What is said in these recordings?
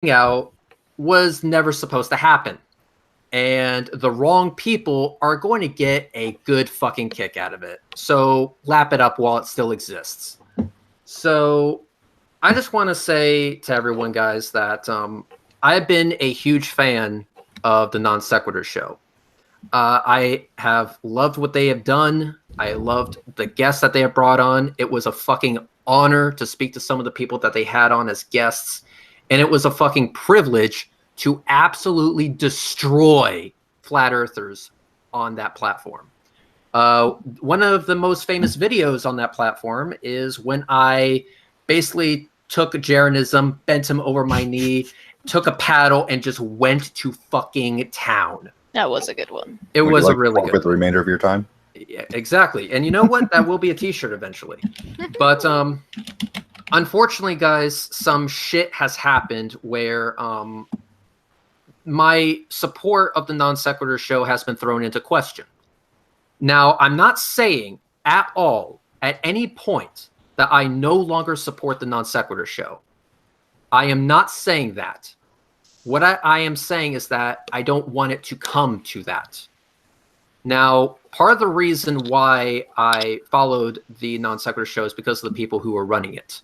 Hangout was never supposed to happen. And the wrong people are going to get a good fucking kick out of it. So lap it up while it still exists. So I just want to say to everyone, guys, that I've been a huge fan of the Non Sequitur show. I have loved what they have done. I loved the guests that they have brought on. It was a fucking honor to speak to some of the people that they had on as guests. And it was a fucking privilege to absolutely destroy flat earthers on that platform. One of the most famous videos on that platform is when I basically took Jeranism, bent him over my knee, took a paddle, and just went to fucking town. That was a good one. It was a really good with the remainder of your time. Yeah, exactly. And you know what? That will be a t-shirt eventually. But unfortunately, guys, some shit has happened where my support of the Non Sequitur show has been thrown into question. Now, I'm not saying at all, at any point, that I no longer support the Non Sequitur show. I am not saying that. What I am saying is that I don't want it to come to that. Now, part of the reason why I followed the Non Sequitur show is because of the people who are running it.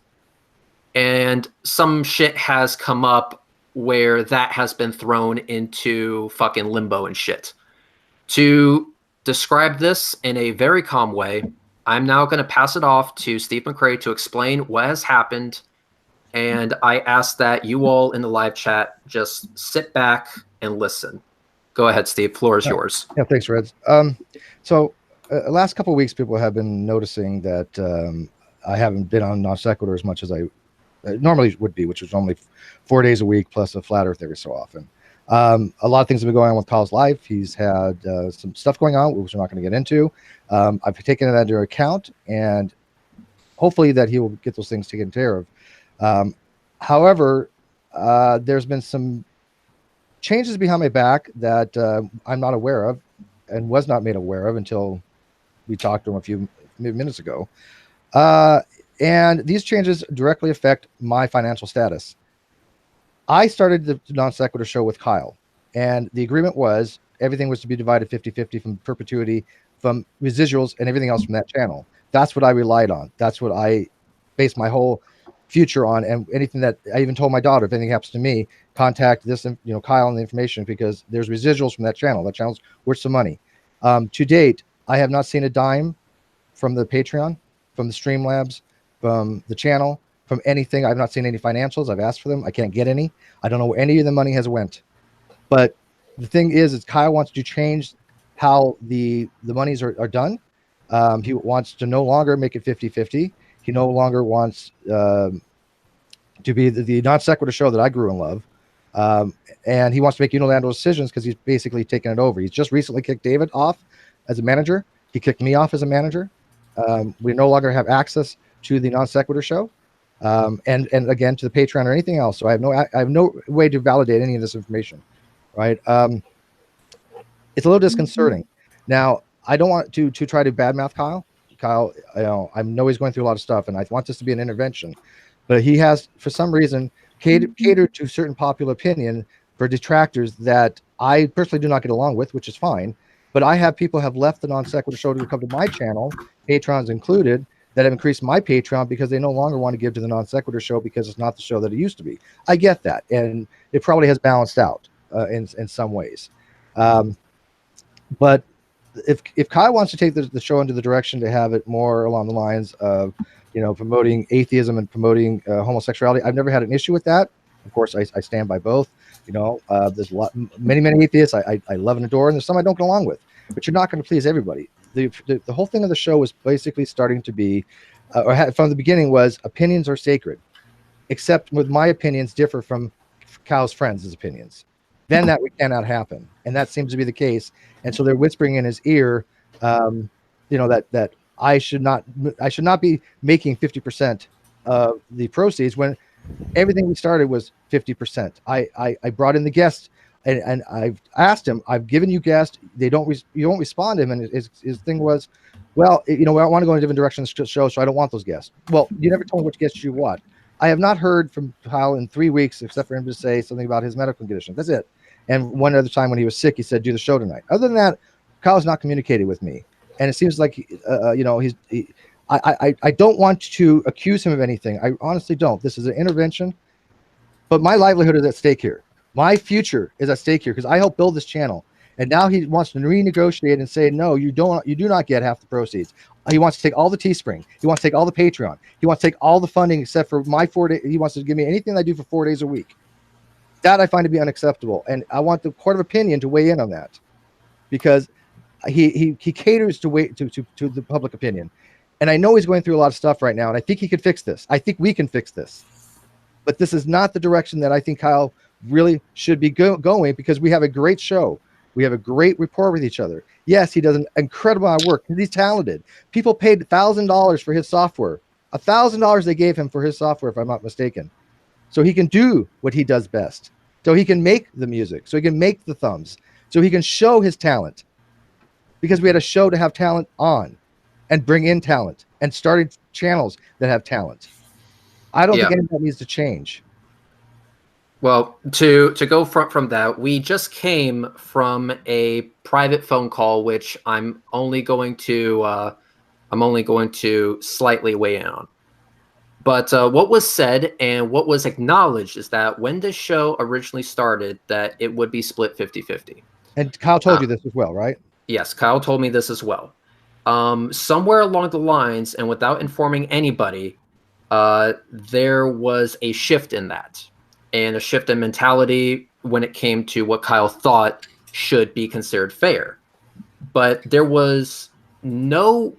And some shit has come up where that has been thrown into fucking limbo and shit. To describe this in a very calm way, I'm now going to pass it off to Steve McCrae to explain what has happened. And I ask that you all in the live chat just sit back and listen. Go ahead, Steve. Floor is yours. Yeah, thanks, Reds. Last couple of weeks, people have been noticing that I haven't been on Non Sequitur as much as I normally would be, which was only 4 days a week plus a flat earth every so often. A lot of things have been going on with Kyle's life. He's had some stuff going on, which we're not going to get into. I've taken that into account, and hopefully that he will get those things taken care of. However, there's been some changes behind my back that I'm not aware of and was not made aware of until we talked to him a few minutes ago. And these changes directly affect my financial status. I started the Non Sequitur show with Kyle, and the agreement was everything was to be divided 50-50 from perpetuity, from residuals, and everything else from that channel. That's what I relied on. That's what I based my whole future on. And anything that I even told my daughter, if anything happens to me, contact this, Kyle and the information, because there's residuals from that channel. That channel's worth some money. To date, I have not seen a dime from the Patreon, from the Streamlabs, from the channel, from anything. I've not seen any financials. I've asked for them. I can't get any. I don't know where any of the money has went. But the thing is Kyle wants to change how the monies are done. He wants to no longer make it 50-50. He no longer wants to be the Non Sequitur show that I grew in love. And he wants to make unilateral decisions because he's basically taken it over. He's just recently kicked David off as a manager. He kicked me off as a manager. We no longer have access to the Non Sequitur show, and again to the Patreon or anything else. So I have no way to validate any of this information, right? It's a little disconcerting. Now, I don't want to try to badmouth Kyle. Kyle, I know he's going through a lot of stuff, and I want this to be an intervention, but he has, for some reason, catered to certain popular opinion for detractors that I personally do not get along with, which is fine. But I have people have left the Non Sequitur show to come to my channel, patrons included, that have increased my Patreon because they no longer want to give to the Non Sequitur show because it's not the show that it used to be. I get that, and it probably has balanced out in some ways. But if Kyle wants to take the show into the direction to have it more along the lines of, promoting atheism and promoting homosexuality, I've never had an issue with that. Of course, I stand by both. There's many atheists I love and adore, and there's some I don't get along with. But you're not going to please everybody. The whole thing of the show was basically starting to be, from the beginning, was opinions are sacred, except with my opinions differ from Kyle's friends' opinions. Then that cannot happen, and that seems to be the case. And so they're whispering in his ear, that I should not be making 50% of the proceeds when everything we started was 50%. I brought in the guests. And I've asked him, I've given you guests, you don't respond to him. And his thing was, well, I want to go in a different direction in the show, so I don't want those guests. Well, you never told me which guests you want. I have not heard from Kyle in 3 weeks, except for him to say something about his medical condition. That's it. And one other time when he was sick, he said, "Do the show tonight." Other than that, Kyle's not communicated with me, and it seems like I don't want to accuse him of anything. I honestly don't. This is an intervention, but my livelihood is at stake here. My future is at stake here because I helped build this channel, and now he wants to renegotiate and say, "No, you don't. You do not get half the proceeds." He wants to take all the Teespring. He wants to take all the Patreon. He wants to take all the funding except for my 4 days. He wants to give me anything I do for 4 days a week. That I find to be unacceptable, and I want the court of opinion to weigh in on that, because he caters to the public opinion, and I know he's going through a lot of stuff right now, and I think he could fix this. I think we can fix this, but this is not the direction that I think Kyle really should be going, because we have a great show. We have a great rapport with each other. Yes, he does an incredible amount of work. He's talented. People paid $1,000 for his software. $1,000 they gave him for his software, if I'm not mistaken. So he can do what he does best. So he can make the music. So he can make the thumbs. So he can show his talent. Because we had a show to have talent on and bring in talent and started channels that have talent. I don't think any of that needs to change. Well, to go from that, we just came from a private phone call, which I'm only going to slightly weigh in on. But what was said and what was acknowledged is that when this show originally started, that it would be split 50-50. And Kyle told you this as well, right? Yes, Kyle told me this as well. Somewhere along the lines, and without informing anybody, there was a shift in that. And a shift in mentality when it came to what Kyle thought should be considered fair. But there was no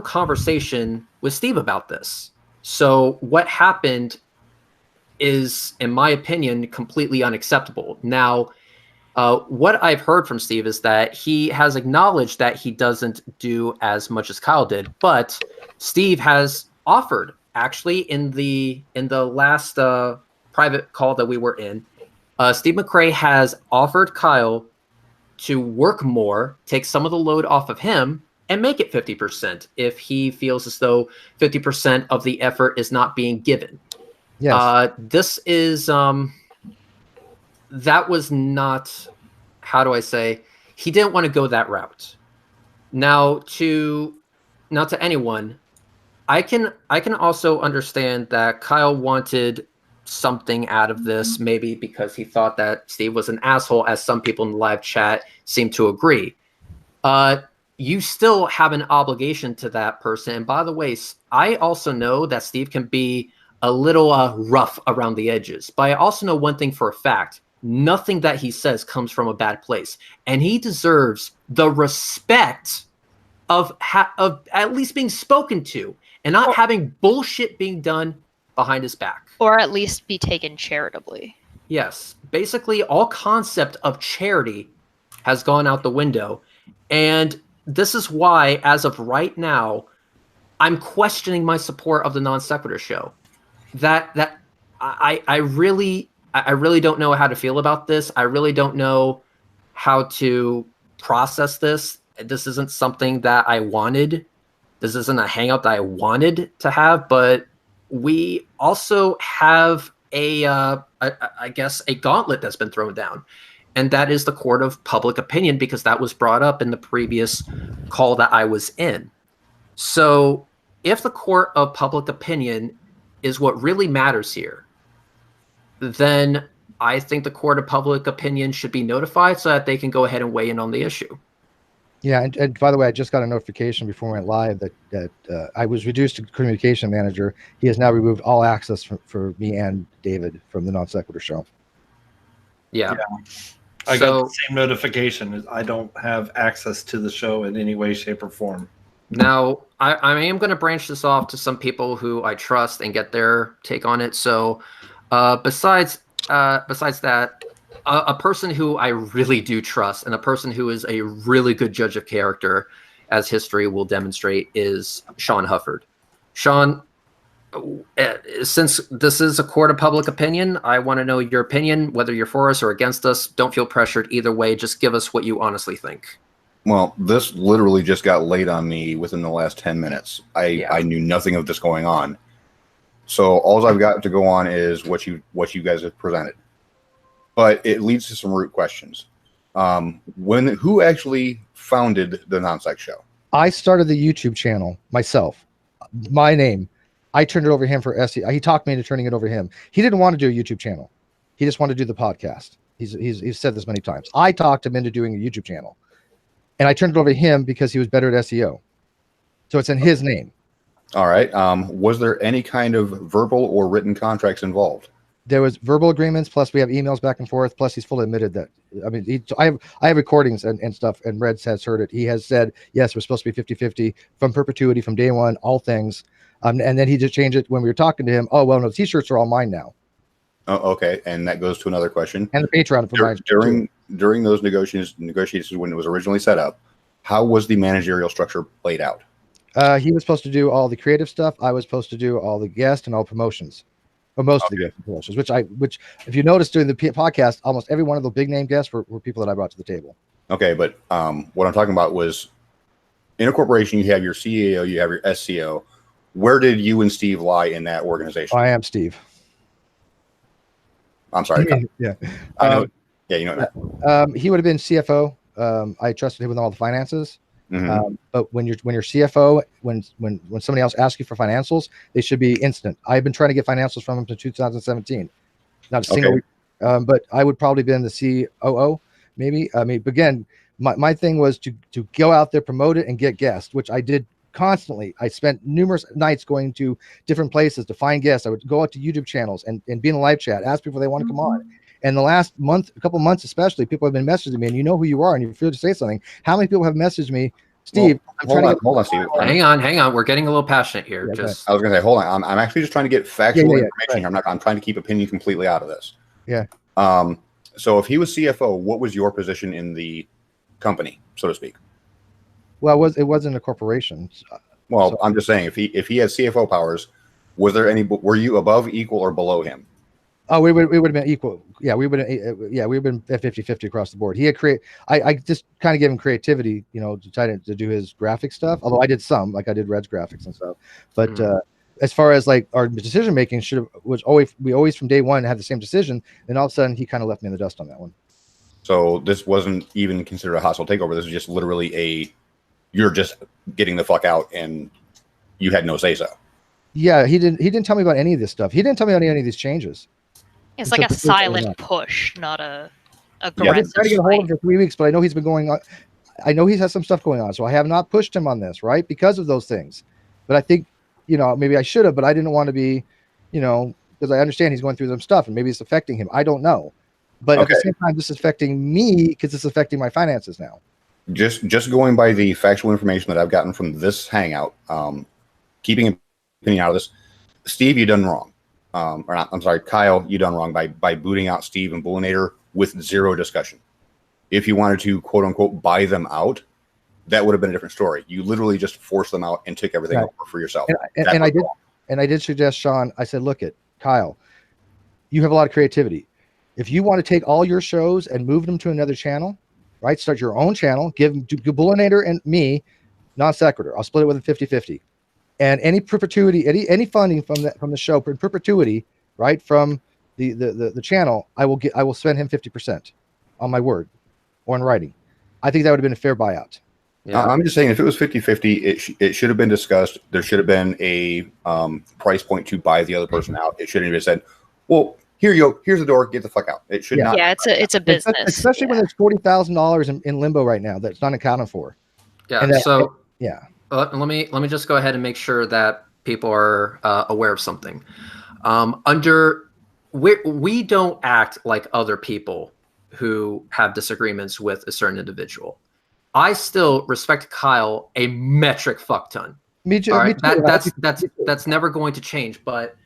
conversation with Steve about this. So what happened is, in my opinion, completely unacceptable. Now, what I've heard from Steve is that he has acknowledged that he doesn't do as much as Kyle did, but Steve has offered, actually, in the last private call that we were in, Steve McRae has offered Kyle to work more, take some of the load off of him, and make it 50% if he feels as though 50% of the effort is not being given. Yes. This is that was not, how do I say, he didn't want to go that route. Now to anyone, I can also understand that Kyle wanted something out of this, maybe because he thought that Steve was an asshole, as some people in the live chat seem to agree. You still have an obligation to that person. And by the way, I also know that Steve can be a little rough around the edges, but I also know one thing for a fact: nothing that he says comes from a bad place, and he deserves the respect of at least being spoken to and not having bullshit being done behind his back, or at least be taken charitably. Yes, basically all concept of charity has gone out the window, and this is why, as of right now, I'm questioning my support of the Non Sequitur show. That I really don't know how to feel about this. I really don't know how to process this. This isn't something that I wanted. This isn't a hangout that I wanted to have, but we also have I guess a gauntlet that's been thrown down, and that is the court of public opinion, because that was brought up in the previous call that I was in. So if the court of public opinion is what really matters here, then I think the court of public opinion should be notified so that they can go ahead and weigh in on the issue. Yeah, and by the way, I just got a notification before we went live that I was reduced to communication manager. He has now removed all access for me and David from the Non Sequitur show. Yeah. I got the same notification. I don't have access to the show in any way, shape, or form. Now, I am going to branch this off to some people who I trust and get their take on it. So besides that, a person who I really do trust and a person who is a really good judge of character, as history will demonstrate, is Sean Hufford. Sean, since this is a court of public opinion, I want to know your opinion, whether you're for us or against us. Don't feel pressured either way. Just give us what you honestly think. Well, this literally just got laid on me within the last 10 minutes. I knew nothing of this going on. So all I've got to go on is what you guys have presented. But it leads to some root questions. Who actually founded the Non-Sex Show? I started the YouTube channel myself. My name. I turned it over to him for SE. He talked me into turning it over to him. He didn't want to do a YouTube channel. He just wanted to do the podcast. He's said this many times. I talked him into doing a YouTube channel, and I turned it over to him because he was better at SEO. So it's in his name. All right. Was there any kind of verbal or written contracts involved? There was verbal agreements, plus we have emails back and forth, plus he's fully admitted that. I mean, I have recordings and stuff, and Red has heard it. He has said, yes, we're supposed to be 50-50 from perpetuity, from day one, all things. And then he just changed it when we were talking to him. Oh, well, no, t-shirts are all mine now. Oh, okay. And that goes to another question. And the Patreon for mine. During those negotiations when it was originally set up, how was the managerial structure laid out? He was supposed to do all the creative stuff. I was supposed to do all the guests and all promotions. Or most of the guest promotions, which if you notice during the podcast, almost every one of the big name guests were people that I brought to the table. Okay, but what I'm talking about was in a corporation, you have your CEO, you have your SCO. Where did you and Steve lie in that organization? I am Steve. I'm sorry. Yeah. I know. Yeah, you know that. He would have been CFO. I trusted him with all the finances. Mm-hmm. But when you're CFO, when somebody else asks you for financials, they should be instant. I've been trying to get financials from him since 2017. Not a single week. But I would probably been the COO, maybe. I mean, again, my thing was to go out there, promote it, and get guests, which I did constantly. I spent numerous nights going to different places to find guests. I would go out to YouTube channels and be in a live chat, ask people if they want to come on. And the last month, a couple months especially, people have been messaging me, and you know who you are, and you feel to say something. How many people have messaged me, Steve? Well, hold on, Steve. Hang on. We're getting a little passionate here. Yeah, just I was going to say, hold on. I'm actually just trying to get factual information here. I'm trying to keep opinion completely out of this. Yeah. So if he was CFO, what was your position in the company, so to speak? Well, it wasn't a corporation. Well, so, I'm just saying, if he had CFO powers, were you above, equal, or below him? Oh, we would have been equal. Yeah, we would have been at 50-50 across the board. He had I just kind of gave him creativity, to try to do his graphic stuff. Although I did some, like I did Red's graphics and stuff. But as far as like our decision making, we always from day one had the same decision. And all of a sudden, he kind of left me in the dust on that one. So this wasn't even considered a hostile takeover. This was just literally you're just getting the fuck out, and you had no say so. Yeah, he didn't tell me about any of this stuff. He didn't tell me about any of these changes. It's like a silent push, not a aggressive. I've been trying to get a hold of him for 3 weeks, but I know he's been going on. I know he has some stuff going on, so I have not pushed him on this, right? Because of those things. But I think, maybe I should have, but I didn't want to be, because I understand he's going through some stuff and maybe it's affecting him. I don't know. But at the same time, this is affecting me because it's affecting my finances now. Just going by the factual information that I've gotten from this hangout, keeping an opinion out of this, Steve, you done wrong. Or not, I'm sorry, Kyle, you done wrong by booting out Steve and Bullinator with zero discussion. If you wanted to, quote unquote, buy them out, that would have been a different story. You literally just forced them out and took everything over for yourself. And I did suggest, Sean, I said, look at Kyle, you have a lot of creativity. If you want to take all your shows and move them to another channel, right? Start your own channel, give Bullinator and me non-sequitur. I'll split it with a 50-50. And any perpetuity, any funding from the show in perpetuity, right, from the channel, I will spend him 50% on my word or in writing. I think that would have been a fair buyout. Yeah. I'm just saying, if it was 50-50, it should have been discussed. There should have been a price point to buy the other person out. It shouldn't have said, well, here you go, here's the door, get the fuck out. It should not. Yeah, it's a business. Especially when there's $40,000 in limbo right now that's not accounted for. Yeah. Let me just go ahead and make sure that people are aware of something. We don't act like other people who have disagreements with a certain individual. I still respect Kyle a metric fuck ton. Me too. Right? That's never going to change. But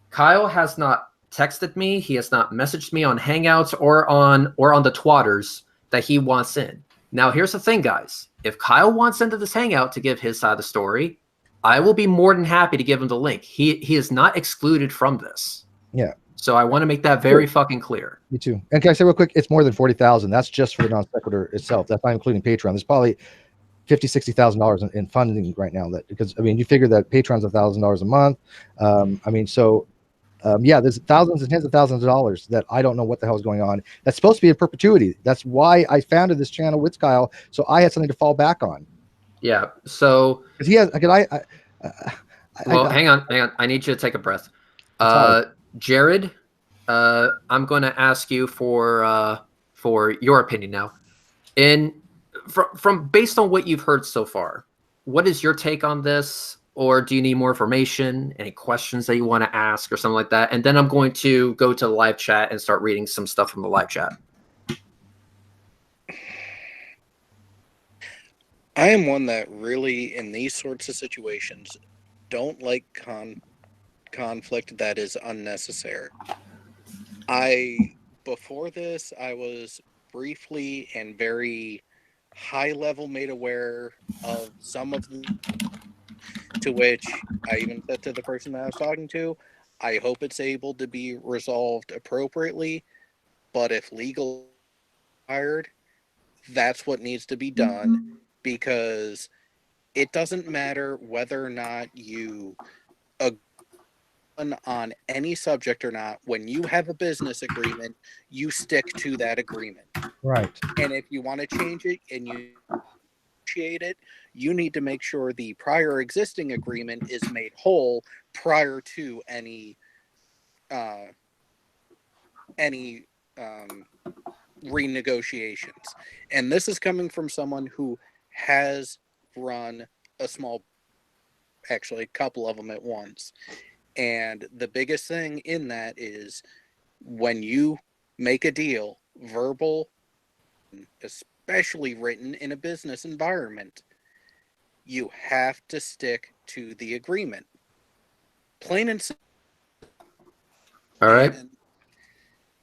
Kyle has not texted me. He has not messaged me on Hangouts or on the twatters that he wants in. Now, here's the thing, guys. If Kyle wants into this hangout to give his side of the story, I will be more than happy to give him the link. He is not excluded from this. Yeah. So I want to make that very fucking clear. Me too. And can I say real quick, it's more than 40,000. That's just for the non sequitur itself. That's not including Patreon. There's probably $50,000-$60,000 in funding right now. That because I mean, you figure that Patreon's $1,000 a month. I mean, so yeah, there's thousands and tens of thousands of dollars that I don't know what the hell is going on. That's supposed to be in perpetuity. That's why I founded this channel with Kyle, so I had something to fall back on. Yeah. So because he has, well, hang on. I need you to take a breath. Jared, I'm going to ask you for your opinion now. From based on what you've heard so far, what is your take on this? Or do you need more information? Any questions that you want to ask or something like that? And then I'm going to go to the live chat and start reading some stuff from the live chat. I am one that really, in these sorts of situations, don't like conflict that is unnecessary. Before this, I was briefly and very high level made aware of some of the, to which I even said to the person that I was talking to, I hope it's able to be resolved appropriately, but if legal required, that's what needs to be done, because it doesn't matter whether or not you agree on any subject or not. When you have a business agreement, you stick to that agreement. Right. And if you want to change it and you negotiate it, you need to make sure the prior existing agreement is made whole prior to any renegotiations. And this is coming from someone who has run actually a couple of them at once. And the biggest thing in that is when you make a deal, verbal, especially written in a business environment, you have to stick to the agreement. Plain and simple. All right.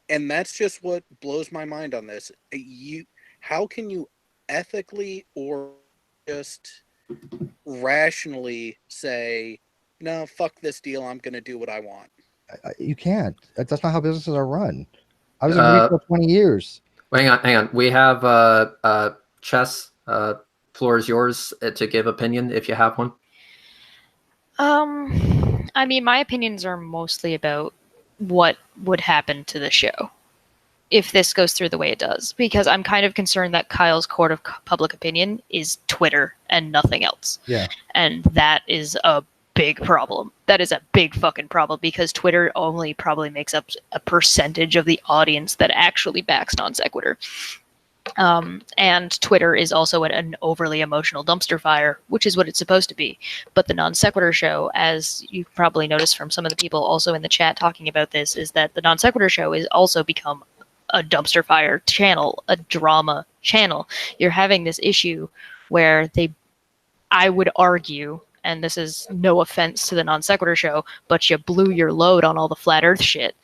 And that's just what blows my mind on this. How can you ethically or just rationally say, no, fuck this deal, I'm going to do what I want? You can't. That's not how businesses are run. I was in retail 20 years. Hang on. We have Chess. Floor is yours to give opinion if you have one. I mean, my opinions are mostly about what would happen to the show if this goes through the way it does, because I'm kind of concerned that Kyle's court of public opinion is Twitter and nothing else. Yeah. And that is a big problem. That is a big fucking problem, because Twitter only probably makes up a percentage of the audience that actually backs non sequitur. And Twitter is also an overly emotional dumpster fire, which is what it's supposed to be. But the non sequitur show, as you probably noticed from some of the people also in the chat talking about this, is that the non sequitur show is also become a dumpster fire channel, a drama channel. You're having this issue where I would argue, and this is no offense to the non sequitur show, but you blew your load on all the flat earth shit.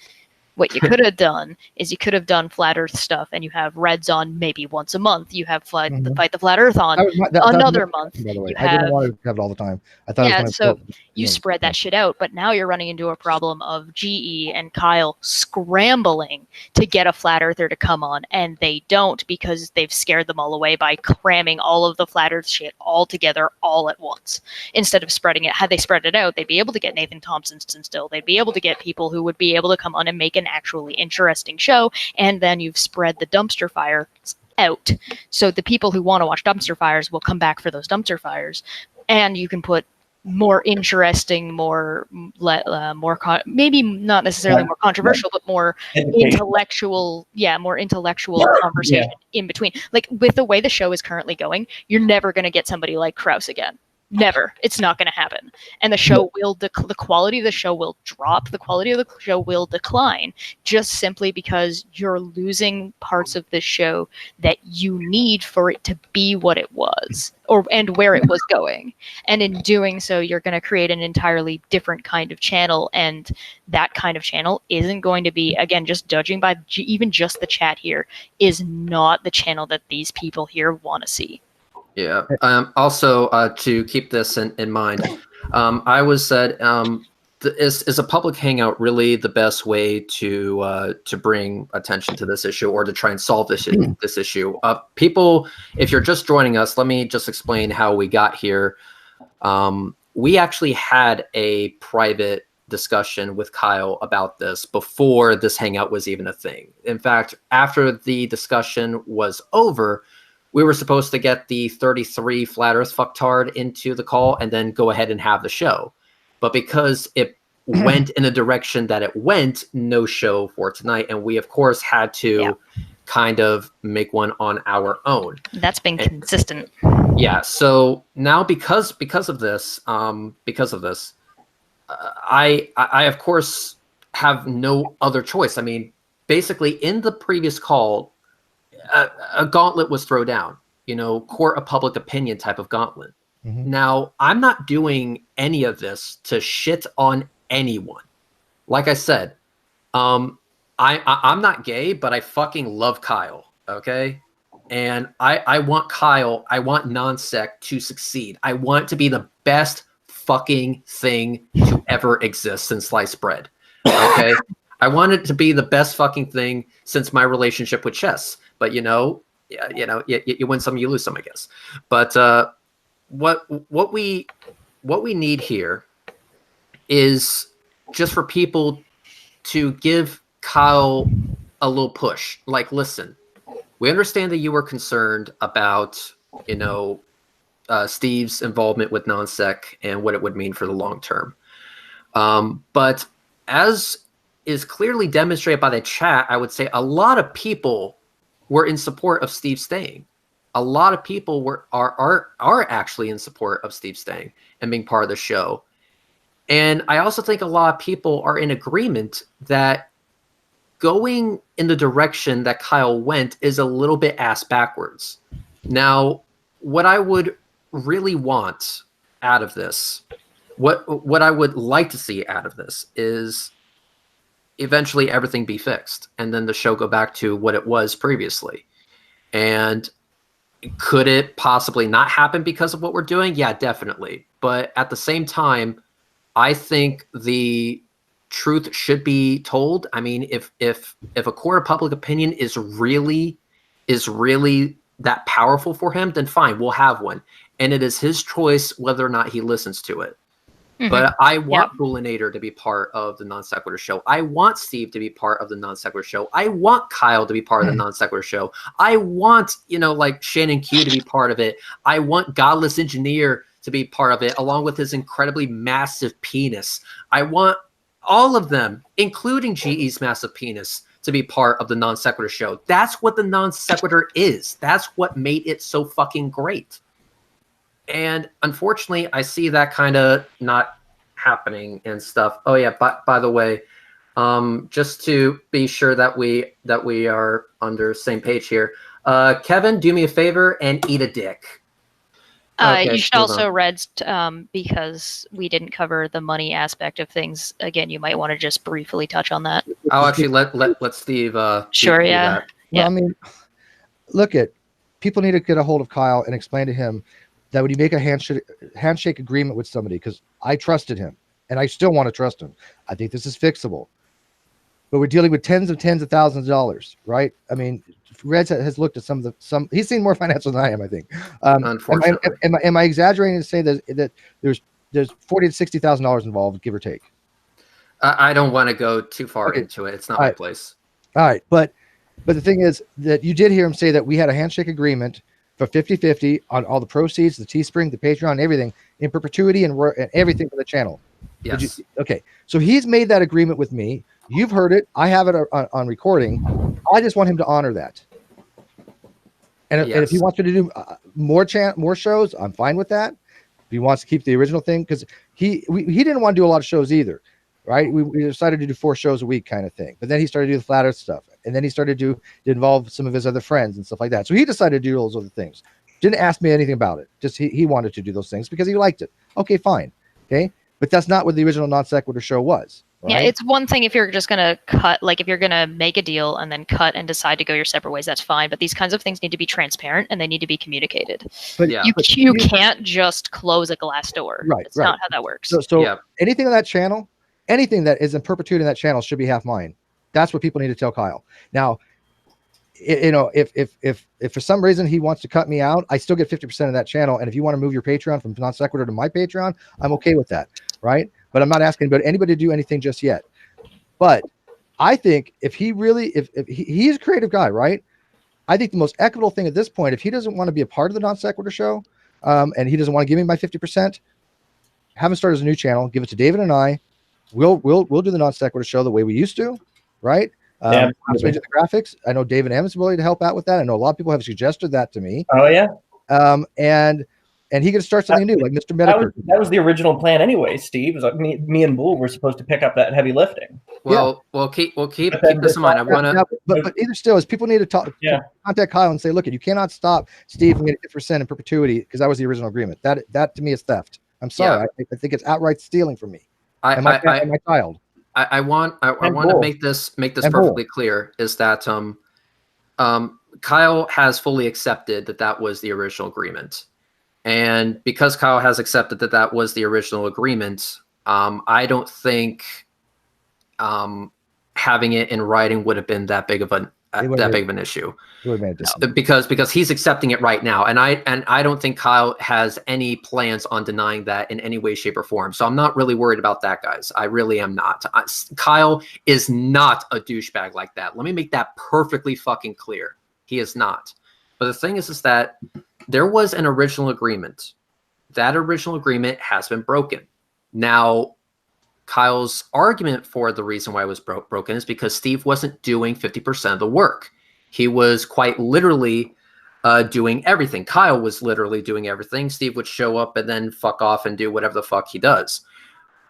What you could have done is you could have done flat earth stuff, and you have Reds on maybe once a month. You have Fight the Flat Earth on another month. By the way, I didn't want to have it all the time. I thought yeah, so you spread that shit out, but now you're running into a problem of GE and Kyle scrambling to get a flat earther to come on, and they don't, because they've scared them all away by cramming all of the flat earth shit all together all at once. Instead of spreading it, had they spread it out, they'd be able to get Nathan Thompson still. They'd be able to get people who would be able to come on and make an actually interesting show, and then you've spread the dumpster fire out. So the people who want to watch dumpster fires will come back for those dumpster fires, and you can put more interesting, maybe not necessarily more controversial, but more intellectual, conversation in between. Like, with the way the show is currently going, you're never going to get somebody like Krause again. Never. It's not going to happen. And the show will, the quality of the show will drop. The quality of the show will decline, just simply because you're losing parts of the show that you need for it to be what it was, and where it was going. And in doing so, you're going to create an entirely different kind of channel. And that kind of channel isn't going to be, again, just judging by even just the chat here, is not the channel that these people here want to see. Yeah. Also, to keep this in mind, I was said is a public hangout really the best way to bring attention to this issue or to try and solve this issue? People, if you're just joining us, let me just explain how we got here. We actually had a private discussion with Kyle about this before this hangout was even a thing. In fact, after the discussion was over, we were supposed to get the 33 Flat Earth fucktard into the call and then go ahead and have the show. But because it went in a direction that it went, no show for tonight. And we, of course, had to kind of make one on our own. That's been consistent. Yeah. So now because of this, I of course have no other choice. I mean, basically in the previous call, a gauntlet was thrown down, court of public opinion type of gauntlet. Mm-hmm. Now, I'm not doing any of this to shit on anyone. Like I said, I'm not gay, but I fucking love Kyle, okay? And I want Kyle, I want non-sec to succeed. I want it to be the best fucking thing to ever exist since sliced bread, okay? I want it to be the best fucking thing since my relationship with chess. But you win some, you lose some, I guess. But what we need here is just for people to give Kyle a little push. Like, listen, we understand that you were concerned about Steve's involvement with non-sec and what it would mean for the long term. But as is clearly demonstrated by the chat, I would say a lot of people were in support of Steve staying. A lot of people are actually in support of Steve staying and being part of the show. And I also think a lot of people are in agreement that going in the direction that Kyle went is a little bit ass backwards. Now, what I would really want out of this, what I would like to see out of this is eventually everything be fixed and then the show go back to what it was previously. And could it possibly not happen because of what we're doing? Yeah, definitely. But at the same time, I think the truth should be told. I mean, if a court of public opinion is really that powerful for him, then fine, we'll have one. And it is his choice whether or not he listens to it. Mm-hmm. But I want Bullinator to be part of the Non Sequitur show. I want Steve to be part of the Non Sequitur show. I want Kyle to be part of the Non Sequitur show. I want, like Shannon Q to be part of it. I want Godless Engineer to be part of it, along with his incredibly massive penis. I want all of them, including GE's massive penis, to be part of the Non Sequitur show. That's what the Non Sequitur is. That's what made it so fucking great. And unfortunately, I see that kind of not happening and stuff. Oh yeah, by the way, just to be sure that we are under the same page here, Kevin, do me a favor and eat a dick. Okay, you should also read because we didn't cover the money aspect of things. Again, you might want to just briefly touch on that. I'll actually let Steve. Sure, Steve yeah. That. Well, I mean, look at people need to get a hold of Kyle and explain to him that when you make a handshake agreement with somebody, because I trusted him and I still want to trust him. I think this is fixable, but we're dealing with tens of thousands of dollars, right? I mean, Reds has looked at some. He's seen more financials than I am, I think. Unfortunately, am I exaggerating to say that there's $40,000 to $60,000 involved, give or take? I don't want to go too far into it. It's not my place. All right, but the thing is that you did hear him say that we had a handshake agreement for 50-50 on all the proceeds, the Teespring, the Patreon, everything in perpetuity and everything for the channel. Yes. Okay. So he's made that agreement with me. You've heard it. I have it on recording. I just want him to honor that. And if he wants to do more shows, I'm fine with that. If he wants to keep the original thing, because he didn't want to do a lot of shows either, right? We decided to do 4 shows a week kind of thing. But then he started to do the Flat Earth stuff. And then he started to involve some of his other friends and stuff like that. So he decided to do those other things. Didn't ask me anything about it. Just he wanted to do those things because he liked it. Okay, fine. Okay. But that's not what the original Non Sequitur show was. Right? Yeah, it's one thing if you're just going to cut, like if you're going to make a deal and then cut and decide to go your separate ways, that's fine. But these kinds of things need to be transparent and they need to be communicated. But you can't just close a glass door. Right. That's not how that works. So anything on that channel anything that is in perpetuity in that channel should be half mine. That's what people need to tell Kyle. Now, you know, if for some reason he wants to cut me out, I still get 50% of that channel. And if you want to move your Patreon from Non Sequitur to my Patreon, I'm okay with that, right? But I'm not asking anybody to do anything just yet. But I think if he really, if he's a creative guy, right? I think the most equitable thing at this point, if he doesn't want to be a part of the Non Sequitur show, and he doesn't want to give me my 50%, have him start as a new channel, give it to David and I. We'll do the Non Sequitur show the way we used to, right? Yeah, the graphics. I know David Ammon's ability to help out with that. I know a lot of people have suggested that to me. Oh yeah. And he could start something new, like Mr. Medicare. That was the original plan anyway, Steve. It was like me and Bull were supposed to pick up that heavy lifting. Well, we'll keep this in mind. I want to, but either still, is people need to talk. Yeah. Contact Kyle and say, look, you cannot stop Steve from getting 50% in perpetuity because that was the original agreement. That to me is theft. I'm sorry. Yeah. I think it's outright stealing from me. My child. I want to make this perfectly clear is that Kyle has fully accepted that was the original agreement. And because Kyle has accepted that was the original agreement, I don't think having it in writing would have been that big of an issue. Because he's accepting it right now, and I don't think Kyle has any plans on denying that in any way, shape, or form. So I'm not really worried about that, guys. I really am not. Kyle is not a douchebag like that. Let me make that perfectly fucking clear. He is not. But the thing is that there was an original agreement. That original agreement has been broken. Now, Kyle's argument for the reason why it was broken is because Steve wasn't doing 50% of the work. He was quite literally doing everything. Kyle was literally doing everything. Steve would show up and then fuck off and do whatever the fuck he does.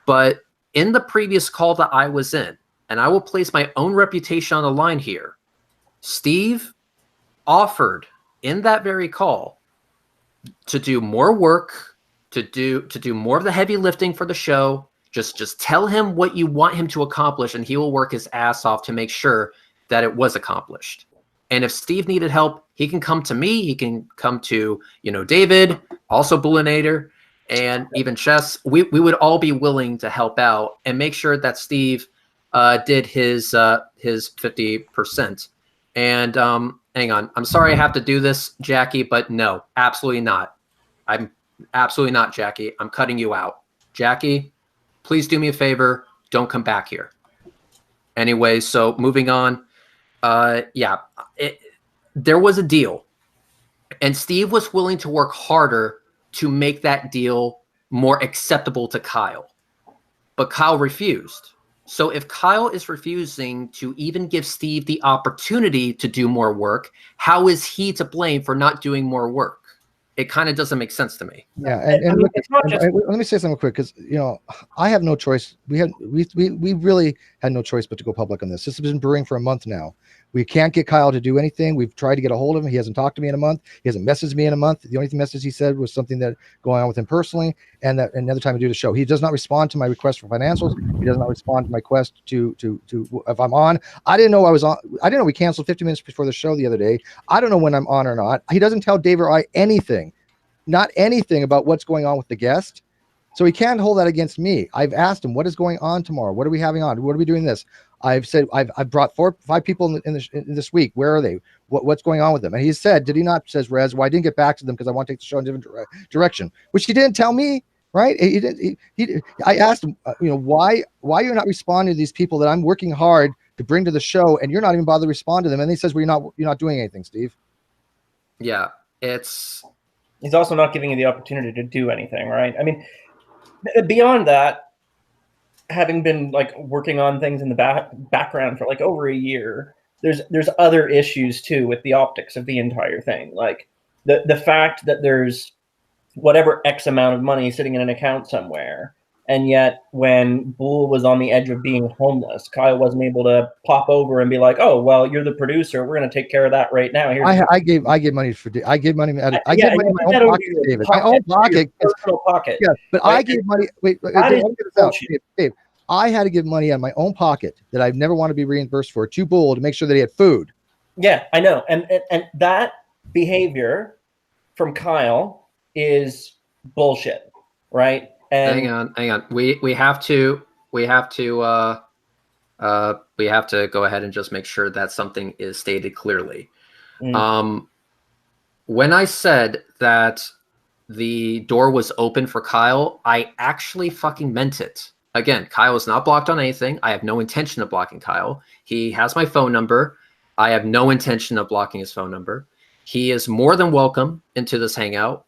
But in the previous call that I was in, and I will place my own reputation on the line here, Steve offered in that very call to do more work, to do more of the heavy lifting for the show. Just tell him what you want him to accomplish, and he will work his ass off to make sure that it was accomplished. And if Steve needed help, he can come to me. He can come to, David, also Bullinator, and even Chess. We would all be willing to help out and make sure that Steve did his 50%. And hang on, I'm sorry I have to do this, Jackie, but no, absolutely not. I'm absolutely not, Jackie. I'm cutting you out. Jackie, please do me a favor. Don't come back here. Anyway, so moving on. There was a deal, and Steve was willing to work harder to make that deal more acceptable to Kyle, but Kyle refused. So if Kyle is refusing to even give Steve the opportunity to do more work, how is he to blame for not doing more work? It kind of doesn't make sense to me. Yeah, and look, let me say something quick, because I have no choice. We really had no choice but to go public on this. This has been brewing for a month now. We can't get Kyle to do anything. We've tried to get a hold of him. He hasn't talked to me in a month. He hasn't messaged me in a month. The only message he said was something that going on with him personally, and that another time to do the show. He does not respond to my request for financials. He does not respond to my quest to if I'm on. I didn't know I was on. I didn't know we canceled 50 minutes before the show the other day. I don't know when I'm on or not. He doesn't tell Dave or I anything. Not anything about what's going on with the guest. So he can't hold that against me. I've asked him, what is going on tomorrow? What are we having on? What are we doing this? I've said, I've brought 4 or 5 people in this week. Where are they? What's going on with them? And he said, did he not, says Rez, well, I didn't get back to them because I want to take the show in a different direction, which he didn't tell me, right? I asked him, why you're not responding to these people that I'm working hard to bring to the show, and you're not even bothered to respond to them. And he says, well, you're not doing anything, Steve. Yeah, he's also not giving you the opportunity to do anything, right? I mean, beyond that, having been working on things in the background for over a year, there's other issues too with the optics of the entire thing. Like the fact that there's whatever X amount of money sitting in an account somewhere, and yet when Bull was on the edge of being homeless, Kyle wasn't able to pop over and be like, "Oh, well, you're the producer. We're going to take care of that right now." I gave money for. I gave money. I gave money in my own pocket, David. My own pocket, personal pocket. Yeah, but right? I gave money. Wait, Dave, I had to give money out of my own pocket that I've never wanted to be reimbursed for to Bull to make sure that he had food. Yeah, I know, and that behavior from Kyle is bullshit, right? And hang on. We have to we have to go ahead and just make sure that something is stated clearly. When I said that the door was open for Kyle, I actually fucking meant it. Again, Kyle is not blocked on anything. I have no intention of blocking Kyle. He has my phone number. I have no intention of blocking his phone number. He is more than welcome into this hangout.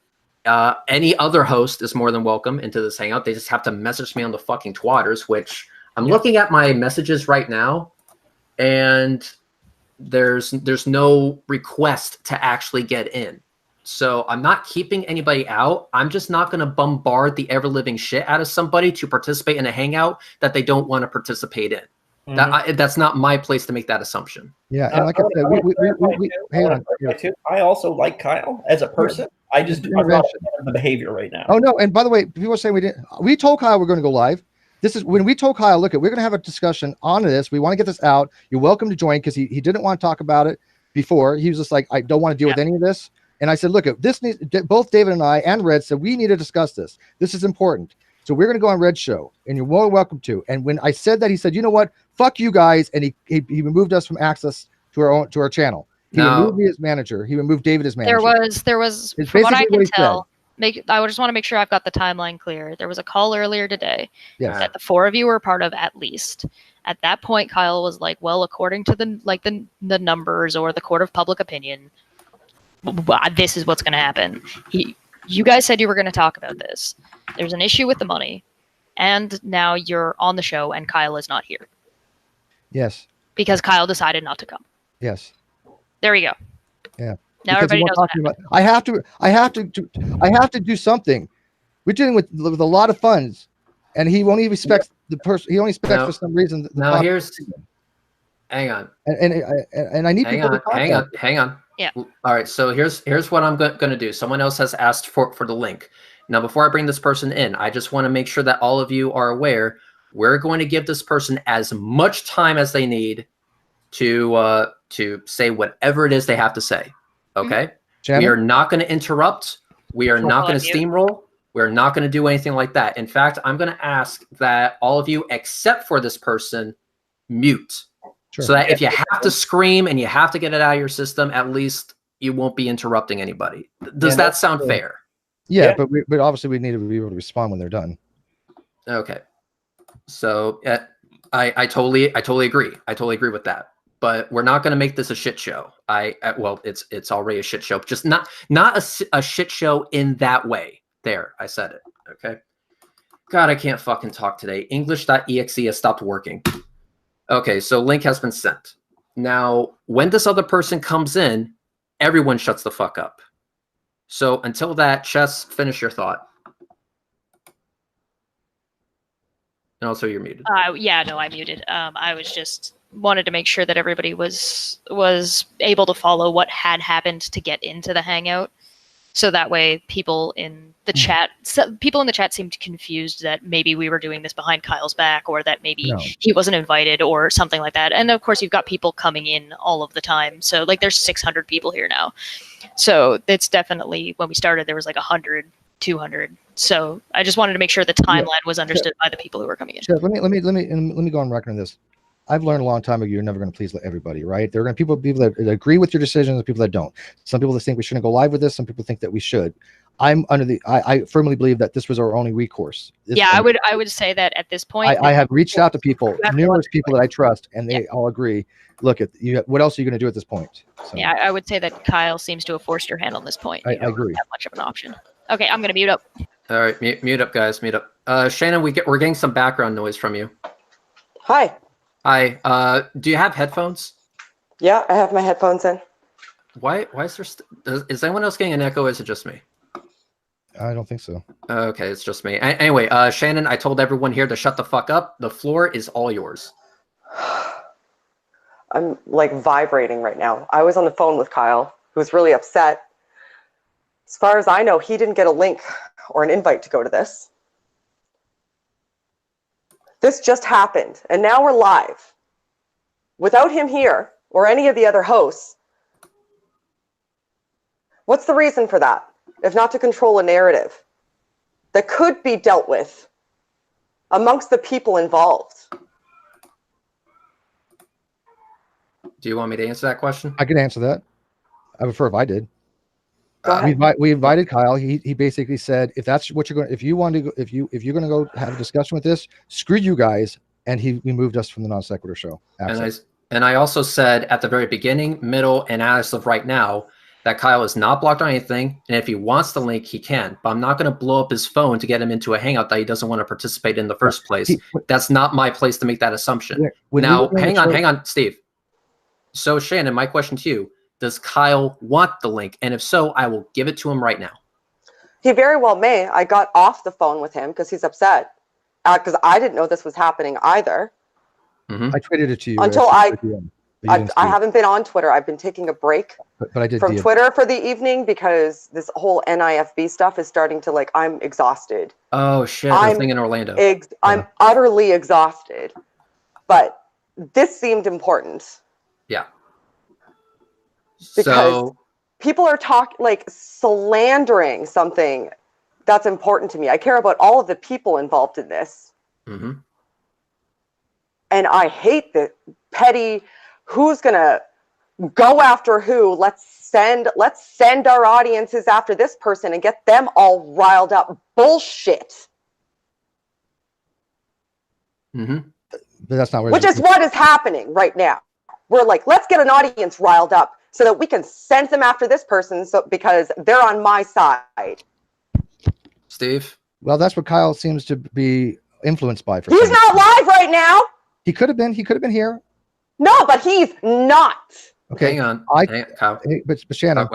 Any other host is more than welcome into this hangout. They just have to message me on the fucking twatters, which I'm looking at my messages right now, and there's no request to actually get in. So I'm not keeping anybody out. I'm just not going to bombard the ever-living shit out of somebody to participate in a hangout that they don't want to participate in. That's not my place to make that assumption. Yeah, and like I said, hang on. I also like Kyle as a person. I'm not the behavior right now. Oh no! And by the way, people are saying we didn't. We told Kyle we're going to go live. This is when we told Kyle, look, we're going to have a discussion on this. We want to get this out. You're welcome to join, because he didn't want to talk about it before. He was just like, I don't want to deal with any of this. And I said, look, this needs. Both David and I and Red said we need to discuss this. This is important. So we're going to go on Red's show, and you're more welcome to. And when I said that, he said, you know what? Fuck you guys, and he removed us from access to our channel. He removed me as manager. He removed David as manager. There was from what I can tell. I just want to make sure I've got the timeline clear. There was a call earlier today that the four of you were part of, at least. At that point, Kyle was like, well, according to the numbers or the court of public opinion, this is what's going to happen. You guys said you were going to talk about this. There's an issue with the money, and now you're on the show, and Kyle is not here. Yes. Because Kyle decided not to come. Yes. There we go. Yeah. Now everybody knows what happened. I have to do something. We're dealing with a lot of funds, and he only respects the person. He only expects for some reason. Hang on. And I need people to contact. Hang on. Yeah. All right. So here's what I'm going to do. Someone else has asked for the link. Now, before I bring this person in, I just want to make sure that all of you are aware. We're going to give this person as much time as they need to say whatever it is they have to say. Okay. Shannon? We are not going to interrupt. We are not going to steamroll. We're not going to do anything like that. In fact, I'm going to ask that all of you, except for this person, mute. Sure. So that if you have to scream and you have to get it out of your system, at least you won't be interrupting anybody. Does that sound fair? Yeah, but obviously we need to be able to respond when they're done. Okay. So I totally agree. I totally agree with that. But we're not going to make this a shit show. Well, it's already a shit show. Just not a shit show in that way. There, I said it. Okay. God, I can't fucking talk today. English.exe has stopped working. Okay, so link has been sent. Now, when this other person comes in, everyone shuts the fuck up. So until that, Chess, finish your thought. And also, you're muted. Yeah, no, I muted. I was just wanted to make sure that everybody was able to follow what had happened to get into the Hangout. So that way, people in the chat seemed confused that maybe we were doing this behind Kyle's back, or that maybe he wasn't invited, or something like that. And of course, you've got people coming in all of the time. So like, there's 600 people here now. So it's definitely, when we started, there was like 100, 200. So I just wanted to make sure the timeline was understood by the people who were coming in. Sure. Let me go on record on this. I've learned a long time ago, you're never going to please everybody, right? There are going to be people that agree with your decisions and people that don't. Some people that think we shouldn't go live with this. Some people think that we should. I firmly believe that this was our only recourse. I would say that at this point, I have reached out to people, numerous people that I trust, and they all agree. Look, what else are you going to do at this point? So, yeah, I would say that Kyle seems to have forced your hand on this point. I agree. Not much of an option. Okay, I'm going to mute up. All right, mute up, guys. Mute up. Shannon, we're getting some background noise from you. Hi. Hi. Do you have headphones? Yeah, I have my headphones in. Why is there? Is anyone else getting an echo? Or is it just me? I don't think so. Okay, it's just me. Anyway, Shannon, I told everyone here to shut the fuck up. The floor is all yours. I'm like vibrating right now. I was on the phone with Kyle, who was really upset. As far as I know, he didn't get a link or an invite to go to this. This just happened, and now we're live. Without him here, or any of the other hosts. What's the reason for that, if not to control a narrative that could be dealt with amongst the people involved. Do you want me to answer that question? I could answer that. I would prefer if I did. Go ahead. We invited Kyle. He basically said, if that's what you're going, if you want to, if you're going to go have a discussion with this, screw you guys. And he removed us from the non sequitur show. And I also said at the very beginning, middle, and as of right now, that Kyle is not blocked on anything. And if he wants the link, he can. But I'm not going to blow up his phone to get him into a hangout that he doesn't want to participate in the first place. That's not my place to make that assumption. Now, hang on, Steve. So, Shannon, my question to you, does Kyle want the link? And if so, I will give it to him right now. He very well may. I got off the phone with him because he's upset. Because I didn't know this was happening either. Mm-hmm. I tweeted it to you. Until I haven't been on Twitter. I've been taking a break but I did from Twitter for the evening because this whole NIFB stuff is starting to, like, I'm exhausted. Oh, shit. The thing in Orlando. I'm utterly exhausted. But this seemed important. Yeah. Because people are slandering something that's important to me. I care about all of the people involved in this. Mm-hmm. And I hate the petty, who's going to go after who. Let's send our audiences after this person and get them all riled up. Bullshit. Mm-hmm. But that's not what is happening right now. We're like, let's get an audience riled up so that we can send them after this person because they're on my side. Steve? Well, that's what Kyle seems to be influenced by. He's not live right now. He could have been. He could have been here. No, but he's not. Hang Okay. on. Kyle. But Shannon.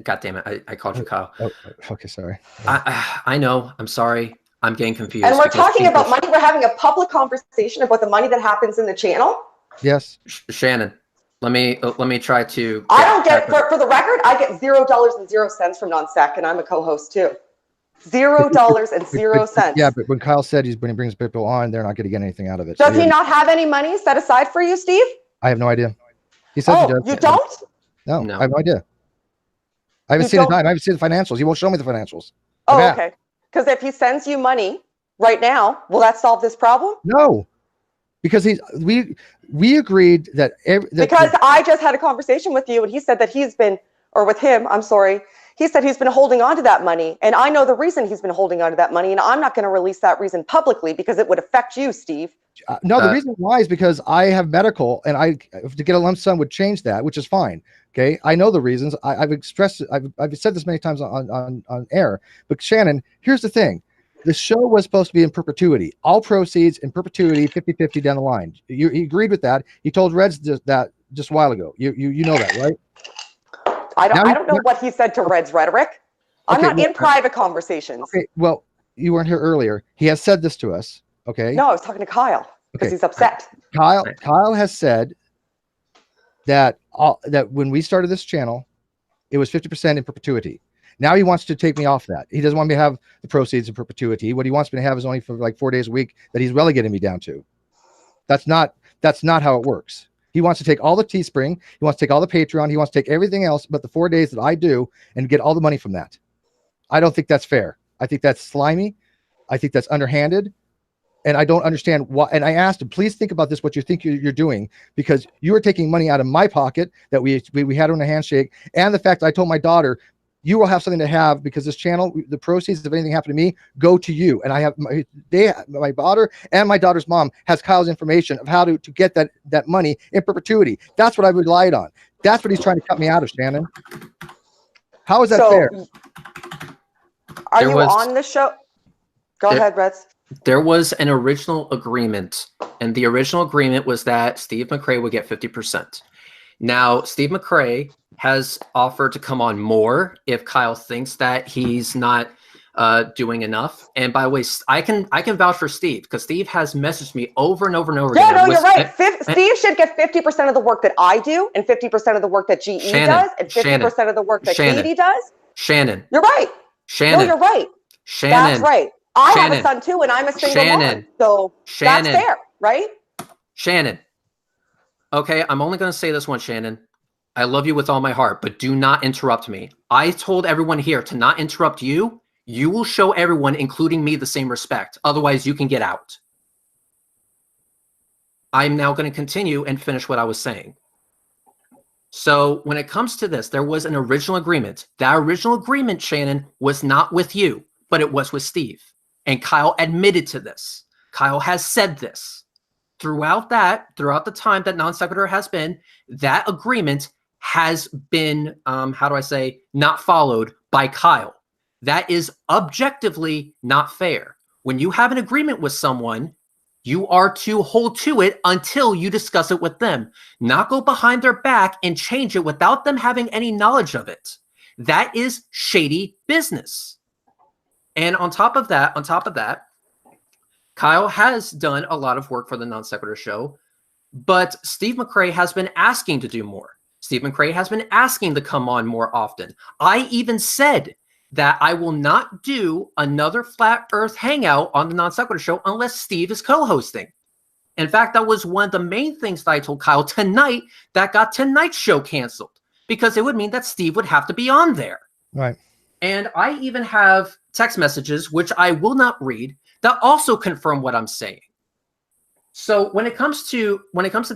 God damn it. I called you Kyle. Oh, okay, sorry. I know. I'm sorry. I'm getting confused. And we're talking about money. We're having a public conversation about the money that happens in the channel. Yes. Shannon, let me try to. I don't get, for the record, I get $0.00 from non-sec, and I'm a co-host too. $0.00. Yeah, but when Kyle said when he brings people on, they're not going to get anything out of it. Does he not have any money set aside for you, Steve? I have no idea. He says he does. You don't? No, I have no idea. I haven't seen the time. I haven't seen the financials. He won't show me the financials. Oh, okay. Because if he sends you money right now, will that solve this problem? No, because we agreed that because I just had a conversation with you, and he said that he's been, or with him, I'm sorry. He said he's been holding on to that money, and I know the reason he's been holding on to that money, and I'm not going to release that reason publicly because it would affect you, Steve. No, the reason why is because I have medical, and to get a lump sum would change that, which is fine. Okay, I know the reasons. I've expressed it. I've said this many times on air. But Shannon, here's the thing: the show was supposed to be in perpetuity, all proceeds in perpetuity, 50-50 down the line. He agreed with that. He told Reds that just a while ago. You know that, right? I don't know what he said to Red's Rhetoric. I'm not in private conversations. Okay, well, you weren't here earlier. He has said this to us. Okay. No, I was talking to Kyle because he's upset. Kyle has said that when we started this channel, it was 50% in perpetuity. Now he wants to take me off that. He doesn't want me to have the proceeds in perpetuity. What he wants me to have is only for like 4 days a week that he's relegating me down to. That's not how it works. He wants to take all the Teespring. He wants to take all the Patreon. He wants to take everything else but the 4 days that I do and get all the money from that. I don't think that's fair. I think that's slimy. I think that's underhanded. And I don't understand why. And I asked him, please think about this, what you think you're doing, because you are taking money out of my pocket that we had on a handshake. And the fact that I told my daughter, you will have something to have because this channel, the proceeds of anything happened to me, go to you. And I have my daughter and my daughter's mom has Kyle's information of how to get that money in perpetuity. That's what I relied on. That's what he's trying to cut me out of, Shannon. How is that fair? Are you on the show? Go ahead, Reds. There was an original agreement, and the original agreement was that Steve McCrae would get 50%. Now, Steve McCrae has offered to come on more if Kyle thinks that he's not doing enough. And by the way, I can vouch for Steve because Steve has messaged me over and over and over again. Yeah, no, you're right. Steve should get 50% of the work that I do, and 50% of the work that GE does, and 50% of the work that Katie does. Shannon. You're right. Shannon. No, you're right. Shannon. That's right. I have a son too, and I'm a single mom. So that's fair, right? Shannon. Okay, I'm only going to say this one, Shannon. I love you with all my heart, but do not interrupt me. I told everyone here to not interrupt you. you will show everyone, including me, the same respect. Otherwise, you can get out. I'm now going to continue and finish what I was saying. So when it comes to this, there was an original agreement. That original agreement, Shannon, was not with you, but it was with Steve. And Kyle admitted to this. Kyle has said this. Throughout the time that Non Sequitur has been, that agreement has been, not followed by Kyle. That is objectively not fair. When you have an agreement with someone, you are to hold to it until you discuss it with them, not go behind their back and change it without them having any knowledge of it. That is shady business. And on top of that, Kyle has done a lot of work for the Non Sequitur show, but Steve McRae has been asking to do more. Steve McRae has been asking to come on more often. I even said that I will not do another Flat Earth Hangout on the Non Sequitur show unless Steve is co-hosting. In fact, that was one of the main things that I told Kyle tonight that got tonight's show canceled, because it would mean that Steve would have to be on there. Right. And I even have text messages, which I will not read, that also confirm what I'm saying. So when it comes to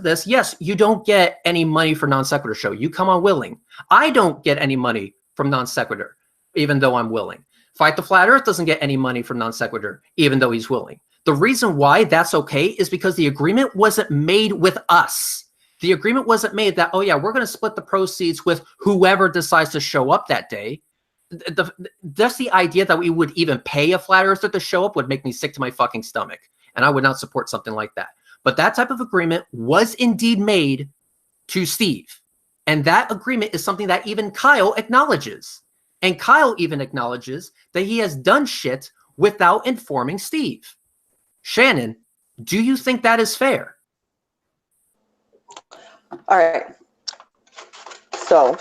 this, yes, you don't get any money for Non Sequitur show. You come on willing. I don't get any money from Non Sequitur, even though I'm willing. Fight the Flat Earth doesn't get any money from Non Sequitur, even though he's willing. The reason why that's okay is because the agreement wasn't made with us. The agreement wasn't made that, oh yeah, we're going to split the proceeds with whoever decides to show up that day. Just the idea that we would even pay a Flat Earther to show up would make me sick to my fucking stomach. And I would not support something like that. But that type of agreement was indeed made to Steve. And that agreement is something that even Kyle acknowledges. And Kyle even acknowledges that he has done shit without informing Steve. Shannon, do you think that is fair? All right. So,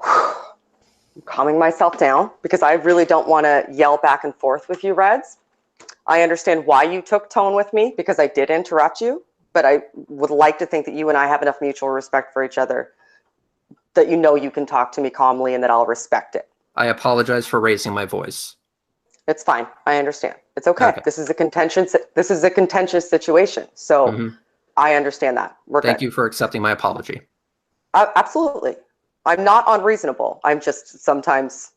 I'm calming myself down because I really don't want to yell back and forth with you, Reds. I understand why you took tone with me because I did interrupt you, but I would like to think that you and I have enough mutual respect for each other that you know you can talk to me calmly and that I'll respect it. I apologize for raising my voice. It's fine. I understand. It's okay. This is a contentious situation. So I understand that. Thank you for accepting my apology. Absolutely. I'm not unreasonable. I'm just sometimes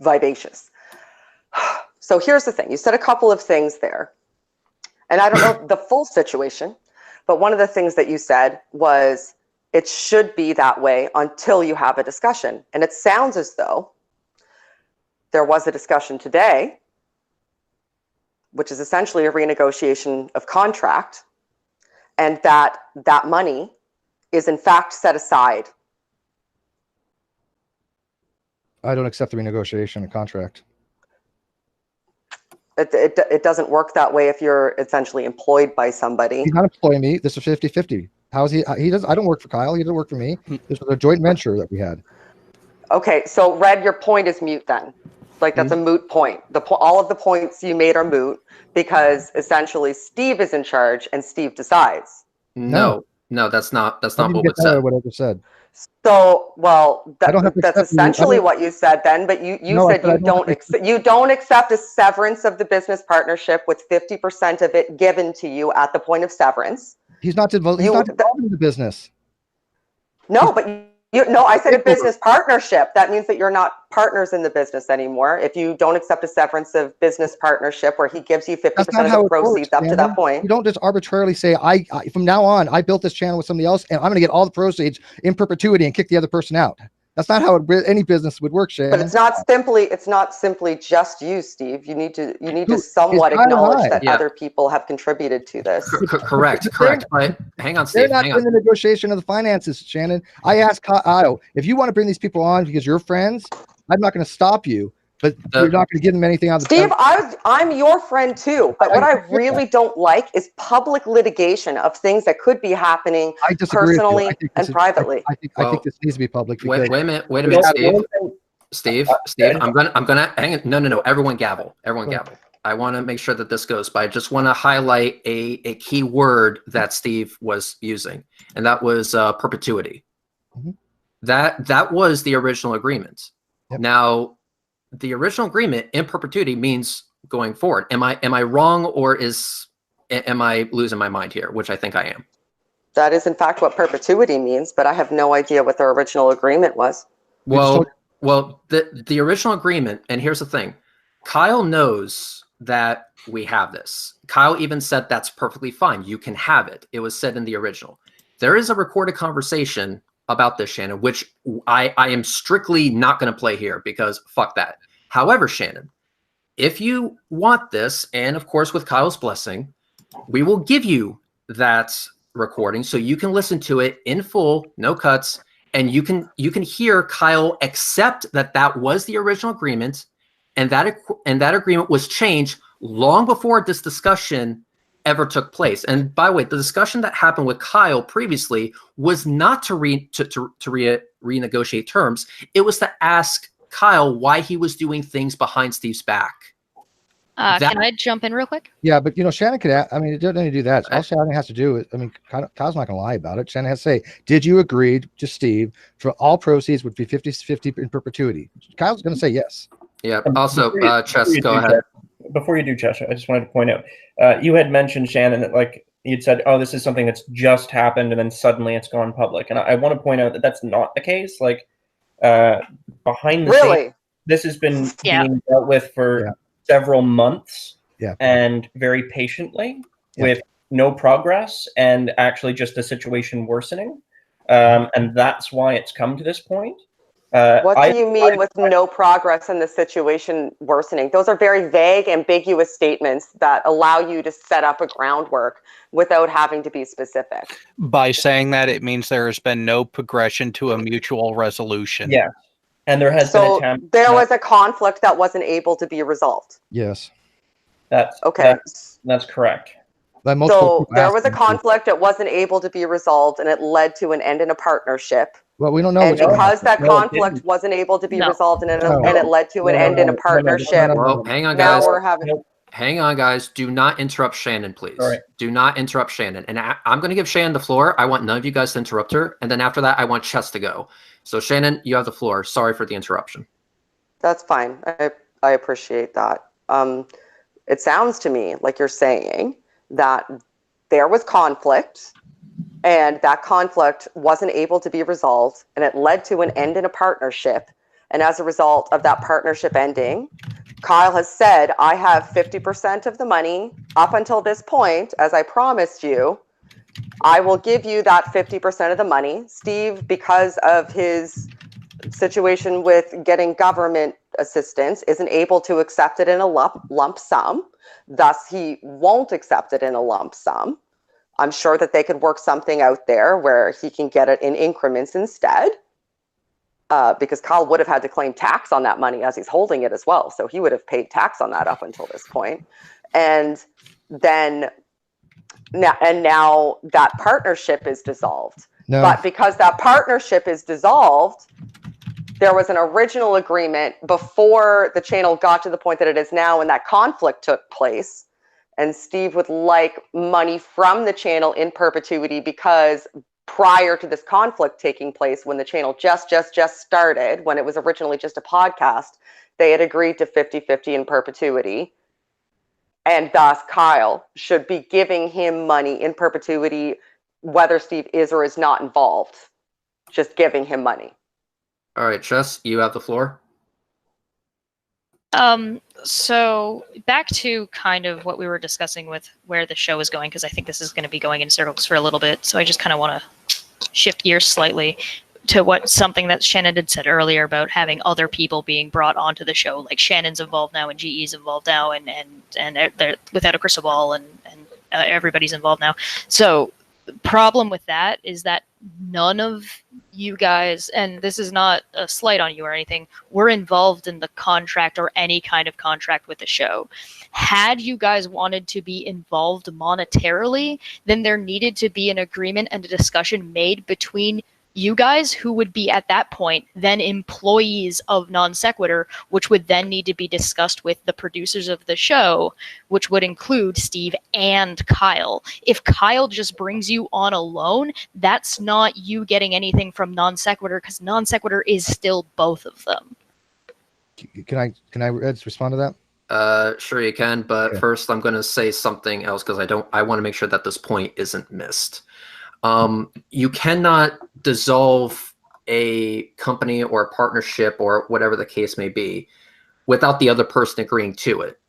vivacious. So here's the thing. You said a couple of things there. And I don't know the full situation, but one of the things that you said was it should be that way until you have a discussion. And it sounds as though there was a discussion today, which is essentially a renegotiation of contract, and that money is in fact set aside. I don't accept the renegotiation of contract. It doesn't work that way if you're essentially employed by somebody. He's not employing me. This is 50-50. How is he? He does. I don't work for Kyle. He doesn't work for me. This was a joint venture that we had. Okay, so Red, your point is moot then. Like that's a moot point. All of the points you made are moot because essentially Steve is in charge and Steve decides. No, that's not what was said. What I just said. So, well, that's essentially what you said then. But you said you don't accept a severance of the business partnership with 50% of it given to you at the point of severance. He's not involved in the business. No, but I said a business partnership. That means that you're not partners in the business anymore. If you don't accept a severance of business partnership where he gives you 50% of the proceeds up to that point. You don't just arbitrarily say, I from now on, I built this channel with somebody else and I'm going to get all the proceeds in perpetuity and kick the other person out. That's not how any business would work, Shannon. But it's not simply just you, Steve. You need to somewhat acknowledge that other people have contributed to this. Correct. But hang on, Steve. They're not in the negotiation of the finances, Shannon. I asked Kyle, if you want to bring these people on because you're friends, I'm not going to stop you. But you're not going to give them anything out of the Steve, I'm your friend too. But what I really don't like is public litigation of things that could be happening personally and privately. I think this needs to be public. Wait a minute, Steve. I'm gonna hang on. No. Everyone gavel. I want to make sure that this goes, but I just want to highlight a key word that Steve was using, and that was perpetuity. That was the original agreement. Yep. Now, the original agreement in perpetuity means going forward. Am I wrong, or am I losing my mind here? Which I think I am. That is in fact what perpetuity means, but I have no idea what their original agreement was. Well, the original agreement, and here's the thing, Kyle knows that we have this. Kyle even said that's perfectly fine. You can have it. It was said in the original. There is a recorded conversation about this, Shannon, which I am strictly not going to play here because fuck that. However, Shannon, if you want this, and of course with Kyle's blessing, we will give you that recording so you can listen to it in full, no cuts, and you can hear Kyle accept that that was the original agreement, and that agreement was changed long before this discussion ever took place. And by the way, the discussion that happened with Kyle previously was not to renegotiate terms. It was to ask Kyle why he was doing things behind Steve's back. Can I jump in real quick? Yeah, but Shannon could. I mean, it doesn't need to do that. All Shannon has to do is, I mean, Kyle's not going to lie about it. Shannon has to say, "Did you agree to Steve for all proceeds would be 50-50 in perpetuity?" Kyle's going to say yes. Yeah. Also, Chess, go ahead. Before you do, Chess, I just wanted to point out, you had mentioned, Shannon, that like you'd said, "Oh, this is something that's just happened," and then suddenly it's gone public. And I want to point out that that's not the case. Like behind the scenes, this has been being dealt with for several months, and very patiently, with no progress, and actually just the situation worsening. And that's why it's come to this point. What do you mean with no progress and the situation worsening? Those are very vague, ambiguous statements that allow you to set up a groundwork without having to be specific. By saying that, it means there has been no progression to a mutual resolution. Yeah. And there has been attempt. There was a conflict that wasn't able to be resolved. Yes. That's okay. That's correct. So there was a conflict, it wasn't able to be resolved, and it led to an end in a partnership. Well, we don't know. And because that conflict wasn't able to be resolved, and it led to an end in a partnership. Well, hang on, guys. Hang on, guys. Do not interrupt Shannon, please. Right. Do not interrupt Shannon. And I'm going to give Shannon the floor. I want none of you guys to interrupt her. And then after that, I want Chess to go. So, Shannon, you have the floor. Sorry for the interruption. That's fine. I appreciate that. It sounds to me like you're saying that there was conflict, and that conflict wasn't able to be resolved, and it led to an end in a partnership. And as a result of that partnership ending, Kyle has said, I have 50% of the money up until this point, as I promised you. I will give you that 50% of the money. Steve, because of his situation with getting government assistance, isn't able to accept it in a lump sum. Thus, he won't accept it in a lump sum. I'm sure that they could work something out there where he can get it in increments instead. Because Kyle would have had to claim tax on that money as he's holding it as well. So he would have paid tax on that up until this point. And then now that partnership is dissolved. No. But because that partnership is dissolved, there was an original agreement before the channel got to the point that it is now, and that conflict took place. And Steve would like money from the channel in perpetuity because prior to this conflict taking place, when the channel just started, when it was originally just a podcast, they had agreed to 50-50 in perpetuity. And thus Kyle should be giving him money in perpetuity, whether Steve is or is not involved, just giving him money. All right, Chess, you have the floor. So back to kind of what we were discussing with where the show is going, because I think this is going to be going in circles for a little bit. So I just kind of want to shift gears slightly to something that Shannon had said earlier about having other people being brought onto the show. Like Shannon's involved now and GE's involved now, and they're without a crystal ball, and everybody's involved now. So the problem with that is that none of you guys, and this is not a slight on you or anything, were involved in the contract or any kind of contract with the show. Had you guys wanted to be involved monetarily, then there needed to be an agreement and a discussion made between you guys, who would be at that point then employees of Non Sequitur, which would then need to be discussed with the producers of the show, which would include Steve and Kyle. If Kyle just brings you on alone, that's not you getting anything from Non Sequitur, because Non Sequitur is still both of them. Can I respond to that? Sure you can, but Okay. first I'm going to say something else because I want to make sure that this point isn't missed. You cannot dissolve a company or a partnership or whatever the case may be without the other person agreeing to it,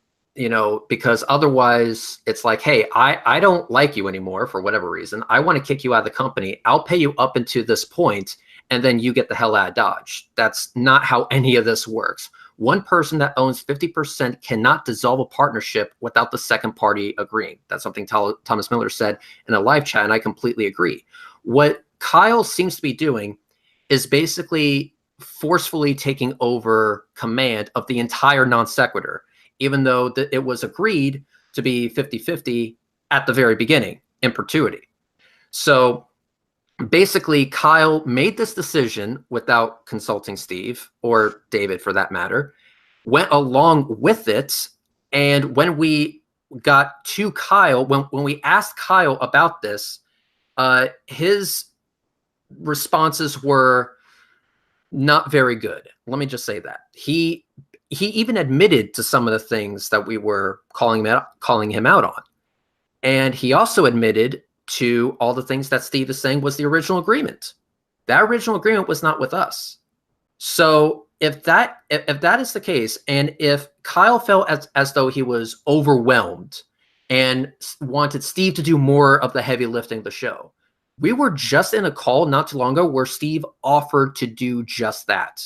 because otherwise it's like, hey, I don't like you anymore for whatever reason. I want to kick you out of the company. I'll pay you up until this point, and then you get the hell out of Dodge. That's not how any of this works. One person that owns 50% cannot dissolve a partnership without the second party agreeing. That's something Thomas Miller said in a live chat, and I completely agree. What Kyle seems to be doing is basically forcefully taking over command of the entire non sequitur, even though it was agreed to be 50-50 at the very beginning in perpetuity. So basically, Kyle made this decision without consulting Steve or David for that matter, went along with it. And when we got to Kyle, when we asked Kyle about this, his responses were not very good. Let me just say that. He even admitted to some of the things that we were calling him out on. And he also admitted to all the things that Steve is saying was the original agreement. That original agreement was not with us. So if that is the case, and if Kyle felt as though he was overwhelmed and wanted Steve to do more of the heavy lifting of the show, we were just in a call not too long ago where Steve offered to do just that.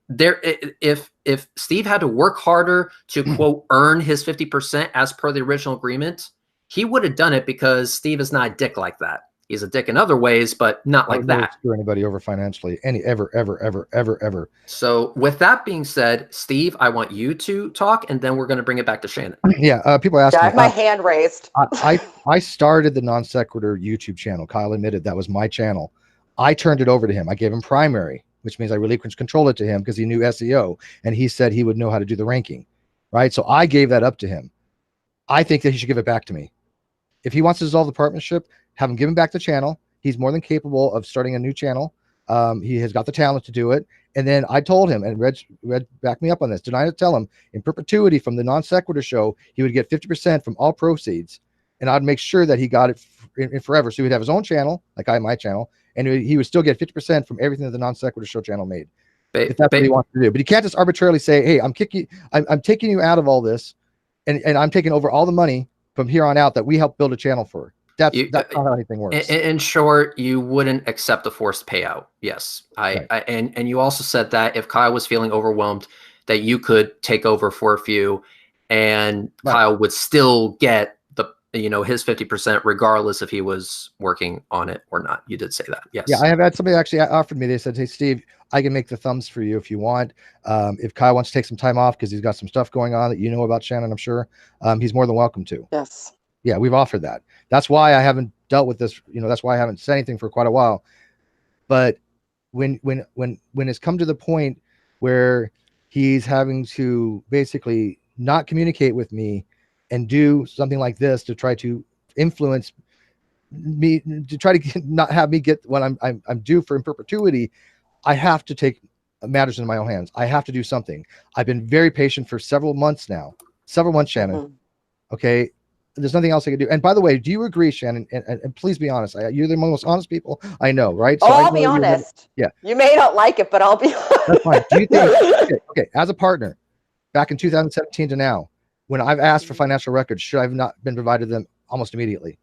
If Steve had to work harder to quote earn his 50% as per the original agreement, he would have done it, because Steve is not a dick like that. He's a dick in other ways, but not like that. Screw anybody over financially, ever. So with that being said, Steve, I want you to talk, and then we're going to bring it back to Shannon. Yeah, people ask I me. have my hand raised. I started the Non Sequitur YouTube channel. Kyle admitted that was my channel. I turned it over to him. I gave him primary, which means I relinquished control it to him because he knew SEO, and he said he would know how to do the ranking, right? So I gave that up to him. I think that he should give it back to me. If he wants to dissolve the partnership, have him give him back the channel. He's more than capable of starting a new channel. He has got the talent to do it. And then I told him, and Red backed me up on this. Did I tell him in perpetuity from the Non Sequitur show, he would get 50% from all proceeds, and I'd make sure that he got it in forever. So he would have his own channel, like I have my channel, and he would still get 50% from everything that the Non Sequitur show channel made. If that's what he wants to do. But he can't just arbitrarily say, hey, I'm taking you out of all this, and I'm taking over all the money from here on out that we helped build a channel for. That's not how anything works. In short, you wouldn't accept a forced payout. Yes. Right. And you also said that if Kyle was feeling overwhelmed, that you could take over for a few, and right, Kyle would still get his 50% regardless if he was working on it or not. You did say that. Yes. Yeah, I have had somebody actually offered me. They said, hey, Steve, I can make the thumbs for you if you want. If Kyle wants to take some time off because he's got some stuff going on that you know about, Shannon, I'm sure, he's more than welcome to. Yes. Yeah, we've offered that. That's why I haven't dealt with this. That's why I haven't said anything for quite a while. But when it's come to the point where he's having to basically not communicate with me and do something like this to try to influence me, to try to not have me get what I'm due for in perpetuity, I have to take matters into my own hands. I have to do something. I've been very patient for several months now. Several months, Shannon. Mm-hmm. Okay. There's nothing else I can do. And by the way, do you agree, Shannon? And please be honest. You're the most honest people I know, right? So I'll be honest. Yeah. You may not like it, but I'll be honest. That's fine. Do you think, okay, as a partner, back in 2017 to now, when I've asked for financial records, should I have not been provided them almost immediately?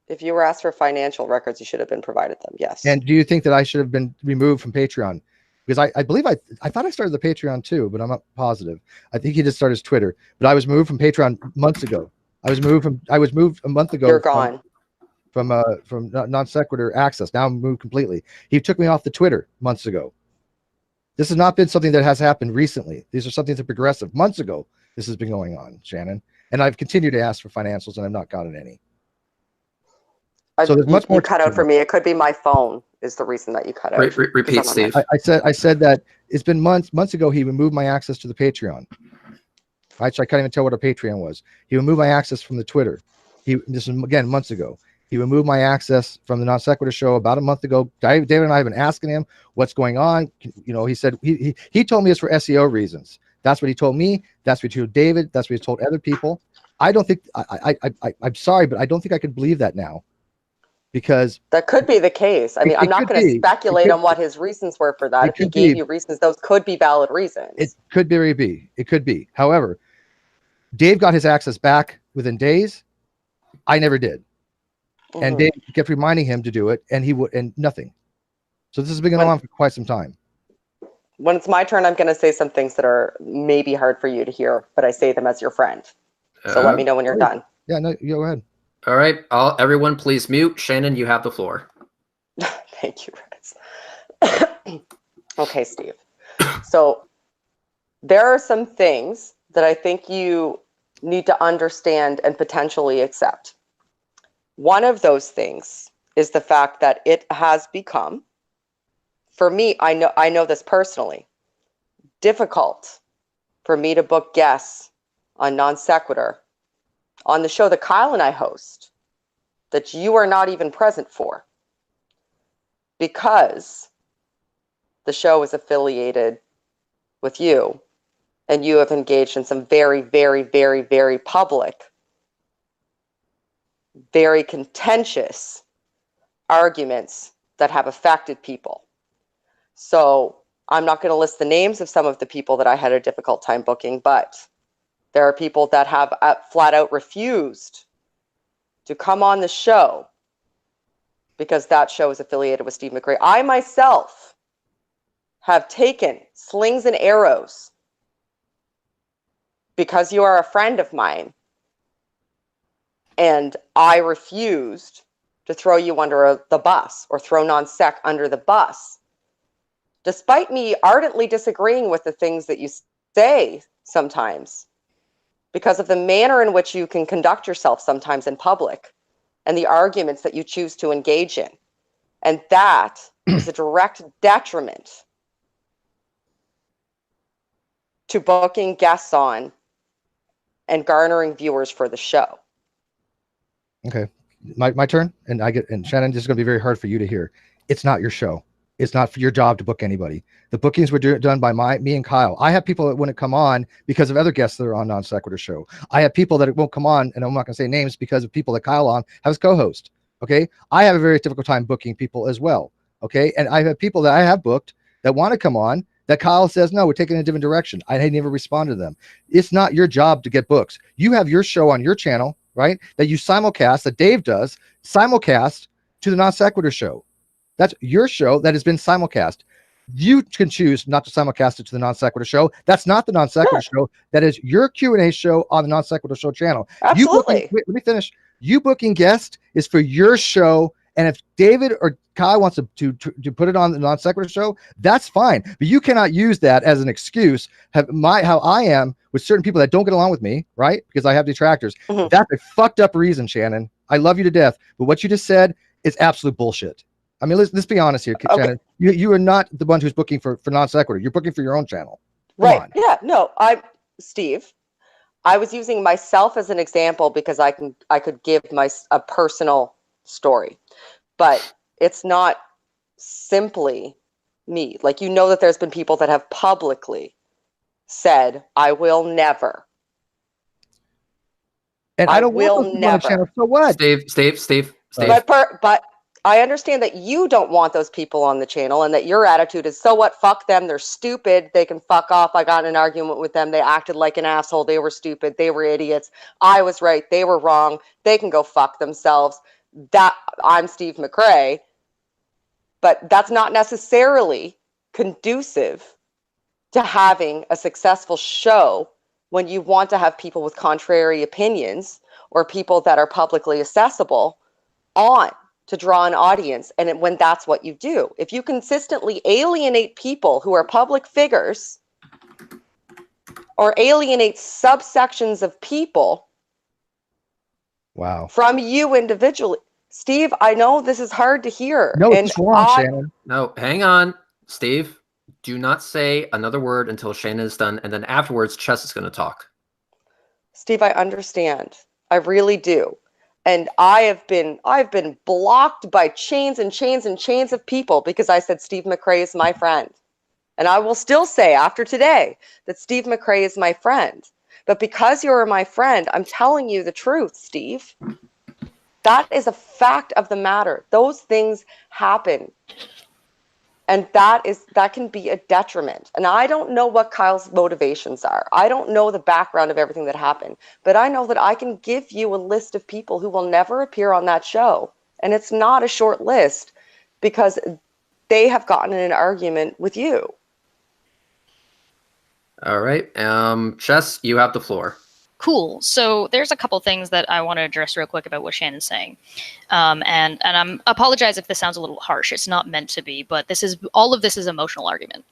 If you were asked for financial records, you should have been provided them, yes. And do you think that I should have been removed from Patreon? Because I believe I thought I started the Patreon too, but I'm not positive. I think he just started his Twitter. But I was moved from Patreon months ago. I was moved a month ago. You're gone. From Non Sequitur access. Now I'm moved completely. He took me off the Twitter months ago. This has not been something that has happened recently. These are something that progressive. Months ago, this has been going on, Shannon. And I've continued to ask for financials, and I've not gotten any. So there's much more. You cut out for me. It could be my phone is the reason that you cut out. Repeat, Steve. I said that it's been months ago. He removed my access to the Patreon. Right, so I can't even tell what a Patreon was. He removed my access from the Twitter. This is again months ago. He removed my access from the Non Sequitur show about a month ago. David and I have been asking him what's going on. You know, he said he told me it's for SEO reasons. That's what he told me. That's what he told David. That's what he told other people. I don't think I'm sorry, but I don't think I could believe that now, because that could be the case. I mean, I'm not going to speculate on what his reasons were for that. If he gave you reasons, those could be valid reasons. It could be. It could be. However, Dave got his access back within days. I never did. And Dave kept reminding him to do it, and he would, and nothing. So this has been going on for quite some time. When it's my turn, I'm going to say some things that are maybe hard for you to hear, but I say them as your friend. So let me know when you're done. Yeah, no, you go ahead. All right, everyone, please mute. Shannon, you have the floor. Thank you, Rez. Okay, Steve. So there are some things that I think you need to understand and potentially accept. One of those things is the fact that it has become, for me, I know this personally, difficult for me to book guests on Non Sequitur on the show that Kyle and I host that you are not even present for, because the show is affiliated with you and you have engaged in some very, very, very, very public, very contentious arguments that have affected people. So I'm not going to list the names of some of the people that I had a difficult time booking, but there are people that have flat out refused to come on the show because that show is affiliated with Steve McRae. I myself have taken slings and arrows because you are a friend of mine, and I refused to throw you under the bus or throw Non-Sec under the bus, despite me ardently disagreeing with the things that you say sometimes, because of the manner in which you can conduct yourself sometimes in public and the arguments that you choose to engage in. And that is a direct detriment to booking guests on and garnering viewers for the show. Okay, my turn, and Shannon, this is going to be very hard for you to hear. It's not your show. It's not for your job to book anybody. The bookings were done by me and Kyle. I have people that wouldn't come on because of other guests that are on Non Sequitur show. I have people that won't come on, and I'm not going to say names, because of people that Kyle on has co-host. Okay, I have a very difficult time booking people as well. Okay, and I have people that I have booked that want to come on that Kyle says, no, we're taking a different direction. I never responded to them. It's not your job to get books. You have your show on your channel, right? That you simulcast, that Dave does, simulcast to the Non Sequitur show. That's your show that has been simulcast. You can choose not to simulcast it to the Non Sequitur show. That's not the Non Sequitur show. That is your Q&A show on the Non Sequitur show channel. Absolutely. Let me finish. You booking guest is for your show. And if David or Kyle wants to put it on the Non Sequitur show, that's fine. But you cannot use that as an excuse. How I am with certain people that don't get along with me, right? Because I have detractors. That's a fucked up reason, Shannon. I love you to death, but what you just said is absolute bullshit. I mean, let's be honest here, Shannon. You are not the one who's booking for Non Sequitur. You're booking for your own channel. Right. Yeah. No, Steve, I was using myself as an example because I could give a personal story, but it's not simply me. Like, you know that there's been people that have publicly said, I will never. And I don't will never. Channel, so what? Steve. But I understand that you don't want those people on the channel, and that your attitude is, so what, fuck them, they're stupid, they can fuck off. I got in an argument with them, they acted like an asshole, they were stupid, they were idiots, I was right, they were wrong, they can go fuck themselves. That I'm Steve McRae, but that's not necessarily conducive to having a successful show when you want to have people with contrary opinions or people that are publicly accessible on to draw an audience. And when that's what you do, if you consistently alienate people who are public figures or alienate subsections of people from you individually, Steve, I know this is hard to hear. No, it's wrong, Shannon. No, hang on, Steve. Do not say another word until Shannon is done, and then afterwards, Chess is going to talk. Steve, I understand. I really do. And I've been blocked by chains and chains and chains of people because I said Steve McRae is my friend. And I will still say after today that Steve McRae is my friend. But because you're my friend, I'm telling you the truth, Steve. That is a fact of the matter. Those things happen. And that can be a detriment. And I don't know what Kyle's motivations are. I don't know the background of everything that happened. But I know that I can give you a list of people who will never appear on that show. And it's not a short list because they have gotten in an argument with you. All right. Chess, you have the floor. Cool. So there's a couple things that I want to address real quick about what Shannon's saying. And I'm apologize if this sounds a little harsh. It's not meant to be, but all of this is emotional argument.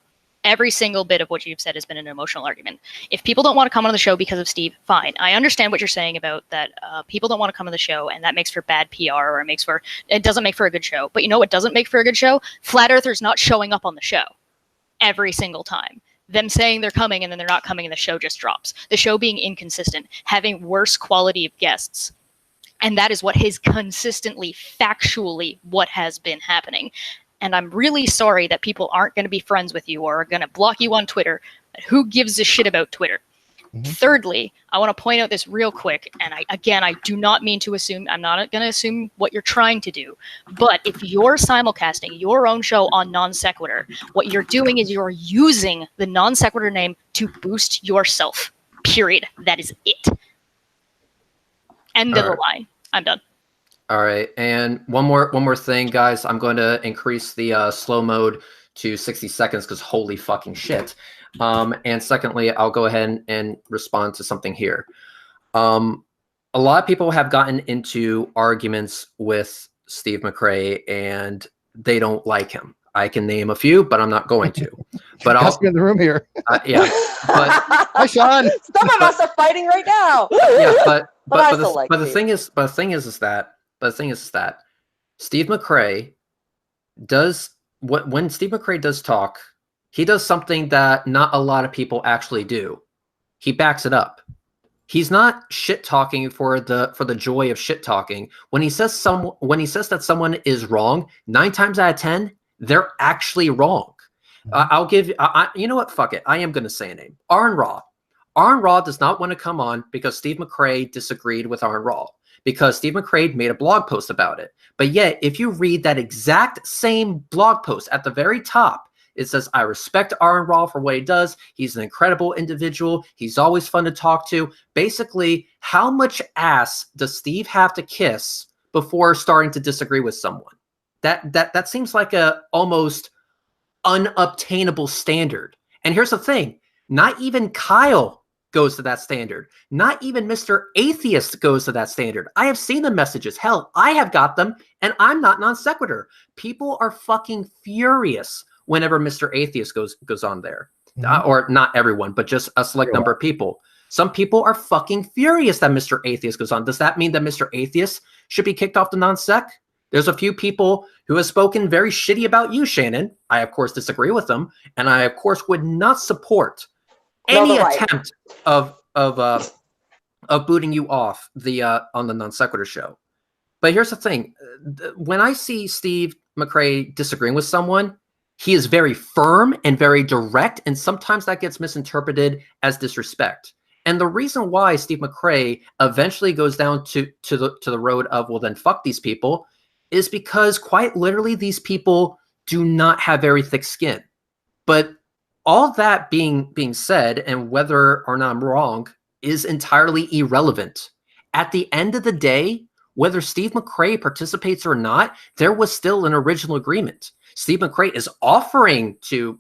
Every single bit of what you've said has been an emotional argument. If people don't want to come on the show because of Steve, fine. I understand what you're saying about that. People don't want to come on the show, and that makes for bad PR, or it doesn't make for a good show. But you know what doesn't make for a good show? Flat Earthers not showing up on the show every single time. Them saying they're coming and then they're not coming and the show just drops. The show being inconsistent, having worse quality of guests. And that is what is consistently, factually, what has been happening. And I'm really sorry that people aren't going to be friends with you or are going to block you on Twitter. Who gives a shit about Twitter? Mm-hmm. Thirdly, I want to point out this real quick. And I do not mean to assume, I'm not going to assume what you're trying to do. But if you're simulcasting your own show on Non Sequitur, what you're doing is you're using the Non Sequitur name to boost yourself. Period. That is it. End of the line. I'm done. All right. And one more thing, guys. I'm going to increase the slow mode to 60 seconds because holy fucking shit. And secondly, I'll go ahead and respond to something here. A lot of people have gotten into arguments with Steve McRae and they don't like him. I can name a few, but I'm not going to. But I'll in the room here. Yeah. But hi, Sean. Some of us are fighting right now. Yeah, but the thing is that Steve McRae does when Steve McRae does talk, he does something that not a lot of people actually do. He backs it up. He's not shit talking for the joy of shit talking. When he says that someone is wrong, 9 times out of 10, they're actually wrong. I'll give you. You know what? Fuck it. I am going to say a name. Aaron Raw. Aaron Raw does not want to come on because Steve McRae disagreed with Aaron Raw, because Steve McRae made a blog post about it. But yet, if you read that exact same blog post at the very top, it says, I respect Aaron Raw for what he does. He's an incredible individual. He's always fun to talk to. Basically, how much ass does Steve have to kiss before starting to disagree with someone? That seems like a almost unobtainable standard. And here's the thing. Not even Kyle goes to that standard. Not even Mr. Atheist goes to that standard. I have seen the messages. Hell, I have got them, and I'm not Non Sequitur. People are fucking furious whenever Mr. Atheist goes on there. Or not everyone, but just a select number of people. Some people are fucking furious that Mr. Atheist goes on. Does that mean that Mr. Atheist should be kicked off the Non-Sec? There's a few people who have spoken very shitty about you, Shannon. I, of course, disagree with them. And I, of course, would not support any attempt of booting you off on the Non Sequitur show. But here's the thing. When I see Steve McRae disagreeing with someone, he is very firm and very direct, and sometimes that gets misinterpreted as disrespect. And the reason why Steve McRae eventually goes down to the road of, well, then fuck these people, is because quite literally these people do not have very thick skin. But all that being said, and whether or not I'm wrong, is entirely irrelevant. At the end of the day, whether Steve McRae participates or not, there was still an original agreement. Steve McRae is offering to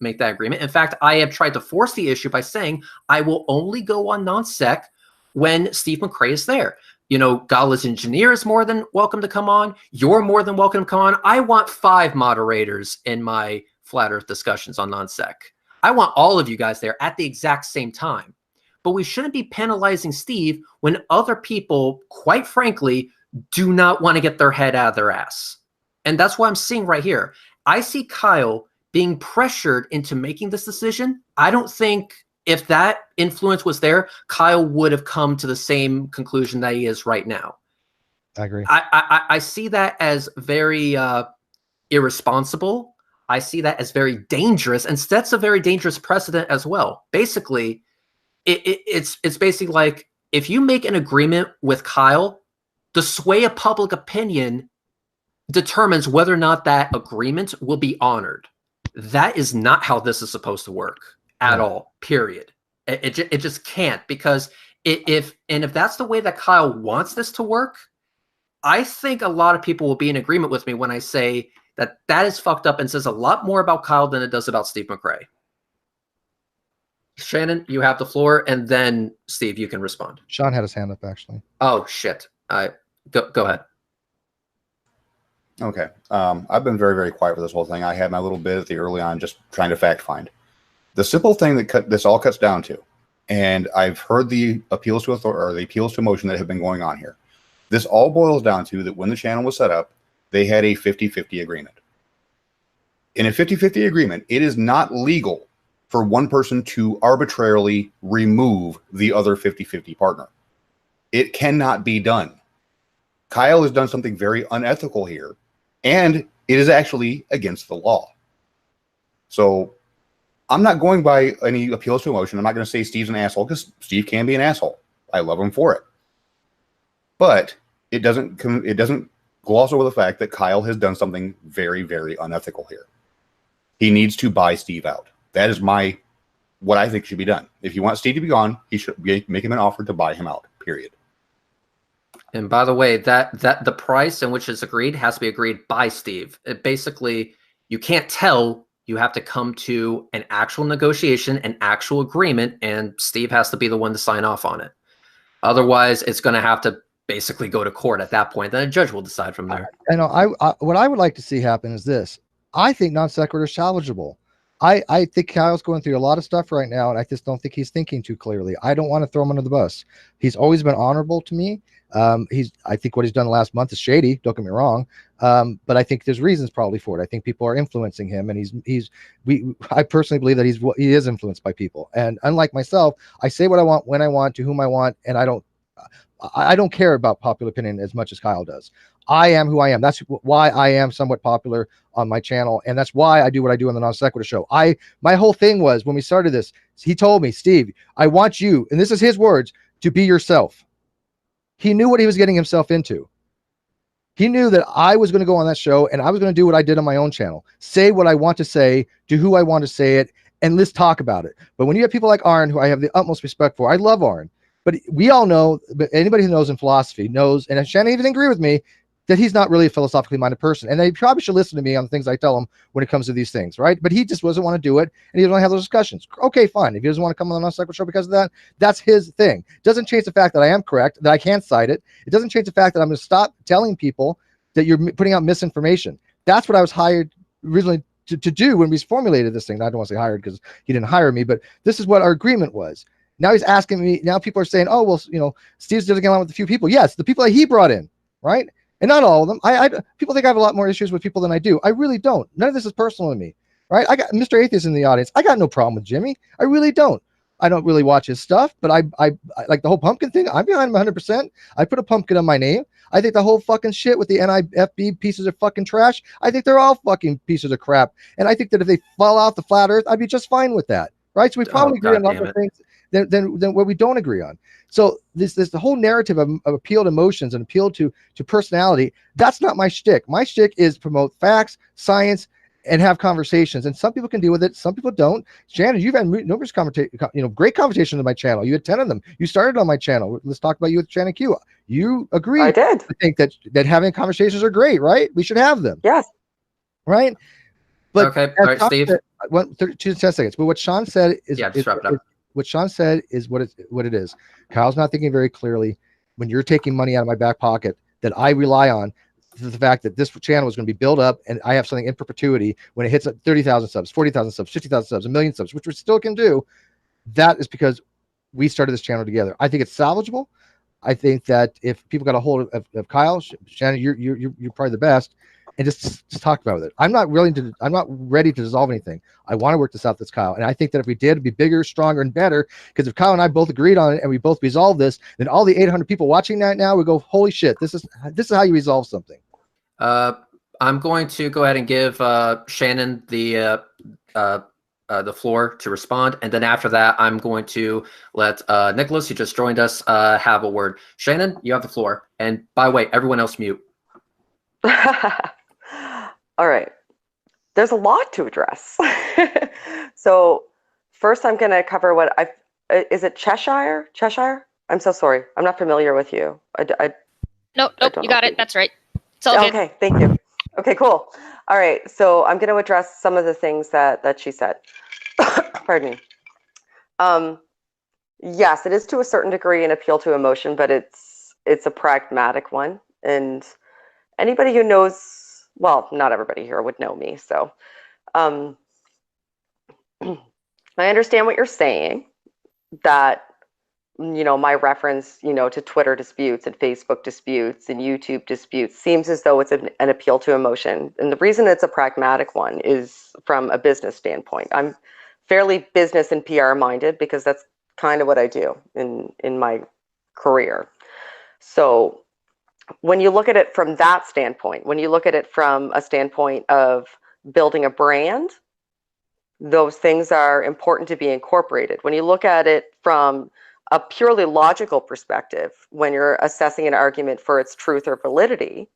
make that agreement. In fact, I have tried to force the issue by saying I will only go on non-sec when Steve McRae is there. You know, Gala's engineer is more than welcome to come on. You're more than welcome to come on. I want 5 moderators in my Flat Earth discussions on non-sec. I want all of you guys there at the exact same time. But we shouldn't be penalizing Steve when other people, quite frankly, do not want to get their head out of their ass. And that's what I'm seeing right here. I see Kyle being pressured into making this decision. I don't think if that influence was there, Kyle would have come to the same conclusion that he is right now. I agree. I see that as very irresponsible. I see that as very dangerous, and sets a very dangerous precedent as well. Basically, it's basically like, if you make an agreement with Kyle, the sway of public opinion determines whether or not that agreement will be honored. That is not how this is supposed to work at all, period. It just can't, because if that's the way that Kyle wants this to work, I think a lot of people will be in agreement with me when I say that is fucked up and says a lot more about Kyle than it does about Steve McRae. Shannon, you have the floor, and then Steve, you can respond. Sean had his hand up, actually. Oh shit! Go ahead. Okay. I've been very, very quiet for this whole thing. I had my little bit at the early on, just trying to fact find. The simple thing that this all cuts down to, and I've heard the appeals to authority or the appeals to motion that have been going on here. This all boils down to that when the channel was set up, they had a 50-50 agreement. In a 50-50 agreement, it is not legal for one person to arbitrarily remove the other 50-50 partner. It cannot be done. Kyle has done something very unethical here, and it is actually against the law. So I'm not going by any appeals to emotion. I'm not going to say Steve's an asshole, because Steve can be an asshole. I love him for it. But it doesn't gloss over the fact that Kyle has done something very, very unethical here. He needs to buy Steve out. That is what I think should be done. If you want Steve to be gone, he should make him an offer to buy him out, period. And by the way, that the price in which it's agreed has to be agreed by Steve. It basically, you can't tell. You have to come to an actual negotiation, an actual agreement, and Steve has to be the one to sign off on it. Otherwise, it's going to have to basically go to court at that point. Then a judge will decide from there. I know. What I would like to see happen is this. I think non sequitur is salvageable. I think Kyle's going through a lot of stuff right now, and I just don't think he's thinking too clearly. I don't want to throw him under the bus. He's always been honorable to me. I think what he's done the last month is shady. Don't get me wrong, but I think there's reasons probably for it. I think people are influencing him, and I personally believe that he is influenced by people. And unlike myself, I say what I want, when I want, to whom I want, and I don't care about popular opinion as much as Kyle does. I am who I am. That's why I am somewhat popular on my channel, and that's why I do what I do on the Non Sequitur Show. My whole thing was, when we started this, he told me, Steve, I want you, and this is his words, to be yourself. He knew what he was getting himself into. He knew that I was going to go on that show, and I was going to do what I did on my own channel. Say what I want to say, to who I want to say it, and let's talk about it. But when you have people like Arn, who I have the utmost respect for, I love Arn, but we all know, but anybody who knows in philosophy knows, and Shannon even agree with me, that he's not really a philosophically minded person. And they probably should listen to me on the things I tell him when it comes to these things, right? But he just doesn't want to do it, and he doesn't want to have those discussions. Okay, fine. If he doesn't want to come on the Non Sequitur Show because of that, that's his thing. Doesn't change the fact that I am correct, that I can't cite it. It doesn't change the fact that I'm going to stop telling people that you're putting out misinformation. That's what I was hired originally to do when we formulated this thing. I don't want to say hired because he didn't hire me, but this is what our agreement was. Now he's asking me, now people are saying, oh, well, Steve's doesn't get along with a few people. Yes, the people that he brought in, right? And not all of them. People think I have a lot more issues with people than I do. I really don't. None of this is personal to me, right? I got Mr. Atheist in the audience. I got no problem with Jimmy. I really don't. I don't really watch his stuff, but I like the whole pumpkin thing. I'm behind him 100%. I put a pumpkin on my name. I think the whole fucking shit with the NIFB pieces of fucking trash, I think they're all fucking pieces of crap. And I think that if they fall out the flat earth, I'd be just fine with that, right? So we probably agree on a lot of things than what we don't agree on. So this the whole narrative of appeal to emotions and appeal to personality, that's not my shtick. My shtick is promote facts, science, and have conversations. And some people can deal with it, some people don't. Shannon, you've had numerous great conversations on my channel. You had 10 of them. You started on my channel. Let's talk about you with Shannon Q. You agree. I did. I think that having conversations are great, right? We should have them. Yes. Right? But okay, all right, Steve. 10 seconds. But what Sean said is, just wrap it up. What Sean said is what it is. Kyle's not thinking very clearly. When you're taking money out of my back pocket that I rely on, the fact that this channel is going to be built up and I have something in perpetuity when it hits 30,000 subs, 40,000 subs, 50,000 subs, 1 million subs, which we still can do, that is because we started this channel together. I think it's salvageable. I think that if people got a hold of Kyle, Shannon, you're probably the best. and just talk about it. I'm not ready to dissolve anything. I want to work this out with Kyle, and I think that if we did, it'd be bigger, stronger, and better. Because if Kyle and I both agreed on it and we both resolved this, then all the 800 people watching that now would go, "Holy shit! This is how you resolve something." I'm going to go ahead and give Shannon the floor to respond, and then after that, I'm going to let Nicholas, who just joined us, have a word. Shannon, you have the floor, and by the way, everyone else mute. All right. There's a lot to address. So first I'm going to cover what is it Cheshire? Cheshire? I'm so sorry. I'm not familiar with you. Nope, you got it. That's right. It's all good. Okay, thank you. Okay, cool. All right, so I'm going to address some of the things that she said. Pardon me. Yes, it is to a certain degree an appeal to emotion, but it's a pragmatic one. And anybody who knows, well, not everybody here would know me, so I understand what you're saying, that, you know, my reference, you know, to Twitter disputes and Facebook disputes and YouTube disputes seems as though it's an appeal to emotion. And the reason it's a pragmatic one is from a business standpoint. I'm fairly business and PR minded because that's kind of what I do in my career. So when you look at it from that standpoint, when you look at it from a standpoint of building a brand, those things are important to be incorporated. When you look at it from a purely logical perspective, when you're assessing an argument for its truth or validity,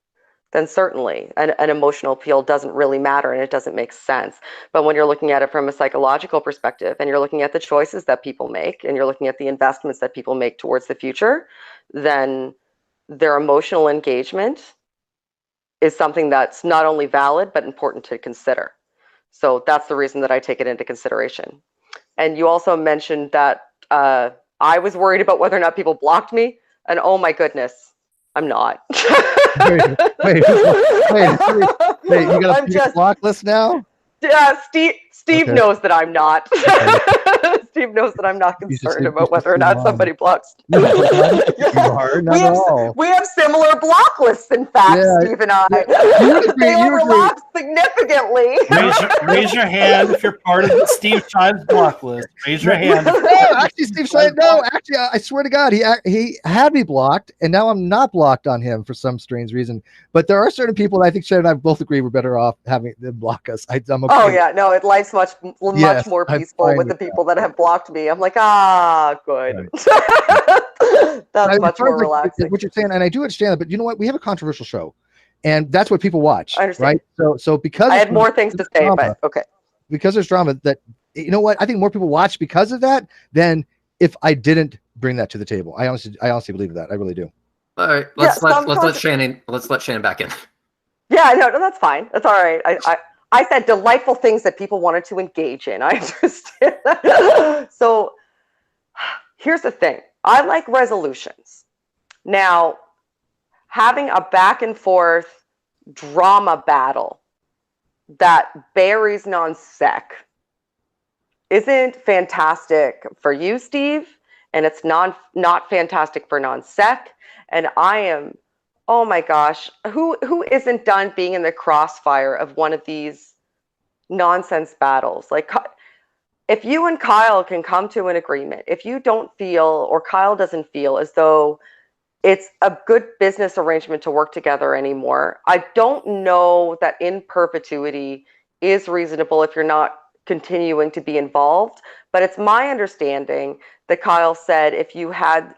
then certainly an emotional appeal doesn't really matter and it doesn't make sense. But when you're looking at it from a psychological perspective and you're looking at the choices that people make and you're looking at the investments that people make towards the future, then their emotional engagement is something that's not only valid, but important to consider. So that's the reason that I take it into consideration. And you also mentioned that I was worried about whether or not people blocked me. And oh my goodness, I'm not. wait, you got a block list now? Yeah, Steve Okay. knows that I'm not. Okay. Steve knows that I'm not concerned about whether or not somebody blocks. You are, not at all. We have similar block lists, in fact, Yeah, Steve and I. They overlap significantly. Raise your hand if you're part of the Steve Shives block list. Raise your hand. No, actually, Steve Shives, no, actually, I swear to God, he had me blocked, and now I'm not blocked on him for some strange reason. But there are certain people that I think Shannon and I both agree we're better off having them block us. I'm okay. Oh yeah, no, life's much more peaceful with the people that have blocked me. I'm like, good. Right. That's much more relaxing. What you're saying, and I do understand that, but you know what? We have a controversial show, and that's what people watch, right? So because I had more things to say, but okay. Because there's drama, that, you know what? I think more people watch because of that than if I didn't bring that to the table. I honestly believe that. I really do. All right, let's let Shannon back in. Yeah, no, that's fine. That's all right. I said delightful things that people wanted to engage in. I understand that. So here's the thing. I like resolutions. Now, having a back and forth drama battle that buries non-sec isn't fantastic for you, Steve, and it's not fantastic for non-sec. And I am, oh my gosh, who isn't done being in the crossfire of one of these nonsense battles? Like, if you and Kyle can come to an agreement, if you don't feel, or Kyle doesn't feel as though it's a good business arrangement to work together anymore, I don't know that in perpetuity is reasonable if you're not continuing to be involved. But it's my understanding that Kyle said if you had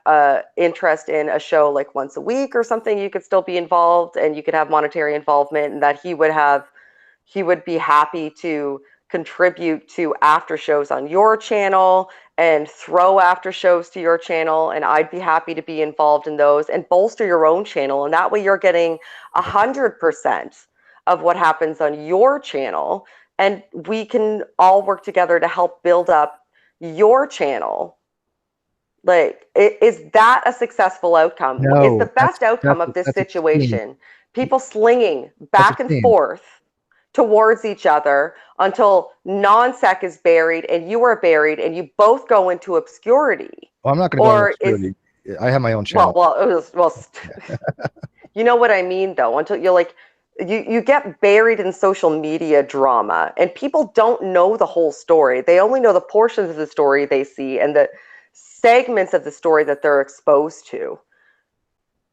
interest in a show like once a week or something, you could still be involved and you could have monetary involvement, and that he would be happy to contribute to after shows on your channel and throw after shows to your channel, and I'd be happy to be involved in those and bolster your own channel, and that way you're getting 100% of what happens on your channel, and we can all work together to help build up your channel. Like, is that a successful outcome? No, is the best outcome of this situation people slinging back and forth towards each other until non-sec is buried and you are buried and you both go into obscurity? Well, I'm not going to go into obscurity. I have my own channel. Well, you know what I mean, though. Until you're like, you get buried in social media drama, and people don't know the whole story. They only know the portions of the story they see and the segments of the story that they're exposed to.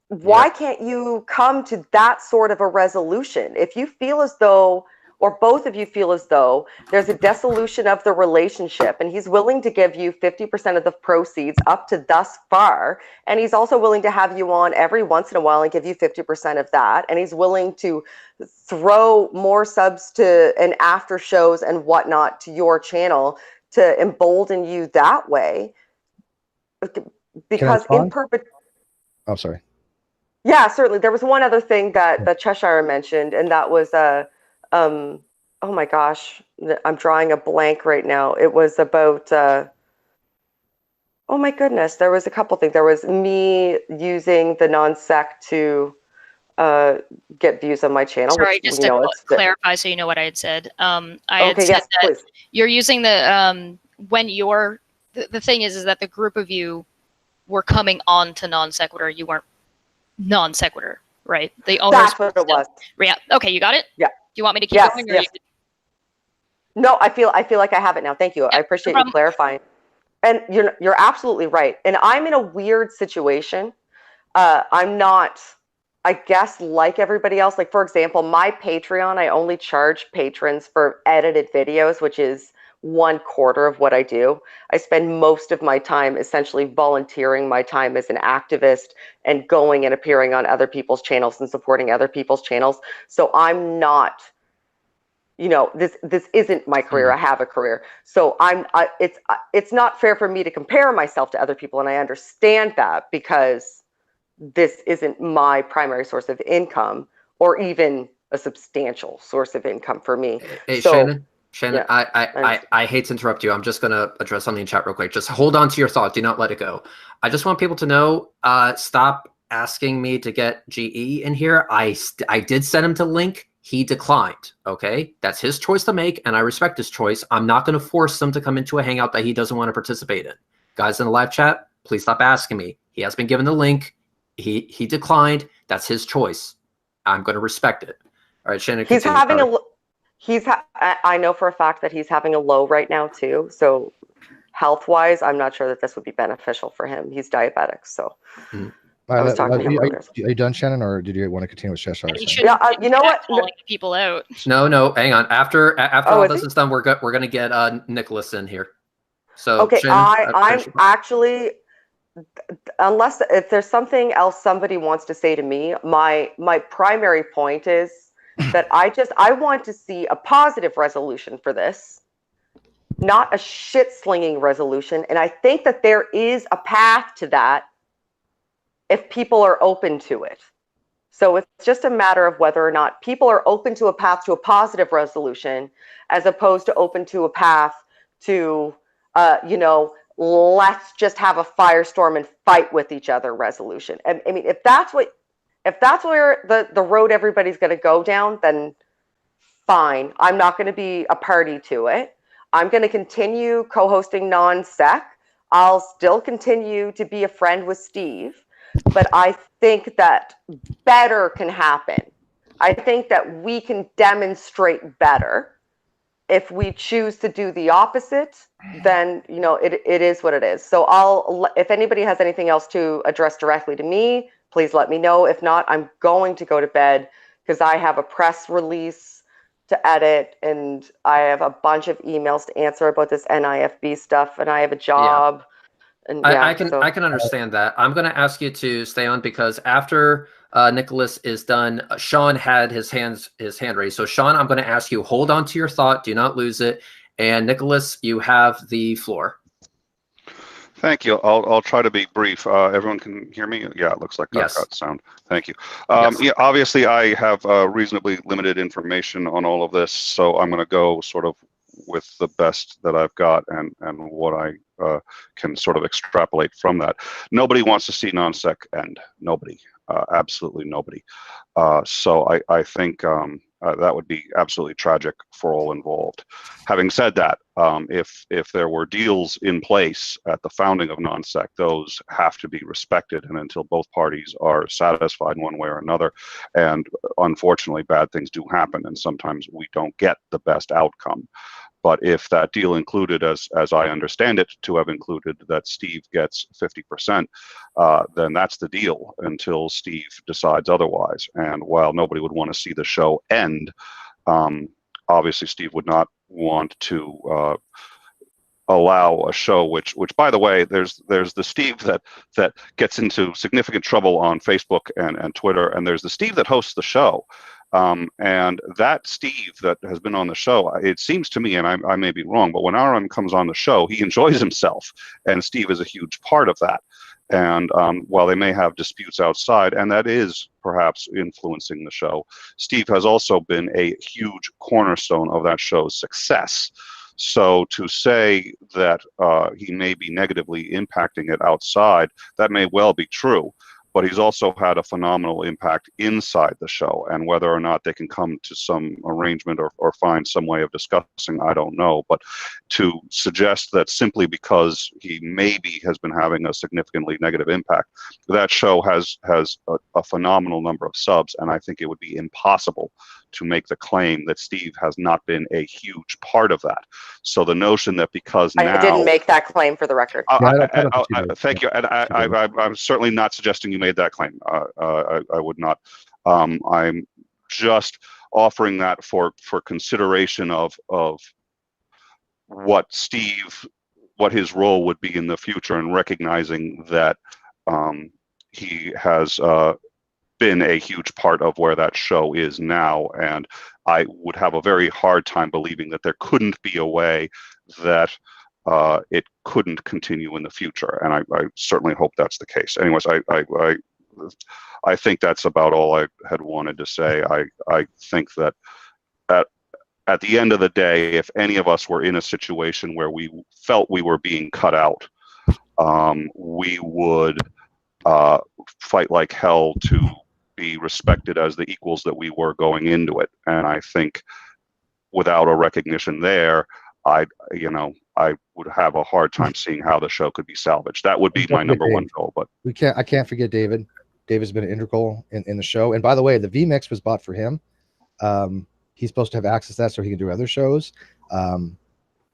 Why can't you come to that sort of a resolution? If you feel as though, or both of you feel as though there's a dissolution of the relationship, and he's willing to give you 50% of the proceeds up to thus far, and he's also willing to have you on every once in a while and give you 50% of that, and he's willing to throw more subs to and after shows and whatnot to your channel to embolden you that way, because in perpetuity. Oh, sorry. Yeah, certainly. There was one other thing that Cheshire mentioned, and that was oh my gosh, I'm drawing a blank right now. It was about oh my goodness, there was a couple things. There was me using the non-sec to get views on my channel. Sorry, which, just you know, to it's clarify, so you know what I had said. I had said yes, that please. you're using the when you're the thing is that the group of you were coming on to non sequitur. You weren't non sequitur, right? The owners. That's what it was. Yeah. Okay, you got it. Yeah. Do you want me to keep going? Or Yes. No, I feel like I have it now. Thank you. Yeah, I appreciate you clarifying. And you're absolutely right. And I'm in a weird situation. I'm not, I guess, like everybody else. Like, for example, my Patreon, I only charge patrons for edited videos, which is 1/4 of what I do. I spend most of my time essentially volunteering my time as an activist and going and appearing on other people's channels and supporting other people's channels. So I'm not, you know, this isn't my career. I have a career. So it's not fair for me to compare myself to other people. And I understand that, because this isn't my primary source of income, or even a substantial source of income for me. Hey, so, Shannon, yeah, I hate to interrupt you. I'm just going to address something in chat real quick. Just hold on to your thought. Do not let it go. I just want people to know, stop asking me to get GE in here. I did send him to link. He declined. Okay. That's his choice to make, and I respect his choice. I'm not going to force him to come into a hangout that he doesn't want to participate in. Guys in the live chat, please stop asking me. He has been given the link. He declined. That's his choice. I'm going to respect it. All right, Shannon. he's having I know for a fact that he's having a low right now too. So health-wise, I'm not sure that this would be beneficial for him. He's diabetic, so. I was talking to him earlier. Are you done, Shannon, or did you want to continue with Cheshire? Yeah, you know what? Calling people out. No, hang on. After all this is done, we're going to get Nicholas in here. So okay, Shannon, I'm actually, unless if there's something else somebody wants to say to me, my primary point is that I want to see a positive resolution for this, not a shit-slinging resolution. And I think that there is a path to that if people are open to it. So it's just a matter of whether or not people are open to a path to a positive resolution, as opposed to open to a path to, you know, let's just have a firestorm and fight with each other resolution. I mean, if that's where the road everybody's going to go down, then fine. I'm not going to be a party to it. I'm going to continue co-hosting non-sec. I'll still continue to be a friend with Steve. But I think that better can happen. I think that we can demonstrate better. If we choose to do the opposite, then, you know, it is what it is. So if anybody has anything else to address directly to me, please let me know. If not, I'm going to go to bed, because I have a press release to edit, and I have a bunch of emails to answer about this NIFB stuff, and I have a job. Yeah. And I can understand that. I'm going to ask you to stay on, because after Nicholas is done, Sean had his hand raised. So Sean, I'm going to ask you, hold on to your thought. Do not lose it. And Nicholas, you have the floor. Thank you. I'll try to be brief. Everyone can hear me? Yeah, it looks like I've got sound. Thank you. Yeah, obviously I have reasonably limited information on all of this, so I'm going to go sort of with the best that I've got and what I can sort of extrapolate from that. Nobody wants to see non-sec end. Nobody. Absolutely nobody. So I think that would be absolutely tragic for all involved. Having said that, If there were deals in place at the founding of NonSec, those have to be respected, and until both parties are satisfied one way or another, and unfortunately bad things do happen, and sometimes we don't get the best outcome. But if that deal included, as I understand it to have included, that Steve gets 50%, then that's the deal until Steve decides otherwise. And while nobody would want to see the show end, obviously Steve would not want to allow a show which by the way, there's the Steve that gets into significant trouble on Facebook and Twitter, and there's the Steve that hosts the show. And that Steve that has been on the show, it seems to me, and I may be wrong, but when Aaron comes on the show, he enjoys himself, and Steve is a huge part of that. And while they may have disputes outside, and that is perhaps influencing the show, Steve has also been a huge cornerstone of that show's success. So to say that he may be negatively impacting it outside, that may well be true. But he's also had a phenomenal impact inside the show, and whether or not they can come to some arrangement or find some way of discussing, I don't know. But to suggest that simply because he maybe has been having a significantly negative impact, that show has a phenomenal number of subs, and I think it would be impossible to make the claim that Steve has not been a huge part of that. So the notion that because now... I didn't make that claim, for the record. Thank you. And I'm certainly not suggesting you made that claim. I would not. I'm just offering that for consideration of what his role would be in the future, and recognizing that he has been a huge part of where that show is now, and I would have a very hard time believing that there couldn't be a way that it couldn't continue in the future, and I certainly hope that's the case. Anyways, I think that's about all I had wanted to say. I think that at the end of the day, if any of us were in a situation where we felt we were being cut out, we would fight like hell to be respected as the equals that we were going into it. And I think without a recognition there, I would have a hard time seeing how the show could be salvaged. That would be my number one goal. But I can't forget David. David's been integral in the show. And by the way, the VMix was bought for him. He's supposed to have access to that so he can do other shows.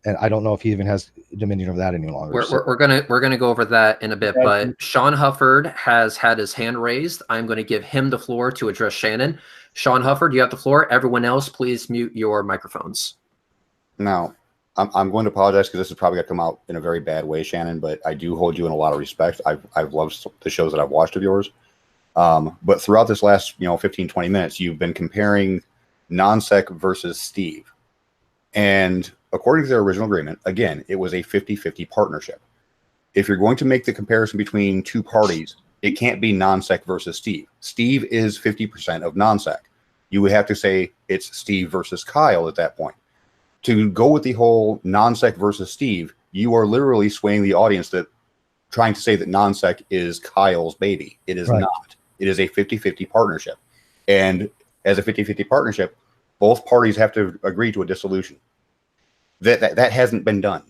And I don't know if he even has dominion over that any longer. We're gonna go over that in a bit, but Sean Hufford has had his hand raised. I'm going to give him the floor to address Shannon. Sean Hufford, you have the floor. Everyone else, please mute your microphones. Now, I'm going to apologize because this is probably going to come out in a very bad way, Shannon, but I do hold you in a lot of respect. I've loved the shows that I've watched of yours. But throughout this last 15, 20 minutes, you've been comparing NonSec versus Steve. And according to their original agreement, again, it was a 50-50 partnership. If you're going to make the comparison between two parties, it can't be NonSec versus Steve. Steve is 50% of NonSec. You would have to say it's Steve versus Kyle at that point. To go with the whole NonSec versus Steve, you are literally swaying the audience that trying to say that NonSec is Kyle's baby. It is not. It is a 50-50 partnership. And as a 50-50 partnership, both parties have to agree to a dissolution. That hasn't been done.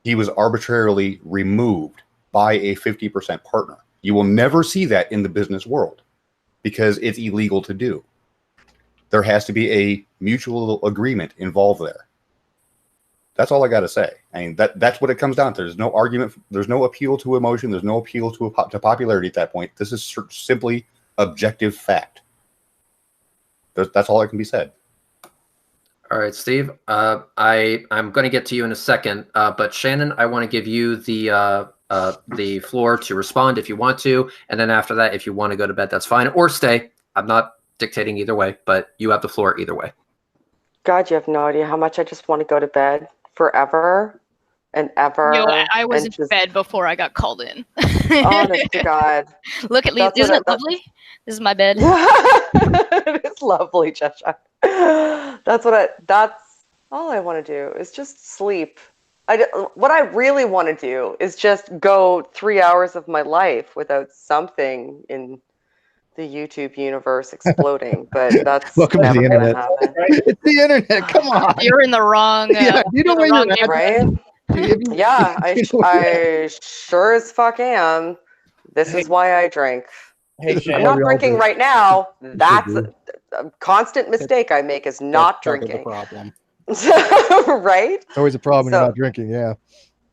He was arbitrarily removed by a 50% partner. You will never see that in the business world because it's illegal to do. There has to be a mutual agreement involved there. That's all I got to say. I mean, that's what it comes down to. There's no argument. There's no appeal to emotion. There's no appeal to popularity at that point. This is simply objective fact. That's all that can be said. All right, Steve. I'm going to get to you in a second, but Shannon, I want to give you the floor to respond if you want to, and then after that, if you want to go to bed, that's fine, or stay. I'm not dictating either way, but you have the floor either way. God, you have no idea how much I just want to go to bed forever and ever. I was in bed before I got called in. Honest to God. Look at Lee. Isn't it lovely? This is my bed. It's lovely, Cheshire. That's all I want to do is just sleep. What I really want to do is just go 3 hours of my life without something in the YouTube universe exploding, but that's Welcome to never the going to internet. happen. It's the internet. Come on. You're in the wrong. Yeah, you know where you're at, right? Yeah, I sure as fuck am. This is why I drink. Hey, I'm Shannon. not drinking right now. That's do. a constant mistake I make is not That's part of the drinking. problem. Right? It's always a problem when So- you're not drinking. Yeah.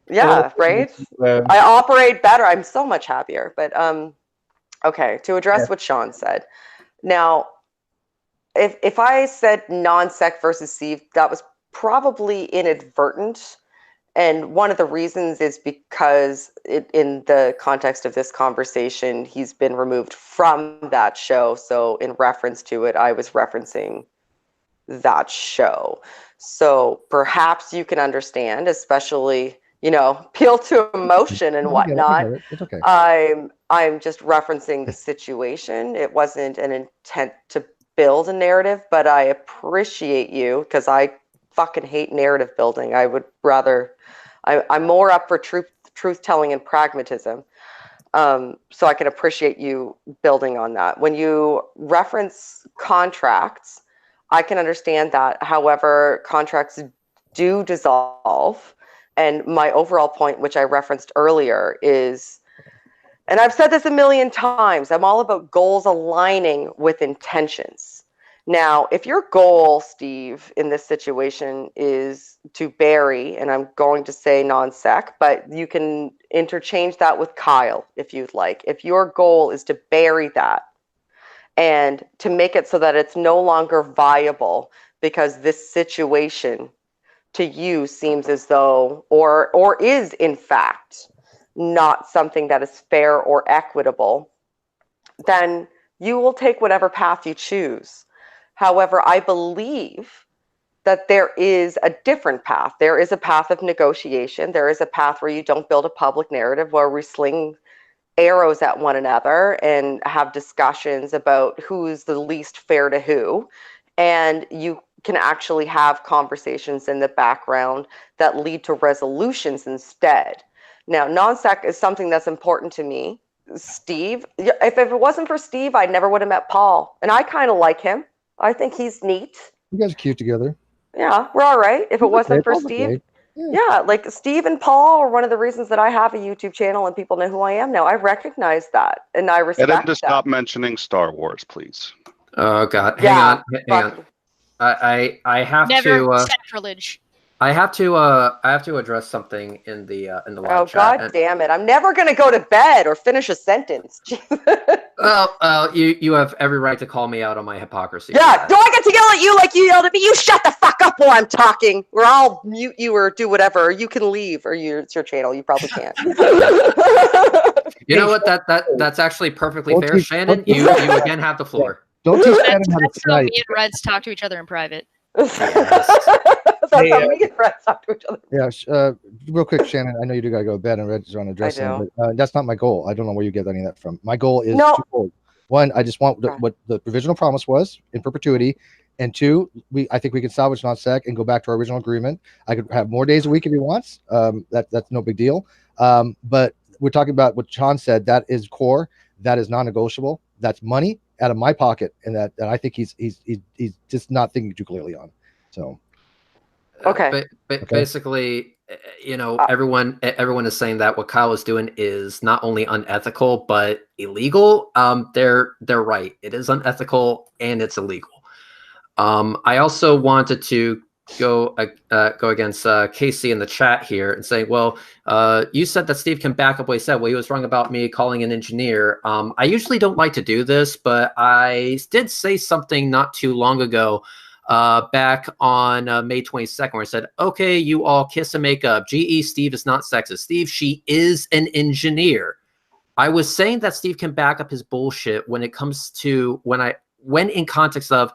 Yeah, right? I operate better. I'm so much happier. But okay, to address what Sean said. Now, if I said non-sec versus Steve, that was probably inadvertent. And one of the reasons is because in the context of this conversation, he's been removed from that show. So in reference to it, I was referencing that show. So perhaps you can understand, especially, appeal to emotion and whatnot. It's okay. I'm just referencing the situation. It wasn't an intent to build a narrative, but I appreciate you because I fucking hate narrative building. I would rather, I'm more up for truth telling and pragmatism. So I can appreciate you building on that. When you reference contracts, I can understand that. However, contracts do dissolve. And my overall point, which I referenced earlier, is, and I've said this a million times, I'm all about goals aligning with intentions. Now, if your goal, Steve, in this situation is to bury, and I'm going to say non-sec, but you can interchange that with Kyle if you'd like. If your goal is to bury that and to make it so that it's no longer viable because this situation to you seems as though, or is in fact not something that is fair or equitable, then you will take whatever path you choose. However, I believe that there is a different path. There is a path of negotiation. There is a path where you don't build a public narrative where we sling arrows at one another and have discussions about who's the least fair to who. And you can actually have conversations in the background that lead to resolutions instead. Now, non-sec is something that's important to me. Steve, if it wasn't for Steve, I never would have met Paul. And I kind of like him. I think he's neat. You guys are cute together. Yeah, we're all right. If it wasn't for Paul's Steve, okay. yeah, like Steve and Paul are one of the reasons that I have a YouTube channel and people know who I am now. I recognize that and I respect Get him to that. stop mentioning Star Wars, please. Oh God, Yeah, hang on. I have Never to sacrilege. I have to address something in the live Oh chat. God damn it! I'm never gonna go to bed or finish a sentence. Well, you have every right to call me out on my hypocrisy. Yeah, do I get to yell at you like you yelled at me? You shut the fuck up while I'm talking, or I'll mute you or do whatever. Or you can leave, or it's your channel. You probably can't. You know what? That's actually perfectly fair, Shannon. You again have the floor. Don't teach Shannon how to That's how Skype. me and Reds talk to each other in private. That's how me and friends talk to each other. Yeah, real quick, Shannon. I know you do gotta go to bed, and Red's on addressing, do. but that's not my goal. I don't know where you get any of that from. My goal is No. twofold. One, I just want what the provisional promise was in perpetuity, and two, I think we can salvage non-sec and go back to our original agreement. I could have more days a week if he wants. That's no big deal. But we're talking about what Sean said. That is core. That is non-negotiable. That's money out of my pocket, and that I think he's just not thinking too clearly on. So. Okay. Basically, everyone is saying that what Kyle is doing is not only unethical but illegal. They're right. It is unethical and it's illegal. I also wanted to go against Casey in the chat here and say, well, you said that Steve can back up what he said. Well, he was wrong about me calling an engineer. I usually don't like to do this, but I did say something not too long ago. Back on May 22nd, where I said, okay, you all kiss and make up. GE, Steve is not sexist. Steve, she is an engineer. I was saying that Steve can back up his bullshit when it comes to when in context of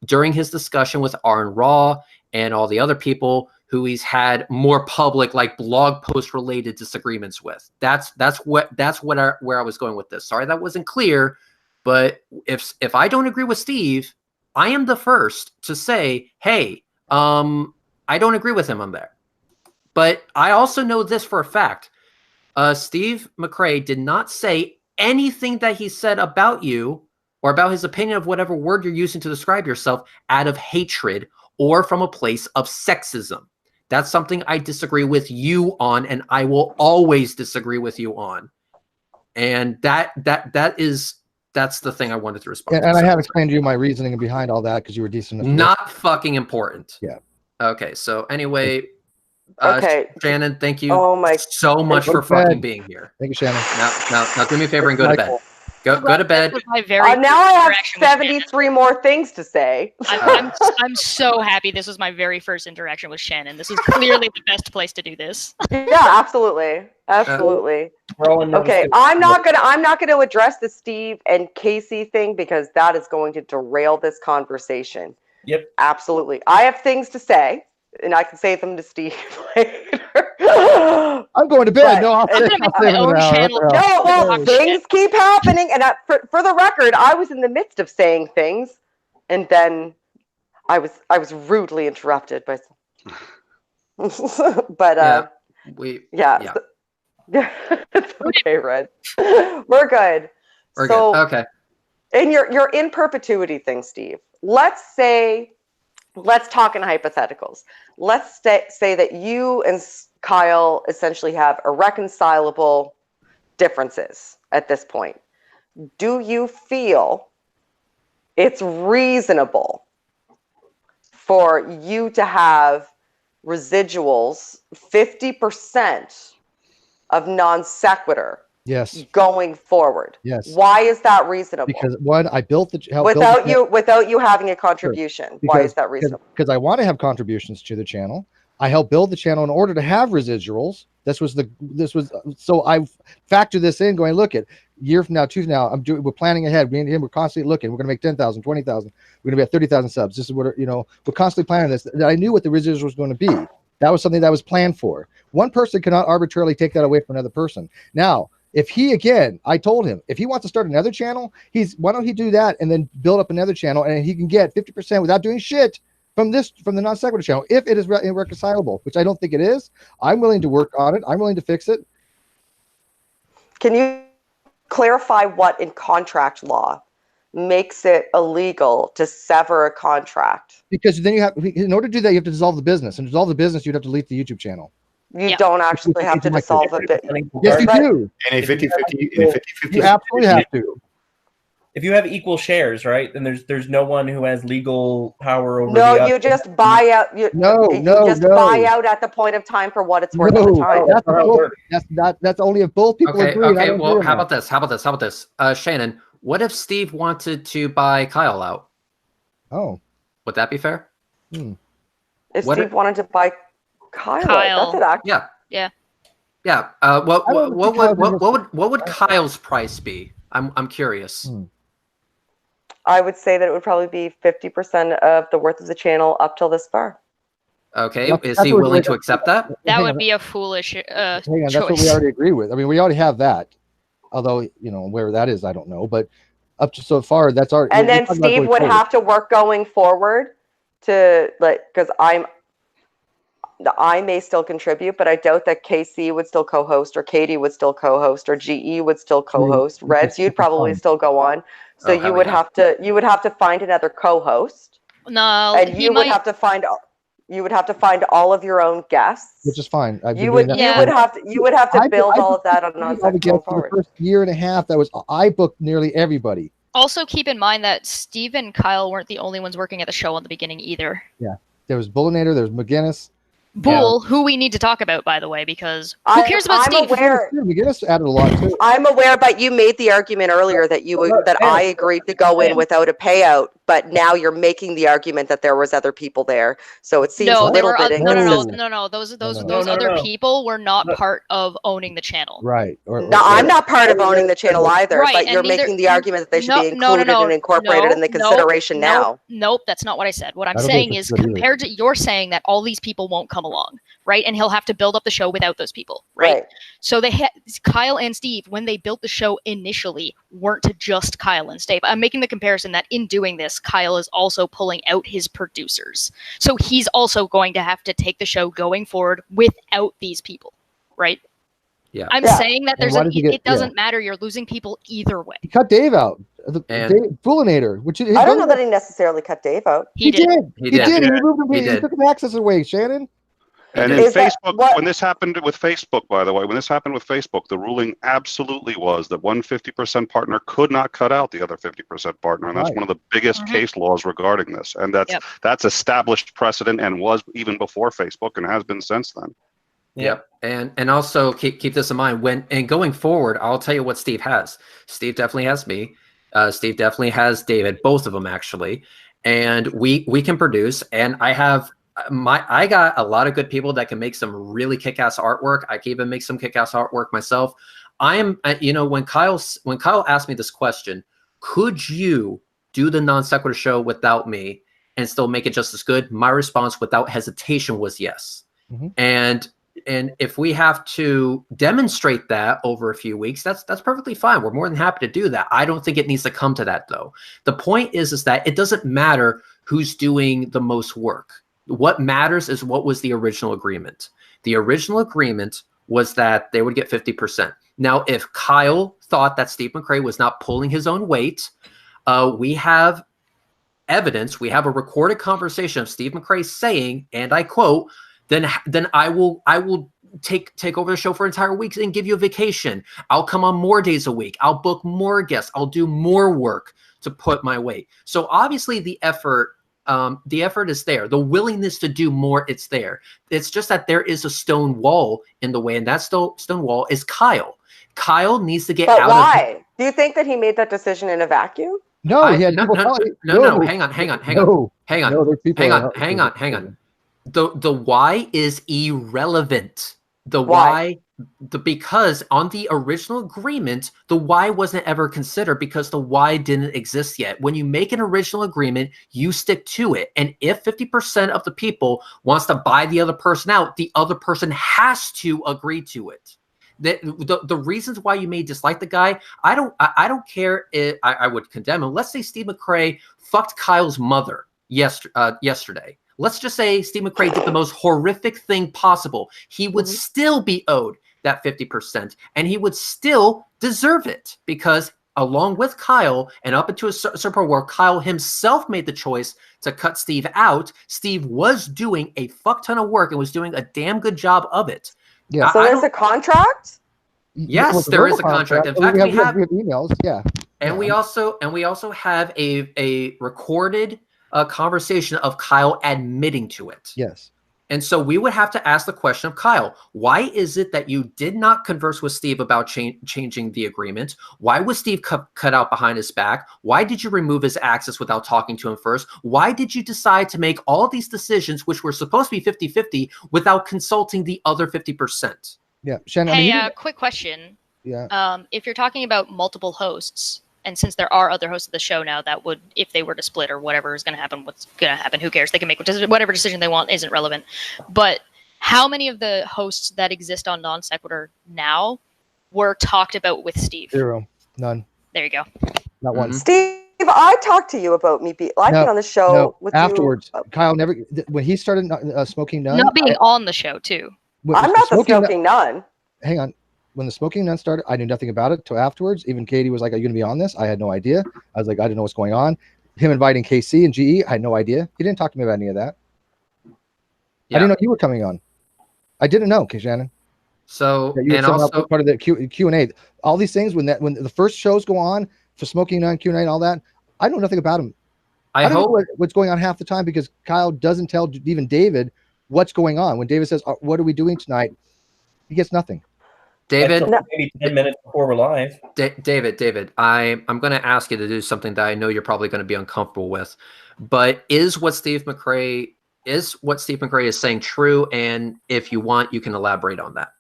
during his discussion with Aaron Raw and all the other people who he's had more public, like blog post related disagreements with. That's where I was going with this. Sorry that wasn't clear, but if I don't agree with Steve, I am the first to say, hey, I don't agree with him on that. But I also know this for a fact. Steve McRae did not say anything that he said about you or about his opinion of whatever word you're using to describe yourself out of hatred or from a place of sexism. That's something I disagree with you on, and I will always disagree with you on. And that's the thing I wanted to respond to. And I have explained to you my reasoning behind all that because you were decent enough. Not fucking important. Yeah. Okay, so anyway, Okay. Shannon, thank you so much for fucking being here. Thank you, Shannon. Now do me a favor and go to bed. Go to bed. Now I have 73 more things to say. I'm so happy this was my very first interaction with Shannon. This is clearly the best place to do this. Yeah, absolutely. Okay, I'm not gonna address the Steve and Casey thing because that is going to derail this conversation. Yep. Absolutely. I have things to say, and I can say them to Steve later. I'm going to bed. No, things keep happening, and for the record, I was in the midst of saying things, and then I was rudely interrupted by. But yeah. It's okay, Red. We're good. We're good. Okay. In your in perpetuity thing, Steve. Let's talk in hypotheticals. Let's say that you and Kyle essentially have irreconcilable differences at this point. Do you feel it's reasonable for you to have residuals 50% of non sequitur? Yes. Going forward. Yes. Why is that reasonable? Because one, I built the without you having a contribution. Sure. Why is that reasonable? Because I want to have contributions to the channel. I helped build the channel in order to have residuals. So I factor this in, going, look at year from now, 2 from now, we're planning ahead. Me and him, we're constantly looking. We're going to make 10,000, 20,000. We're going to be at 30,000 subs. This is what we're constantly planning this. I knew what the residuals was going to be. That was something that was planned for. One person cannot arbitrarily take that away from another person. Now, if he, again, I told him, if he wants to start another channel, why don't he do that and then build up another channel, and he can get 50% without doing shit from the non sequitur channel, if it is irreconcilable, which I don't think it is. I'm willing to work on it. I'm willing to fix it. Can you clarify what in contract law makes it illegal to sever a contract? Because then in order to do that, you have to dissolve the business, and to dissolve the business, you'd have to delete the YouTube channel. You don't actually have to dissolve a bit. Yes, you do. And a 50-50. You absolutely have to. If you have equal shares, right, then there's no one who has legal power over. No, you just buy out. Buy out at the point of time for what it's worth at the time. That's only if both people agree. Okay. Well, how about this? Shannon, what if Steve wanted to buy Kyle out? Oh, would that be fair? If Steve wanted to buy Kyle. Yeah. What would Kyle's price be? I'm curious. I would say that it would probably be 50% of the worth of the channel up till this far. Okay, is he willing to accept that? That would be a foolish choice. That's what we already agree with. I mean, we already have that. Although, where that is, I don't know. But up to so far, that's our. And then Steve would have to work going forward to because I may still contribute, but I doubt that KC would still co-host, or Katie would still co-host, or GE would still co-host. Reds, you'd probably still go on. So you would have to find another co-host. No, and you would have to find all of your own guests, which is fine. You would have to build all of that on non-sequitur for the first year and a half. I booked nearly everybody. Also, keep in mind that Steve and Kyle weren't the only ones working at the show in the beginning either. Yeah, there was Bullinator, there was McGinnis. Bull, who we need to talk about, by the way, because who cares about Steve? McGinnis added a lot too. I'm aware, but you made the argument earlier that I agreed to go in without a payout, but now you're making the argument that there was other people there. So it seems a little bit inconsistent. No. Those other people were not part of owning the channel. Right. I'm not part of owning the channel either, right, but you're making the argument that they should be included and incorporated in the consideration now. Nope, that's not what I said. What I'm saying is, compared to you're saying that all these people won't come along, right? And he'll have to build up the show without those people, right? So Kyle and Steve, when they built the show initially, weren't just Kyle and Steve. I'm making the comparison that in doing this, Kyle is also pulling out his producers. So he's also going to have to take the show going forward without these people, right? Yeah. I'm saying that it doesn't matter. You're losing people either way. He cut Dave out. Foolinator, which I don't know that he necessarily cut Dave out. He did. He did. He removed him. He did. took his access away. Shannon. And in Facebook, when this happened with Facebook, by the way, when this happened with Facebook, the ruling absolutely was that one 50% partner could not cut out the other 50% partner. And that's one of the biggest case laws regarding this. And that's established precedent and was even before Facebook and has been since then. Yep. And also keep this in mind and going forward, I'll tell you what Steve has. Steve definitely has me. Steve definitely has David, both of them actually. And we can produce, and I got a lot of good people that can make some really kick-ass artwork. I can even make some kick-ass artwork myself. I am, when Kyle asked me this question, could you do the non sequitur show without me and still make it just as good? My response without hesitation was yes. And if we have to demonstrate that over a few weeks, that's perfectly fine. We're more than happy to do that. I don't think it needs to come to that though. The point is that it doesn't matter who's doing the most work. What matters is what was the original agreement. The original agreement was that they would get 50%. Now, if Kyle thought that Steve McCray was not pulling his own weight, we have evidence. We have a recorded conversation of Steve McCray saying, and I quote, then I will take over the show for entire weeks and give you a vacation. I'll come on more days a week. I'll book more guests. I'll do more work to put my weight. So obviously the effort is there. The willingness to do more, it's there. It's just that there is a stone wall in the way, and that stone wall is Kyle. Kyle needs to get out. But why? Do you think that he made that decision in a vacuum? No, he had no. Hang on. The why is irrelevant. Because on the original agreement, the why wasn't ever considered because the why didn't exist yet. When you make an original agreement, you stick to it. And if 50% of the people wants to buy the other person out, the other person has to agree to it. The reasons why you may dislike the guy, I don't care if I would condemn him. Let's say Steve McCray fucked Kyle's mother yesterday. Let's just say Steve McCray did the most horrific thing possible. He would still be owed that 50%, and he would still deserve it because along with Kyle and up into a certain point where Kyle himself made the choice to cut Steve out, Steve was doing a fuck ton of work and was doing a damn good job of it. Yeah. So there's a contract? Yes, there is a contract. In fact, we have emails. Yeah. And we also have a recorded conversation of Kyle admitting to it. Yes. And so we would have to ask the question of Kyle, why is it that you did not converse with Steve about changing the agreement? Why was Steve cut out behind his back? Why did you remove his access without talking to him first? Why did you decide to make all these decisions, which were supposed to be 50-50, without consulting the other 50%? Yeah. Shannon, hey, quick question. Yeah. If you're talking about multiple hosts, and since there are other hosts of the show now that would, if they were to split or whatever is going to happen, what's going to happen, who cares? They can make whatever decision they want, isn't relevant. But how many of the hosts that exist on Non Sequitur now were talked about with Steve? 0. None. There you go. Not one. Steve, I talked to you about me. I've been on the show with afterwards. you. Kyle never, when he started Smoking Nun. Not being on the show, too. I'm not the Smoking Nun. Hang on. When the Smoking Nun started, I knew nothing about it till afterwards. Even Katie was like, "Are you going to be on this?" I had no idea. I was like, I didn't know what's going on. Him inviting KC and GE, I had no idea. He didn't talk to me about any of that. Yeah. I didn't know you were coming on. I didn't know, Shannon. So and also part of the Q&A. All these things when the first shows go on for Smoking Nun, Q&A, and all that, I know nothing about him. I don't know what's going on half the time because Kyle doesn't tell even David what's going on. When David says, "What are we doing tonight?" he gets nothing. David, maybe 10 minutes before we're live. David, I'm going to ask you to do something that I know you're probably going to be uncomfortable with, but is what Steve McCray is saying true? And if you want, you can elaborate on that.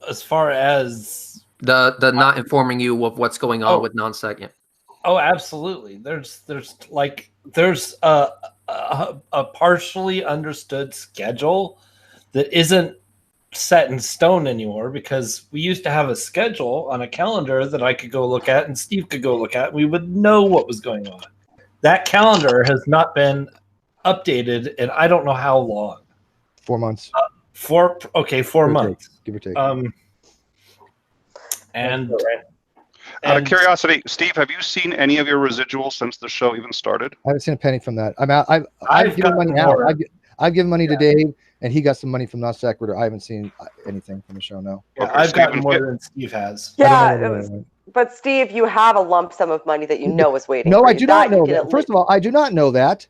As far as the not informing you of what's going on with non-sec. Yeah. Oh, absolutely. There's a partially understood schedule that isn't set in stone anymore because we used to have a schedule on a calendar that I could go look at and Steve could go look at. We would know what was going on. That calendar has not been updated and I don't know how long. 4 months. 4 months. Give or take. And Out of curiosity, Steve, have you seen any of your residuals since the show even started? I haven't seen a penny from that. I've given money out. I've given money to Dave, and he got some money from Non Sequitur. I haven't seen anything from the show. No. Yeah, I've gotten more than Steve has. Yeah, but Steve, you have a lump sum of money that you know is waiting. No, for I you. do not know that. First of all, I do not know that.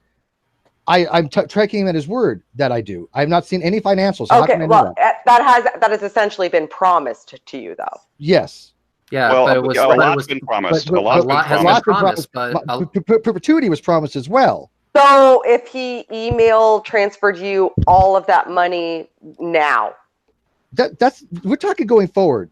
I'm tracking him at his word that I do. I have not seen any financials. So okay, well, that has essentially been promised to you, though. Yes. Yeah, well, but it was, a but lot's it was, been promised. But, a lot has been promised, but perpetuity was promised as well. So if he transferred you all of that money now, that's we're talking going forward.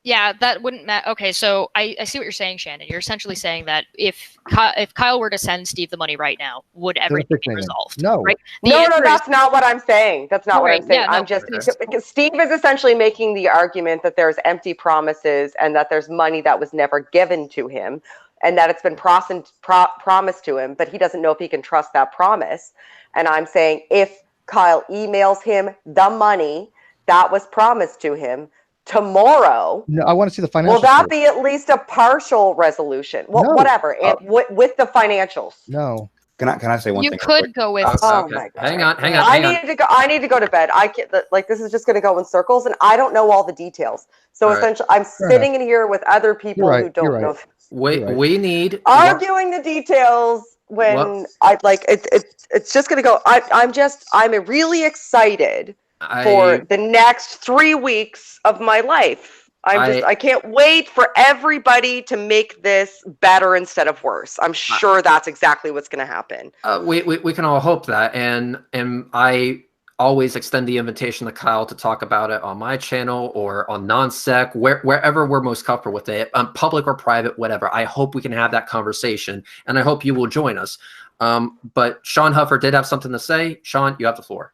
Yeah, that wouldn't matter. Okay, so I see what you're saying, Shannon. You're essentially saying that if Kyle were to send Steve the money right now, would everything be resolved? No. Right? No, that's not what I'm saying. That's not what I'm saying. Yeah, I'm just because Steve is essentially making the argument that there's empty promises and that there's money that was never given to him and that it's been promised to him, but he doesn't know if he can trust that promise. And I'm saying if Kyle emails him the money that was promised to him tomorrow, no, I want to see the financials. Will that be at least a partial resolution? Well, No. whatever. With the financials. No. Can I say one thing? You could go with. Oh my God! Hang on. I need to go to bed. I can't. Like this is just going to go in circles, and I don't know all the details. So essentially, I'm sitting in here with other people who don't know. We need arguing the details when I like it. It's just going to go. I'm really excited for the next 3 weeks of my life. I can't wait for everybody to make this better instead of worse. I'm sure that's exactly what's going to happen. We can all hope that, and I always extend the invitation to Kyle to talk about it on my channel or on non-sec, wherever we're most comfortable with it, public or private, whatever. I hope we can have that conversation, and I hope you will join us. But Sean Huffer did have something to say. Sean, you have the floor.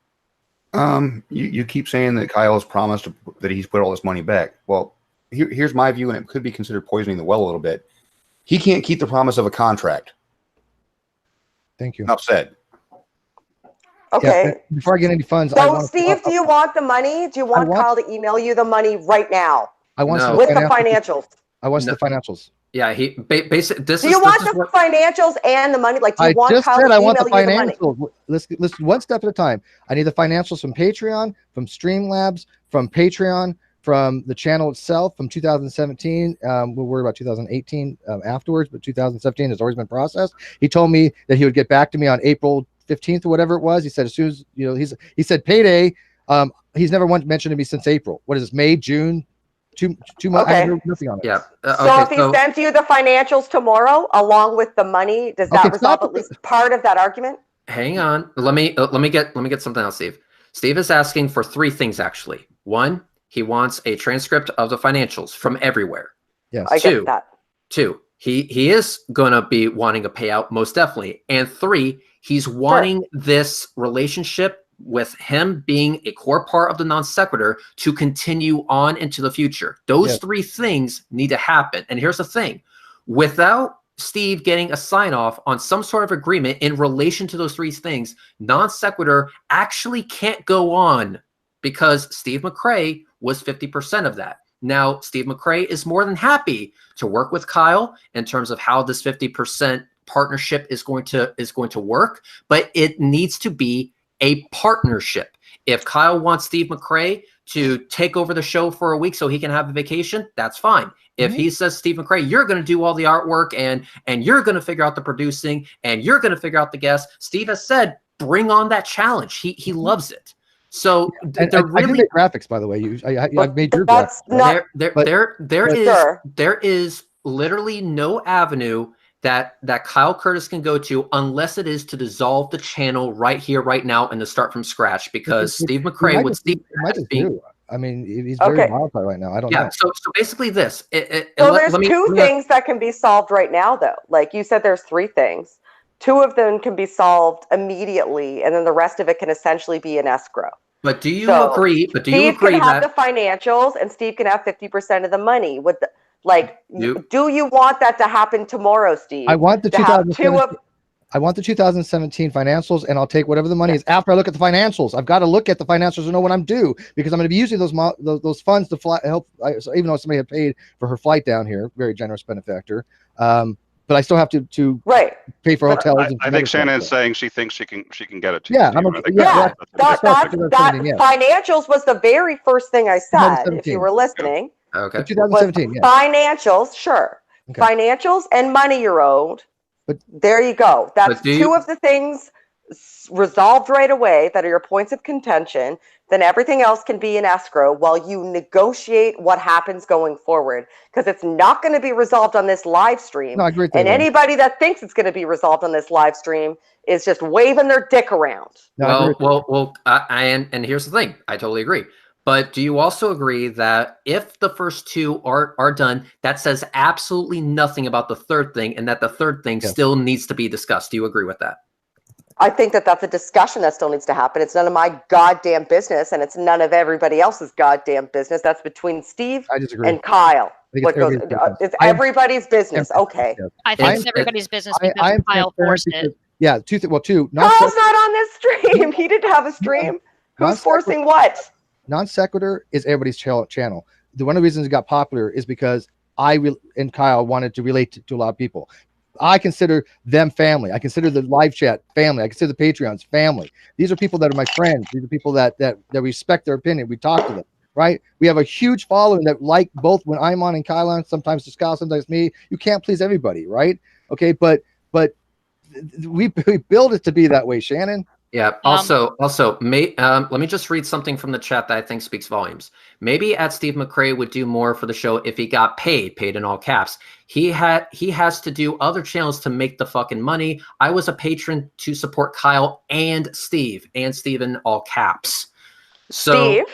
You keep saying that Kyle has promised that he's put all this money back. Well, here's my view, and it could be considered poisoning the well a little bit. He can't keep the promise of a contract. Thank you. Enough said. Okay. Yeah, before I get any funds, so Steve, do you want the money? Do you want Kyle to email you the money right now? I want with the financials. I want the financials. Yeah, he basically. Do you want the financials and the money? Like, do you want Kyle to email you the money? Let's one step at a time. I need the financials from Patreon, from Streamlabs, from Patreon, from the channel itself, from 2017. We'll worry about 2018 afterwards, but 2017 has always been processed. He told me that he would get back to me on April 15th or whatever it was. He said as soon as he said payday. He's never once mentioned to me since April. What is this? May, June? 2 months. Okay. I heard nothing on it. Yeah. So if he sends you the financials tomorrow along with the money, does that resolve at least part of that argument? Hang on. Let me get something else, Steve. Steve is asking for 3 things actually. 1, he wants a transcript of the financials from everywhere. Yes. I get that. 2, he is gonna be wanting a payout most definitely. And 3, he's wanting this relationship with him being a core part of the non sequitur to continue on into the future. Those 3 things need to happen. And here's the thing. Without Steve getting a sign off on some sort of agreement in relation to those 3 things, non sequitur actually can't go on because Steve McCrae was 50% of that. Now, Steve McCrae is more than happy to work with Kyle in terms of how this 50% partnership is going to work, but it needs to be a partnership. If Kyle wants Steve McCrae to take over the show for a week so he can have a vacation, that's fine. If he says, Steve McCrae, you're going to do all the artwork and you're going to figure out the producing and you're going to figure out the guests, Steve has said, bring on that challenge. He loves it. So they're really, I did make graphics, by the way. I made your graphics. There is literally no avenue that Kyle Curtis can go to unless it is to dissolve the channel right here, right now, and to start from scratch. Because Steve McCrae would Steve. I mean, he's very volatile right now. I don't know. So basically, this. So there's 2 things that can be solved right now, though. Like you said, there's 3 things. 2 of them can be solved immediately, and then the rest of it can essentially be an escrow. But do you agree? But do you agree Steve can have the financials, and Steve can have 50% of the money. Do you want that to happen tomorrow, Steve? I want the 2017. I want the 2017 financials, and I'll take whatever the money is after I look at the financials. I've got to look at the financials to know what I'm due, because I'm going to be using those funds to fly, help. So even though somebody had paid for her flight down here, very generous benefactor, but I still have to pay for hotels. I think Shannon is saying she thinks she can get it to yeah, you. That financials was the very first thing I said. If you were listening, okay, 2017, yeah. Financials, sure, okay. Financials and money you're owed. But there you go. That's two of the things resolved right away that are your points of contention. Then everything else can be in escrow while you negotiate what happens going forward, because it's not going to be resolved on this live stream. No, I agree with and that. Anybody that thinks it's going to be resolved on this live stream is just waving their dick around. No, and here's the thing. I totally agree. But do you also agree that if the first two are done, that says absolutely nothing about the third thing, and that the third thing still needs to be discussed? Do you agree with that? I think that that's a discussion that still needs to happen. It's none of my goddamn business, and it's none of everybody else's goddamn business. That's between Steve and Kyle. It's everybody's business. Okay. I think it's everybody's business because Kyle forced it. Yeah, two. Kyle's not on this stream. He didn't have a stream. Who's forcing what? Non sequitur is everybody's channel. One of the reasons it got popular is because I and Kyle wanted to relate to a lot of people. I consider them family. I consider the live chat family. I consider the Patreons family. These are people that are my friends. These are people that respect their opinion. We talk to them, right? We have a huge following that like both when I'm on and Kyle on, sometimes to Kyle, sometimes me. You can't please everybody, right? Okay, but we build it to be that way, Shannon. Yeah. Also, let me just read something from the chat that I think speaks volumes. Maybe Steve McRae would do more for the show if he got paid in all caps. He has to do other channels to make the fucking money. I was a patron to support Kyle and Steve in all caps. So, Steve,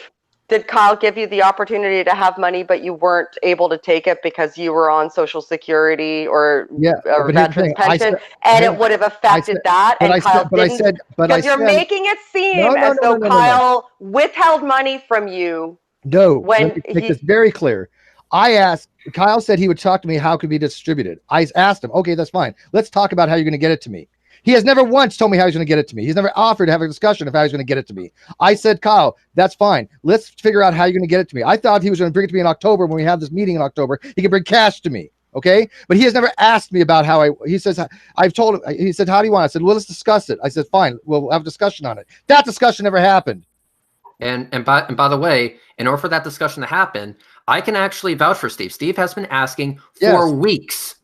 did Kyle give you the opportunity to have money, but you weren't able to take it because you were on Social Security or veterans pension, and it would have affected that? And Kyle didn't, because you're making it seem as though Kyle withheld money from you. No, let me make this very clear. I asked, Kyle said he would talk to me how it could be distributed. I asked him, okay, that's fine. Let's talk about how you're going to get it to me. He has never once told me how he's going to get it to me. He's never offered to have a discussion of how he's going to get it to me. I said, Kyle, that's fine. Let's figure out how you're going to get it to me. I thought he was going to bring it to me in October when we have this meeting in October. He can bring cash to me. Okay. But he has never asked me about how he says, I've told him, he said, how do you want it? I said, well, let's discuss it. I said, fine. We'll have a discussion on it. That discussion never happened. And by the way, in order for that discussion to happen, I can actually vouch for Steve. Steve has been asking for weeks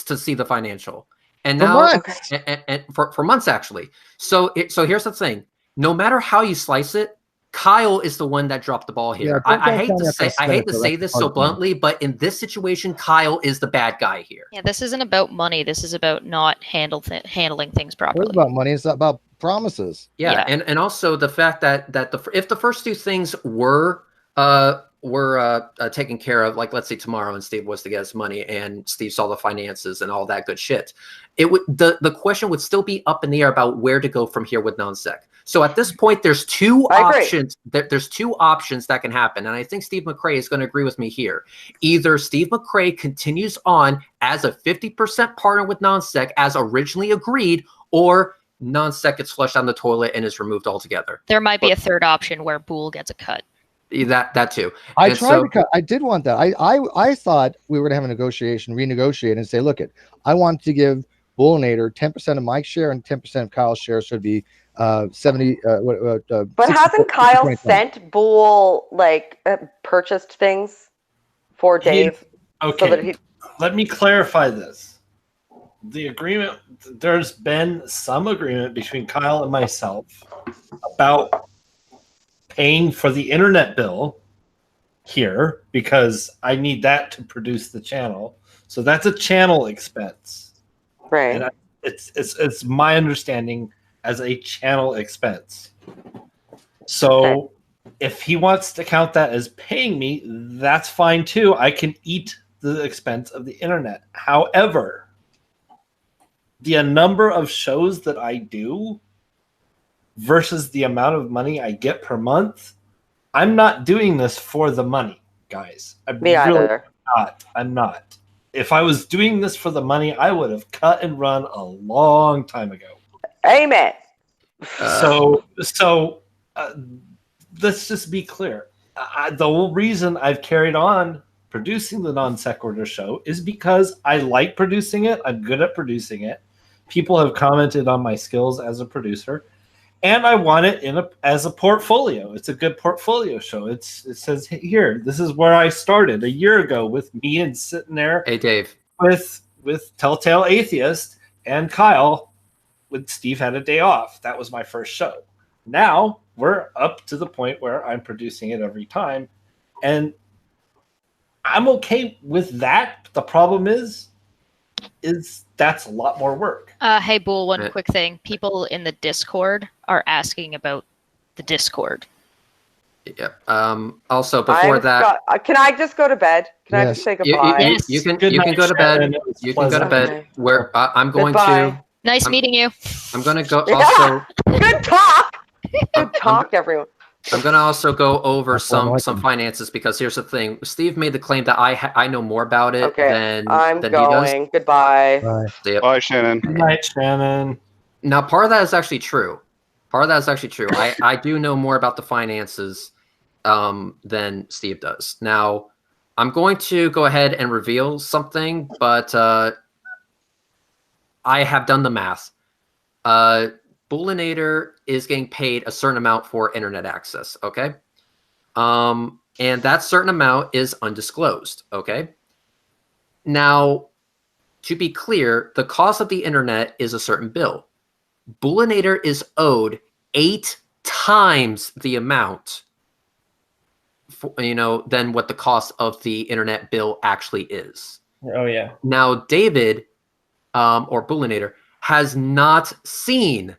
to see the financial. And now, and for months actually. So here's the thing: no matter how you slice it, Kyle is the one that dropped the ball here. I hate to say this so bluntly, but in this situation, Kyle is the bad guy here. Yeah, this isn't about money. This is about not handling things properly. It's about money. It's about promises. Yeah. And also the fact that if the first two things were taken care of, like let's say tomorrow, and Steve was to get his money, and Steve saw the finances and all that good shit, it would the question would still be up in the air about where to go from here with non-sec. So at this point, there's two options. There's two options that can happen, and I think Steve McRae is going to agree with me here. Either Steve McRae continues on as a 50% partner with non-sec as originally agreed, or non-sec gets flushed down the toilet and is removed altogether. There might be a third option where Boole gets a cut. That too. I tried to cut. I did want that. I thought we were going to have a renegotiate and say, look, I want to give Bullinator 10% of my share and 10% of Kyle's share, so it'd be 70. But hasn't Kyle sent Boole purchased things for Dave? Okay. Let me clarify this. The agreement. There's been some agreement between Kyle and myself about paying for the internet bill here because I need that to produce the channel. So that's a channel expense. Right. And it's my understanding as a channel expense. So if he wants to count that as paying me, that's fine too. I can eat the expense of the internet. However, the number of shows that I do versus the amount of money I get per month, I'm not doing this for the money, guys. I'm not. If I was doing this for the money, I would have cut and run a long time ago. Amen. So let's just be clear. The whole reason I've carried on producing the Non Sequitur show is because I like producing it. I'm good at producing it. People have commented on my skills as a producer, and I want it as a portfolio. It's a good portfolio show. It says here, this is where I started a year ago with me and sitting there. Hey, Dave. With Telltale Atheist and Kyle when Steve had a day off. That was my first show. Now we're up to the point where I'm producing it every time, and I'm okay with that. The problem is that's a lot more work. Hey, Bull, one quick thing. People in the Discord are asking about the Discord. Yep. Also, before that, can I just go to bed? Can I just say goodbye? You can go to bed. You can go to bed. Where I'm going to. Nice meeting you. I'm going to go also. Good talk. Good talk, everyone. I'm going to also go over some finances, because here's the thing. Steve made the claim that I know more about it than he does. Goodbye. Bye. Bye, Shannon. Good night, Shannon. Now, part of that is actually true. I do know more about the finances than Steve does. Now, I'm going to go ahead and reveal something, but I have done the math. Bullinator is getting paid a certain amount for internet access, okay? And that certain amount is undisclosed, okay? Now, to be clear, the cost of the internet is a certain bill. Bullinator is owed 8 times the amount, than what the cost of the internet bill actually is. Oh, yeah. Now, David, or Bullinator, has not seen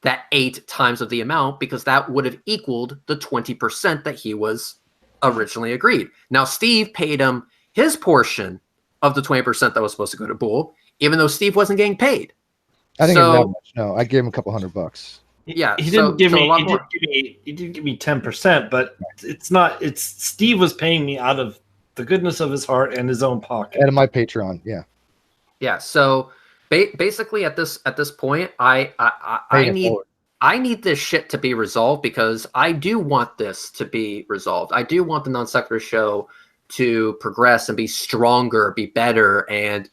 that 8 times of the amount, because that would have equaled the 20% that he was originally agreed. Now, Steve paid him his portion of the 20% that was supposed to go to Bull, even though Steve wasn't getting paid. I think it's that much. No, I gave him a couple $100. Yeah, he didn't give me 10%, but it's Steve was paying me out of the goodness of his heart and his own pocket. And my Patreon, yeah. Yeah, so basically at this point, I need this shit to be resolved, because I do want this to be resolved. I do want the Non Sequitur show to progress and be stronger, be better, and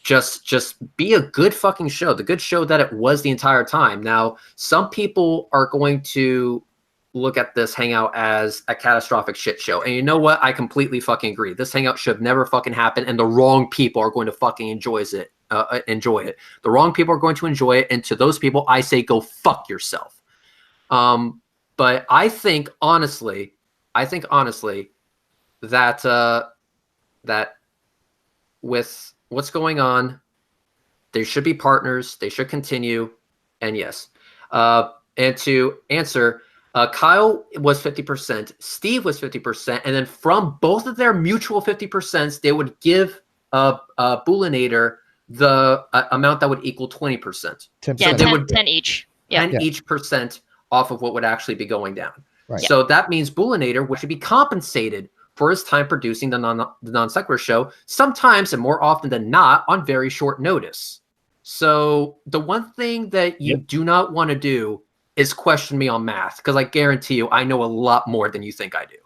just be a good fucking show, the good show that it was the entire time. Now, some people are going to look at this Hangout as a catastrophic shit show. And you know what? I completely fucking agree. This Hangout should never fucking happen, and the wrong people are going to fucking enjoy it. The wrong people are going to enjoy it, and to those people, I say go fuck yourself. But I think honestly that that with what's going on, they should be partners. They should continue. And yes, and to answer, Kyle was 50%, Steve was 50%, and then from both of their mutual 50%, they would give Bullinator the amount that would equal 20%. 10%. Yeah, 10 each. Yeah. 10 each percent off of what would actually be going down. Right. So that means Bullinator would be compensated for his time producing the Non Sequitur show, sometimes and more often than not on very short notice. So the one thing that you do not want to do is question me on math, because I guarantee you I know a lot more than you think I do.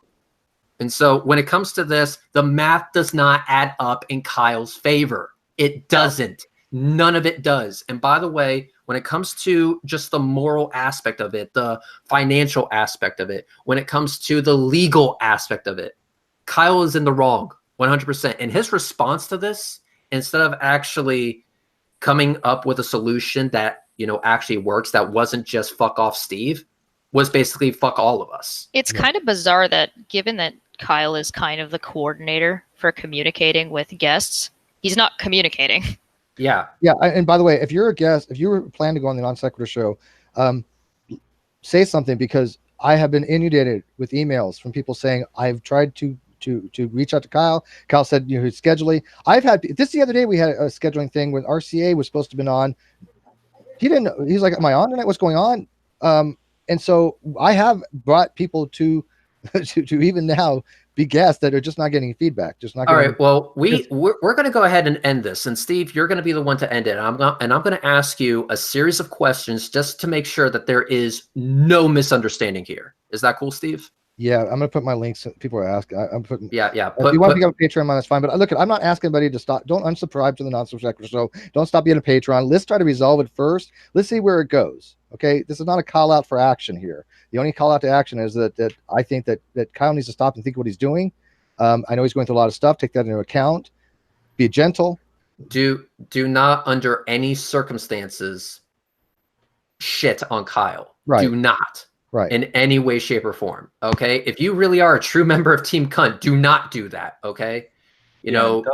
And so when it comes to this, the math does not add up in Kyle's favor. It doesn't. None of it does. And by the way, when it comes to just the moral aspect of it, the financial aspect of it, when it comes to the legal aspect of it, Kyle is in the wrong 100%. And his response to this, instead of actually coming up with a solution that, actually works, that wasn't just fuck off Steve, was basically fuck all of us. It's kind of bizarre that, given that Kyle is kind of the coordinator for communicating with guests, he's not communicating. Yeah. Yeah. And by the way, if you're a guest, if you were planning to go on the Non Sequitur show, say something, because I have been inundated with emails from people saying, I've tried to reach out to Kyle. Kyle said, he's scheduling. I've had this the other day. We had a scheduling thing when RCA was supposed to have been on. He didn't. He's like, am I on tonight? What's going on? And so I have brought people to even now be guests that are just not getting feedback, just not. All getting, right. Well, we're going to go ahead and end this, and Steve, you're going to be the one to end it. I'm going to ask you a series of questions just to make sure that there is no misunderstanding here. Is that cool, Steve? Yeah, I'm gonna put my links. People are asking. I'm putting. Yeah. If you want to become a Patreon, that's fine. But look, I'm not asking anybody to stop. Don't unsubscribe to the Non-Sequitur Show. Don't stop being a Patreon. Let's try to resolve it first. Let's see where it goes. Okay, this is not a call out for action here. The only call out to action is that I think that Kyle needs to stop and think what he's doing. I know he's going through a lot of stuff. Take that into account. Be gentle. Do not, under any circumstances, shit on Kyle. Right. Do not. Right. In any way, shape, or form. Okay. If you really are a true member of Team Cunt, do not do that. Okay. You know,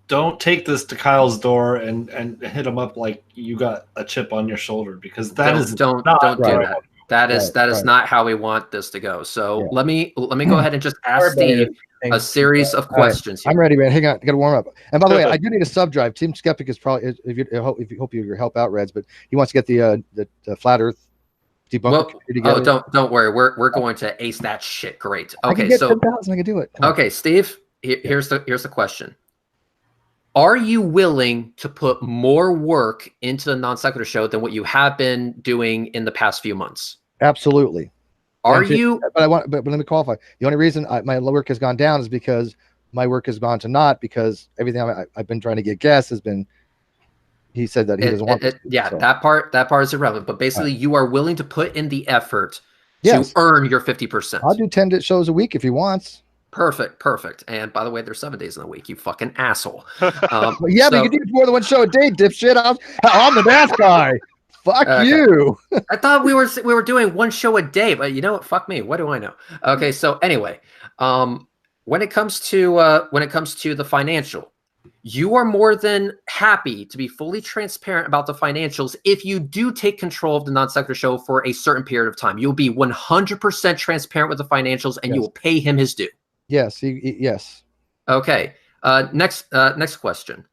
don't take this to Kyle's door and hit him up like you got a chip on your shoulder, because don't do that. That is not how we want this to go. So let me go ahead and just ask Steve a series of questions. Right. I'm ready, man. Hang on, I got to warm up. And by the way, I do need a sub drive. Team Skeptic is probably if you hope you help out, Reds, but he wants to get the Flat Earth debunker. Don't worry. We're going to ace that shit. Great. Okay, so 10,000, I can do it. Okay, Steve. Here's the question. Are you willing to put more work into the Non-Sequitur Show than what you have been doing in the past few months? Absolutely. But let me qualify. The only reason my work has gone down is because my work has gone to naught, because everything I've been trying to get guests has been. He said that he doesn't want. That part is irrelevant. But basically, you are willing to put in the effort to earn your 50%. I'll do 10 shows a week if he wants. Perfect. And by the way, there's 7 days in the week. You fucking asshole. But you can do more than one show a day, dipshit. I'm the math guy. Fuck you. I thought we were doing one show a day, but you know what? Fuck me. What do I know? Okay, so anyway, when it comes to the financial, you are more than happy to be fully transparent about the financials if you do take control of the Non-Sequitur Show for a certain period of time. You'll be 100% transparent with the financials, and you will pay him his due. Yes. Yes. Okay. Next question.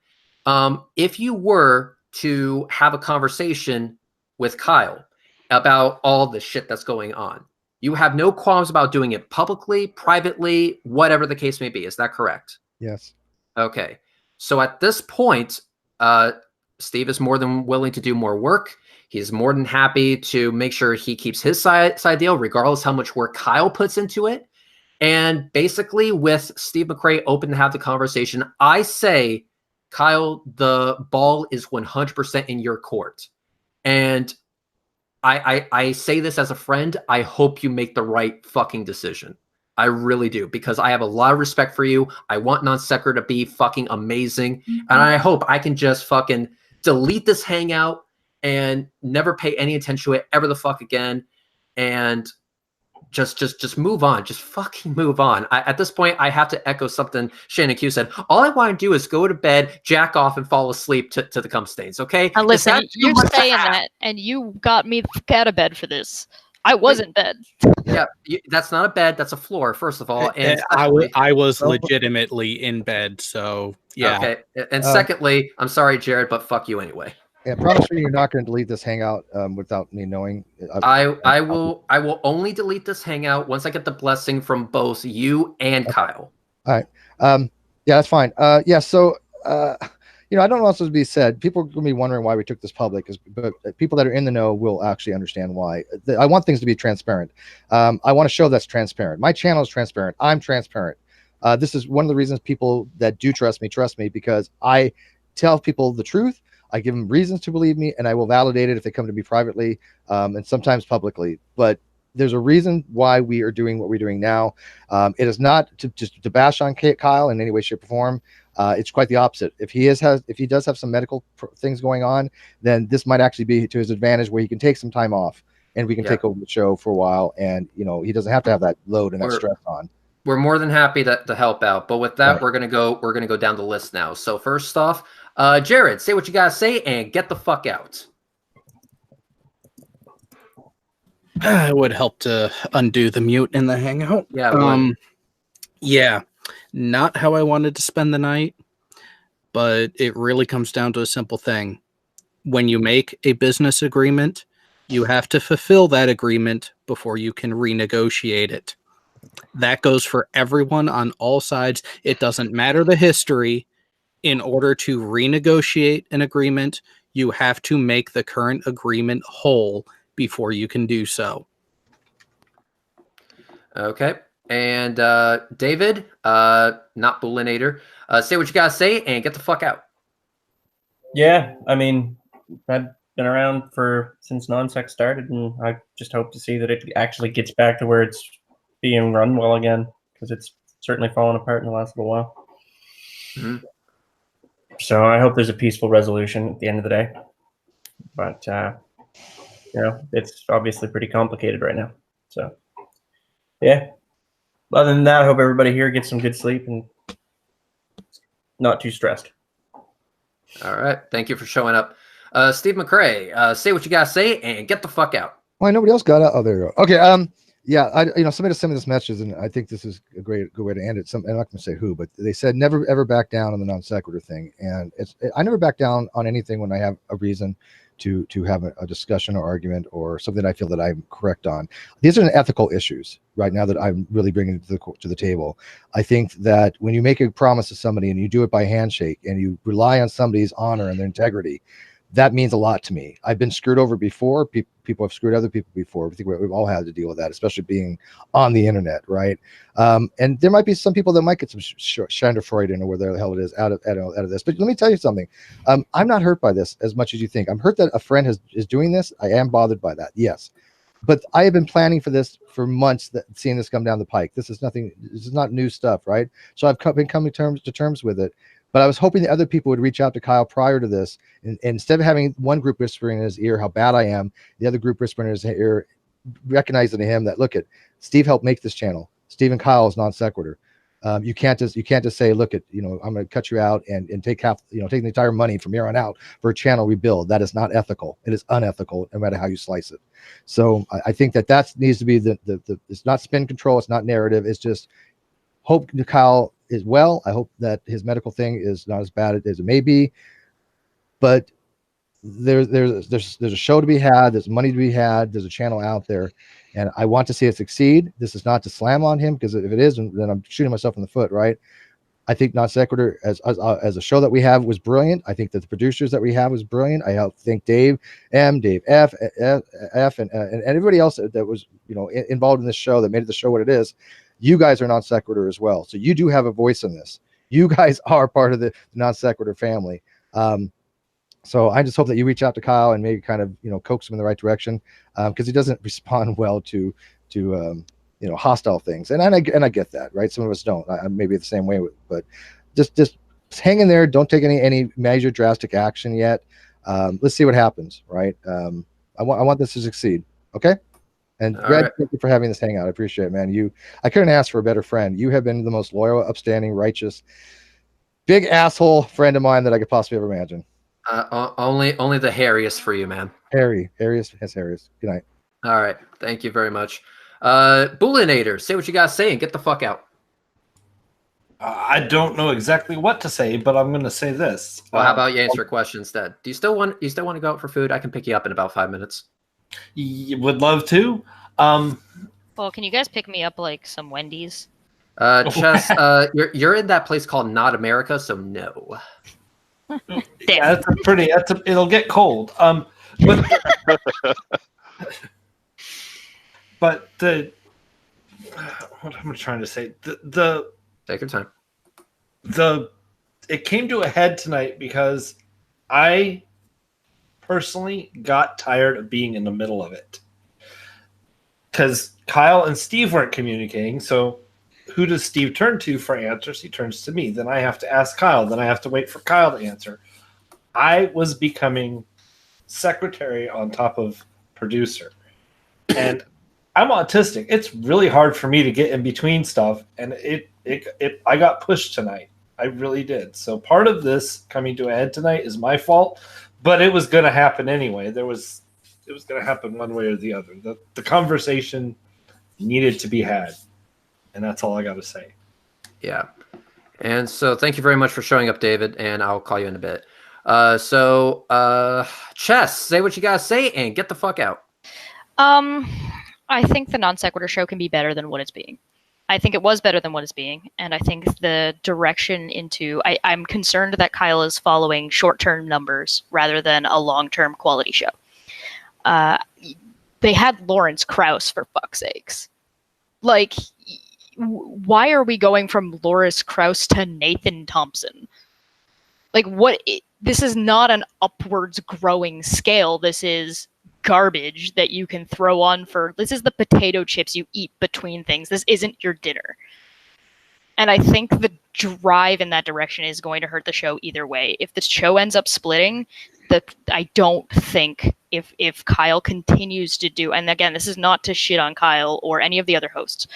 If you were to have a conversation with Kyle about all the shit that's going on, you have no qualms about doing it publicly, privately, whatever the case may be. Is that correct? Yes. Okay. So at this point, Steve is more than willing to do more work. He's more than happy to make sure he keeps his side deal, regardless how much work Kyle puts into it. And basically, with Steve McRae open to have the conversation, I say, Kyle, the ball is 100% in your court. And I say this as a friend. I hope you make the right fucking decision. I really do, because I have a lot of respect for you. I want Non-Sequitur to be fucking amazing. And I hope I can just fucking delete this hangout and never pay any attention to it ever the fuck again. And just move on. Just fucking move on. At this point, I have to echo something Shannon Q said. All I want to do is go to bed, jack off, and fall asleep to the cum stains, okay? Now listen, you're saying that, and you got me the fuck out of bed for this. I was in bed. Yeah, that's not a bed. That's a floor, first of all. And I was legitimately in bed, so yeah. Okay. And secondly, I'm sorry, Jared, but fuck you anyway. Yeah, promise me you're not going to delete this hangout without me knowing. I will only delete this hangout once I get the blessing from both you and Kyle. All right. Yeah, that's fine. So I don't know what else to be said. People are going to be wondering why we took this public, but people that are in the know will actually understand why. I want things to be transparent. I want to show that's transparent. My channel is transparent. I'm transparent. This is one of the reasons people that do trust me, because I tell people the truth. I give them reasons to believe me, and I will validate it if they come to me privately, and sometimes publicly. But there's a reason why we are doing what we're doing now. It is not to bash on Kyle in any way, shape, or form. It's quite the opposite. If he does have some medical things going on, then this might actually be to his advantage, where he can take some time off, and we can take over the show for a while, and he doesn't have to have that load and that stress on. We're more than happy to help out. But with that, we're gonna go down the list now. So first off, Jared, say what you gotta say and get the fuck out. It would help to undo the mute in the hangout. Yeah. Yeah. Not how I wanted to spend the night, but it really comes down to a simple thing. When you make a business agreement, you have to fulfill that agreement before you can renegotiate it. That goes for everyone on all sides. It doesn't matter the history. In order to renegotiate an agreement, you have to make the current agreement whole before you can do so. Okay. And David, not Bullinator, say what you gotta say and get the fuck out. Yeah, I mean, I've been around since non-sec started, and I just hope to see that it actually gets back to where it's being run well again, because it's certainly fallen apart in the last little while. Mm-hmm. So I hope there's a peaceful resolution at the end of the day. But it's obviously pretty complicated right now. So yeah. Other than that, I hope everybody here gets some good sleep and not too stressed. All right. Thank you for showing up. Steve McCrae, say what you gotta say and get the fuck out. Why nobody else got out? Oh, there you go. Okay. Yeah, somebody sent me this message, and I think this is a good way to end it. I'm not going to say who, but they said never ever back down on the non sequitur thing, and I never back down on anything when I have a reason to have a discussion or argument or something I feel that I'm correct on. These are ethical issues right now that I'm really bringing to the table. I think that when you make a promise to somebody and you do it by handshake and you rely on somebody's honor and their integrity, that means a lot to me. I've been screwed over before. People have screwed other people before. I think we've all had to deal with that, especially being on the internet, right? And there might be some people that might get some Schadenfreude or where the hell it is out of this. But let me tell you something. I'm not hurt by this as much as you think. I'm hurt that a friend is doing this. I am bothered by that, yes. But I have been planning for this for months, seeing this come down the pike. This is nothing. This is not new stuff, right? So I've been coming to terms with it. But I was hoping that other people would reach out to Kyle prior to this. And instead of having one group whispering in his ear how bad I am, the other group whispering in his ear, recognizing to him that, look, Steve helped make this channel. Steve and Kyle is non sequitur. You can't just say, look, I'm going to cut you out and take take the entire money from here on out for a channel rebuild. That is not ethical. It is unethical, no matter how you slice it. So I think that needs to be it's not spin control. It's not narrative. It's just hope Kyle is well. I hope that his medical thing is not as bad as it may be, but there's a show to be had. There's money to be had. There's a channel out there, and I want to see it succeed. This is not to slam on him, because if it is, then I'm shooting myself in the foot, right? I think Non Sequitur as a show that we have was brilliant. I think that the producers that we have was brilliant. I think Dave M, Dave F, and everybody else that was involved in this show that made the show what it is. You guys are Non Sequitur as well, so you do have a voice in this. You guys are part of the Non Sequitur family. So I just hope that you reach out to Kyle and maybe kind of coax him in the right direction, because he doesn't respond well to hostile things, and I get that, right? Some of us don't. I maybe the same way, but just hang in there. Don't take any major drastic action yet. Let's see what happens, right? I want this to succeed. Okay. And Greg, right. Thank you for having this hangout. I appreciate it, man. I couldn't ask for a better friend. You have been the most loyal, upstanding, righteous, big asshole friend of mine that I could possibly ever imagine. Only the hairiest for you, man. Hairiest. Good night. All right. Thank you very much. Bullinator, say what you gotta say and get the fuck out. I don't know exactly what to say, but I'm going to say this. Well, how about you answer a question instead? Do you still want to go out for food? I can pick you up in about 5 minutes. You would love to. Well, can you guys pick me up like some Wendy's? Chess, you're in that place called Not America, so no. Yeah, it'll get cold. But but what am I trying to say? Take your time. It came to a head tonight because I personally got tired of being in the middle of it. Because Kyle and Steve weren't communicating, so who does Steve turn to for answers? He turns to me. Then I have to ask Kyle. Then I have to wait for Kyle to answer. I was becoming secretary on top of producer. And I'm autistic. It's really hard for me to get in between stuff, and I got pushed tonight. I really did. So part of this coming to a head tonight is my fault, but it was going to happen anyway. It was going to happen one way or the other. The conversation needed to be had, and that's all I got to say. Yeah. And so thank you very much for showing up, David, and I'll call you in a bit. Chess, say what you got to say and get the fuck out. I think the Non Sequitur show can be better than what it's being. I think it was better than what is being, and I think the direction into I'm concerned that Kyle is following short-term numbers rather than a long-term quality show. They had Lawrence Krauss, for fuck's sakes. Like, why are we going from Lawrence Krauss to Nathan Thompson? Like, this is not an upwards growing scale. This is garbage that you can throw on this is the potato chips you eat between things. This isn't your dinner. And I think the drive in that direction is going to hurt the show either way. If the show ends up splitting, I don't think if Kyle continues to do, and again, this is not to shit on Kyle or any of the other hosts,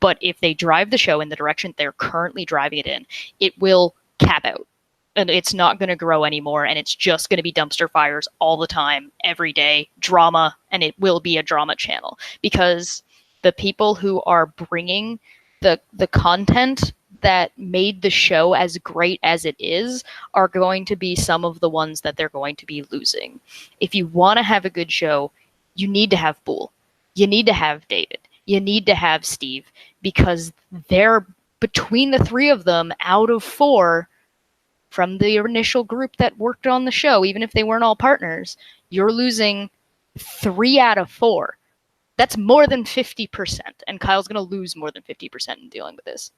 but if they drive the show in the direction they're currently driving it in, it will cap out. And it's not going to grow anymore, and it's just going to be dumpster fires all the time, every day, drama, and it will be a drama channel. Because the people who are bringing the content that made the show as great as it is are going to be some of the ones that they're going to be losing. If you want to have a good show, you need to have Boole. You need to have David. You need to have Steve, because they're, between the three of them, out of 4... from the initial group that worked on the show, even if they weren't all partners, you're losing 3 out of 4. That's more than 50%, and Kyle's going to lose more than 50% in dealing with this.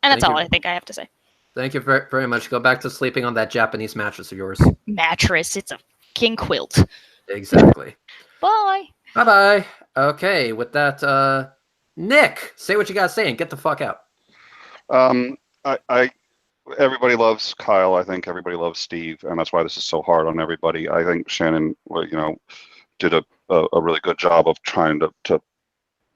And that's all I think I have to say. Thank you very, very much. Go back to sleeping on that Japanese mattress of yours. Mattress. It's a king quilt. Exactly. Bye. Bye-bye. Okay, with that, Nick, say what you got to say and get the fuck out. Everybody loves Kyle. I think everybody loves Steve, and that's why this is so hard on everybody. I think Shannon, did a really good job of trying to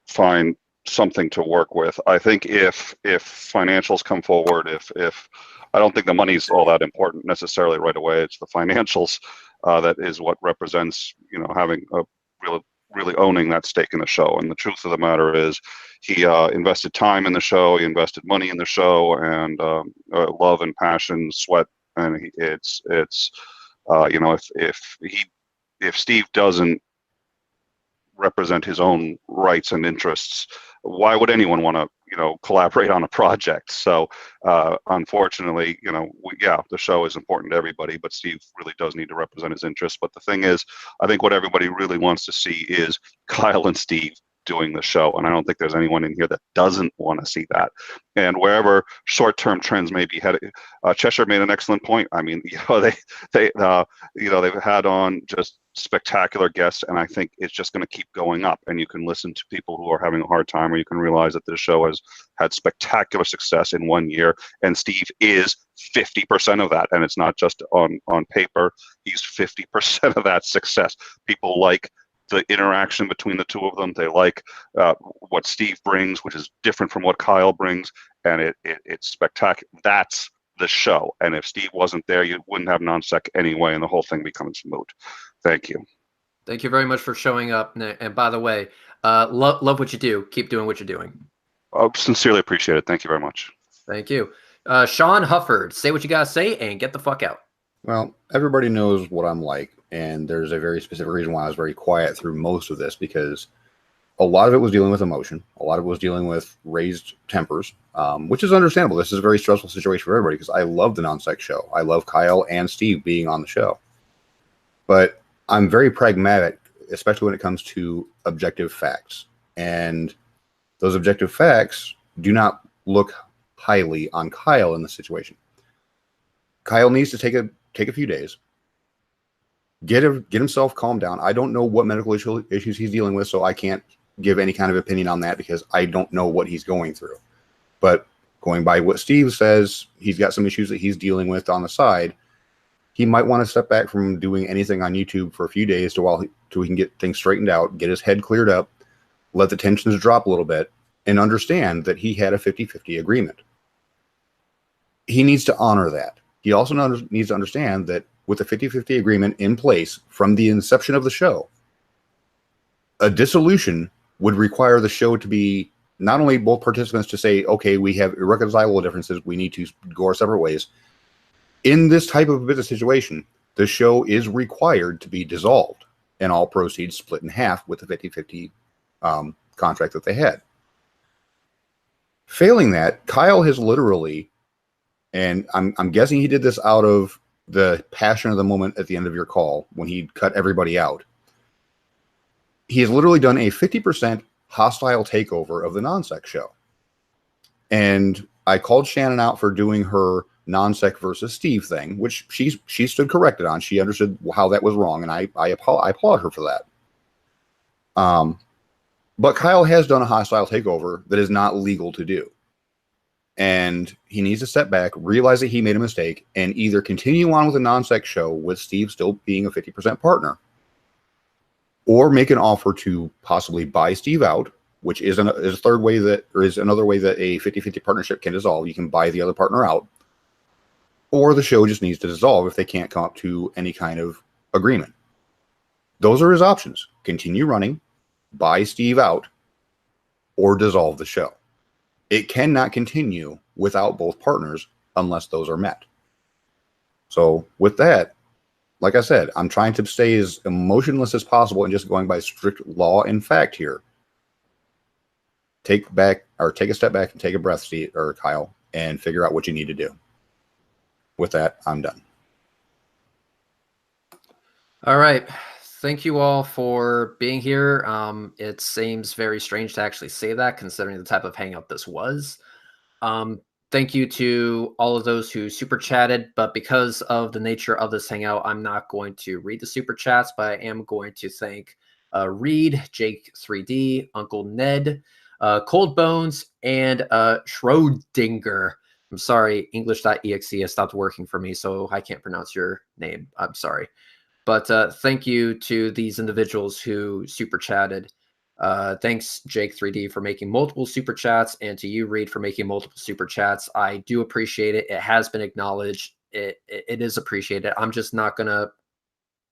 find something to work with. I think if financials come forward, if I don't think the money's all that important necessarily right away. It's the financials that is what represents, having a really owning that stake in the show. And the truth of the matter is, he invested time in the show, he invested money in the show, and love and passion, sweat, and if Steve doesn't represent his own rights and interests, why would anyone want to collaborate on a project? So unfortunately, the show is important to everybody, but Steve really does need to represent his interests. But the thing is, I think what everybody really wants to see is Kyle and Steve doing the show, and I don't think there's anyone in here that doesn't want to see that. And wherever short-term trends may be headed, Cheshire made an excellent point. I mean, they've had on just spectacular guests, and I think it's just going to keep going up. And you can listen to people who are having a hard time, or you can realize that this show has had spectacular success in 1 year, and Steve is 50% of that. And it's not just on paper; he's 50% of that success. People like the interaction between the two of them. They like what Steve brings, which is different from what Kyle brings, and it's spectacular. That's the show. And if Steve wasn't there, you wouldn't have non-sec anyway, and the whole thing becomes moot. Thank you. Thank you very much for showing up, Nick. And by the way, love what you do. Keep doing what you're doing. Oh, sincerely appreciate it. Thank you very much. Thank you. Sean Hufford, say what you got to say and get the fuck out. Well, everybody knows what I'm like, and there's a very specific reason why I was very quiet through most of this, because a lot of it was dealing with emotion. A lot of it was dealing with raised tempers, which is understandable. This is a very stressful situation for everybody, because I love the non-sec show. I love Kyle and Steve being on the show. But I'm very pragmatic, especially when it comes to objective facts. And those objective facts do not look highly on Kyle in this situation. Kyle needs to take a few days, get himself calmed down. I don't know what medical issues he's dealing with, so I can't give any kind of opinion on that, because I don't know what he's going through. But going by what Steve says, he's got some issues that he's dealing with on the side. He might want to step back from doing anything on YouTube for a few days till he can get things straightened out, get his head cleared up, let the tensions drop a little bit, and understand that he had a 50-50 agreement. He needs to honor that. He also needs to understand that with a 50-50 agreement in place from the inception of the show, a dissolution would require the show to be not only both participants to say, okay, we have irreconcilable differences, we need to go our separate ways. In this type of business situation, the show is required to be dissolved and all proceeds split in half with the 50-50 contract that they had. Failing that, Kyle has literally, and I'm guessing he did this out of the passion of the moment at the end of your call when he cut everybody out. He has literally done a 50% hostile takeover of the non-sec show. And I called Shannon out for doing her non-sec versus Steve thing, which she stood corrected on. She understood how that was wrong, and I applaud her for that. But Kyle has done a hostile takeover that is not legal to do. And he needs to step back, realize that he made a mistake, and either continue on with a non-sec show with Steve still being a 50% partner, or make an offer to possibly buy Steve out, which is a third way that, or is another way that a 50-50 partnership can dissolve. You can buy the other partner out, or the show just needs to dissolve if they can't come up to any kind of agreement. Those are his options: continue running, buy Steve out, or dissolve the show. It cannot continue without both partners unless those are met. So with that, like I said, I'm trying to stay as emotionless as possible and just going by strict law and fact here. Take a step back and take a breath, Steve or Kyle, and figure out what you need to do. With that, I'm done. All right. Thank you all for being here. It seems very strange to actually say that, considering the type of hangout this was. Thank you to all of those who super chatted, but because of the nature of this hangout, I'm not going to read the super chats, but I am going to thank Reed, Jake 3D, Uncle Ned, Cold Bones, and Schrodinger. I'm sorry, English.exe has stopped working for me, so I can't pronounce your name. I'm sorry. But thank you to these individuals who super chatted. Thanks, Jake 3D, for making multiple super chats, and to you, Reed, for making multiple super chats. I do appreciate it. It has been acknowledged. It is appreciated. I'm just not gonna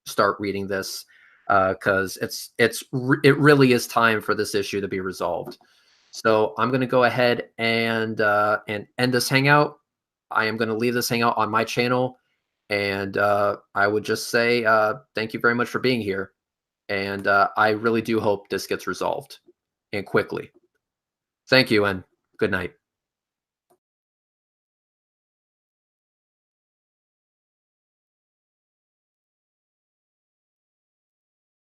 start reading this because it really is time for this issue to be resolved. So I'm gonna go ahead and end this hangout. I am gonna leave this hangout on my channel. And I would just say thank you very much for being here. And I really do hope this gets resolved and quickly. Thank you and good night.